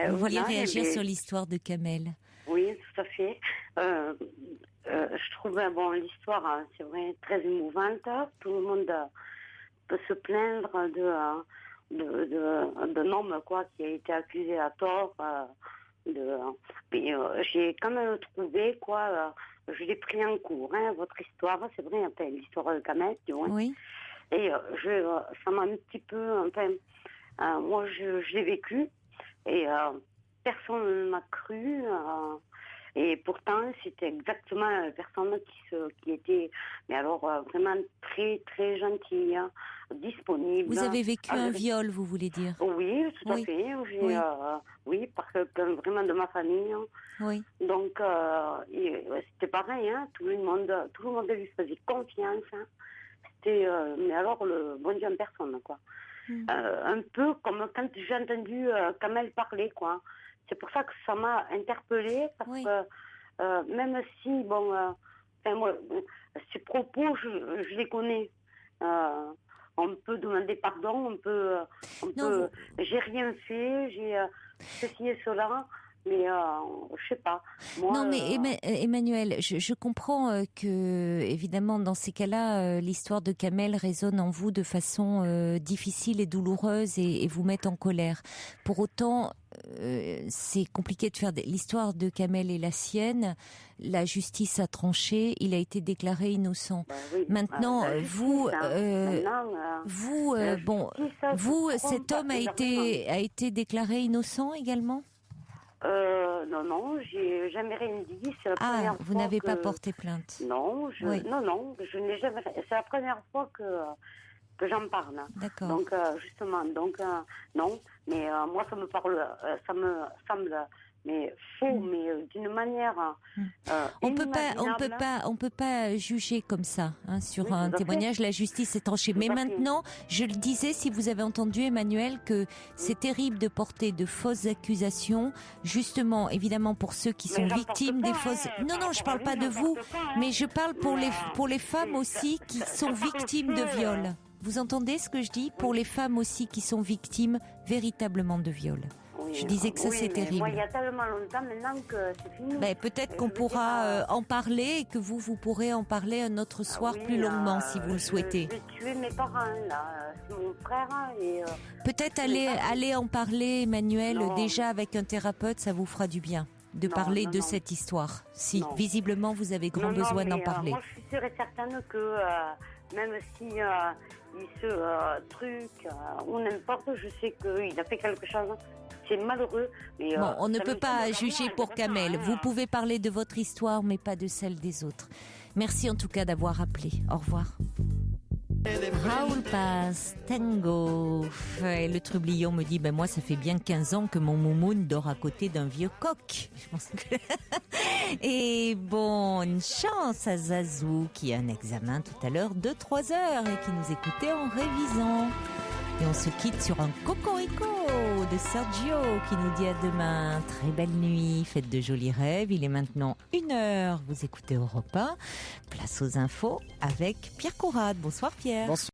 Vous vouliez réagir sur l'histoire de Kamel?
Oui, tout à fait. Je trouve l'histoire, c'est vrai, très émouvante. Tout le monde peut se plaindre d'un homme qui a été accusé à tort. Mais j'ai quand même trouvé je l'ai pris en cours. Votre histoire, c'est vrai, l'histoire de Kamel, du moins.
Oui.
Et ça m'a un petit peu, moi je l'ai vécu et personne ne m'a cru. Et pourtant, c'était exactement la personne qui était, mais alors vraiment très très gentille, disponible.
Vous avez vécu un viol, vous voulez dire?
Oui, tout à fait. Oui, parce que vraiment de ma famille.
Oui.
Donc c'était pareil, tout le monde lui faisait confiance. C'était, mais alors le bon Dieu en personne, quoi. Un peu comme quand j'ai entendu Kamel parler, quoi. C'est pour ça que ça m'a interpellée, parce que même si, moi, ces propos, je les connais. On peut demander pardon, j'ai rien fait, j'ai ceci et cela. Mais je sais pas. Moi,
non, mais Emmanuel, je comprends que, évidemment, dans ces cas-là, l'histoire de Kamel résonne en vous de façon difficile et douloureuse et vous met en colère. Pour autant, c'est compliqué de faire l'histoire de Kamel et la sienne. La justice a tranché, il a été déclaré innocent. Maintenant, cet homme a été déclaré innocent également?
Non, j'ai jamais rien dit. C'est la première
vous
fois
n'avez pas porté plainte?
Non, je n'ai jamais. C'est la première fois que j'en parle.
D'accord.
Donc justement, non. Mais moi, ça me semble, mais faux, mais d'une manière.
On peut pas juger comme ça sur un témoignage. La justice est tranchée. Mais maintenant, je le disais, si vous avez entendu Emmanuel, que c'est terrible de porter de fausses accusations, justement, évidemment pour ceux qui sont victimes des fausses. Non, je parle pas de vous, mais je parle pour les femmes aussi qui sont victimes de viol. Vous entendez ce que je dis? Pour les femmes aussi qui sont victimes véritablement de viol. Je disais que ça c'est terrible.
Moi, il y a tellement longtemps maintenant que c'est fini.
Peut-être qu'on pourra en parler et que vous pourrez en parler un autre soir plus longuement si vous le souhaitez.
Je vais tuer mes parents là, c'est mon frère et.
Peut-être aller en parler, Emmanuel, déjà avec un thérapeute, ça vous fera du bien de parler de cette histoire. Si visiblement vous avez grand besoin d'en parler.
Moi, je suis sûre et certaine que même si il se truc ou n'importe, je sais qu'il a fait quelque chose. C'est malheureux. Mais,
on ne peut pas juger pour Kamel. Vous pouvez parler de votre histoire, mais pas de celle des autres. Merci en tout cas d'avoir appelé. Au revoir. Raoul Paz, Tango. Et le trublion me dit, moi ça fait bien 15 ans que mon moumoune dort à côté d'un vieux coq. Je pense que... Et bonne chance à Zazou qui a un examen tout à l'heure de 3 heures et qui nous écoutait en révisant. Et on se quitte sur un cocorico de Sergio qui nous dit à demain. Très belle nuit, faites de jolis rêves. Il est maintenant 1h. Vous écoutez Europe 1. Place aux infos avec Pierre Conrad. Bonsoir Pierre. Bonsoir.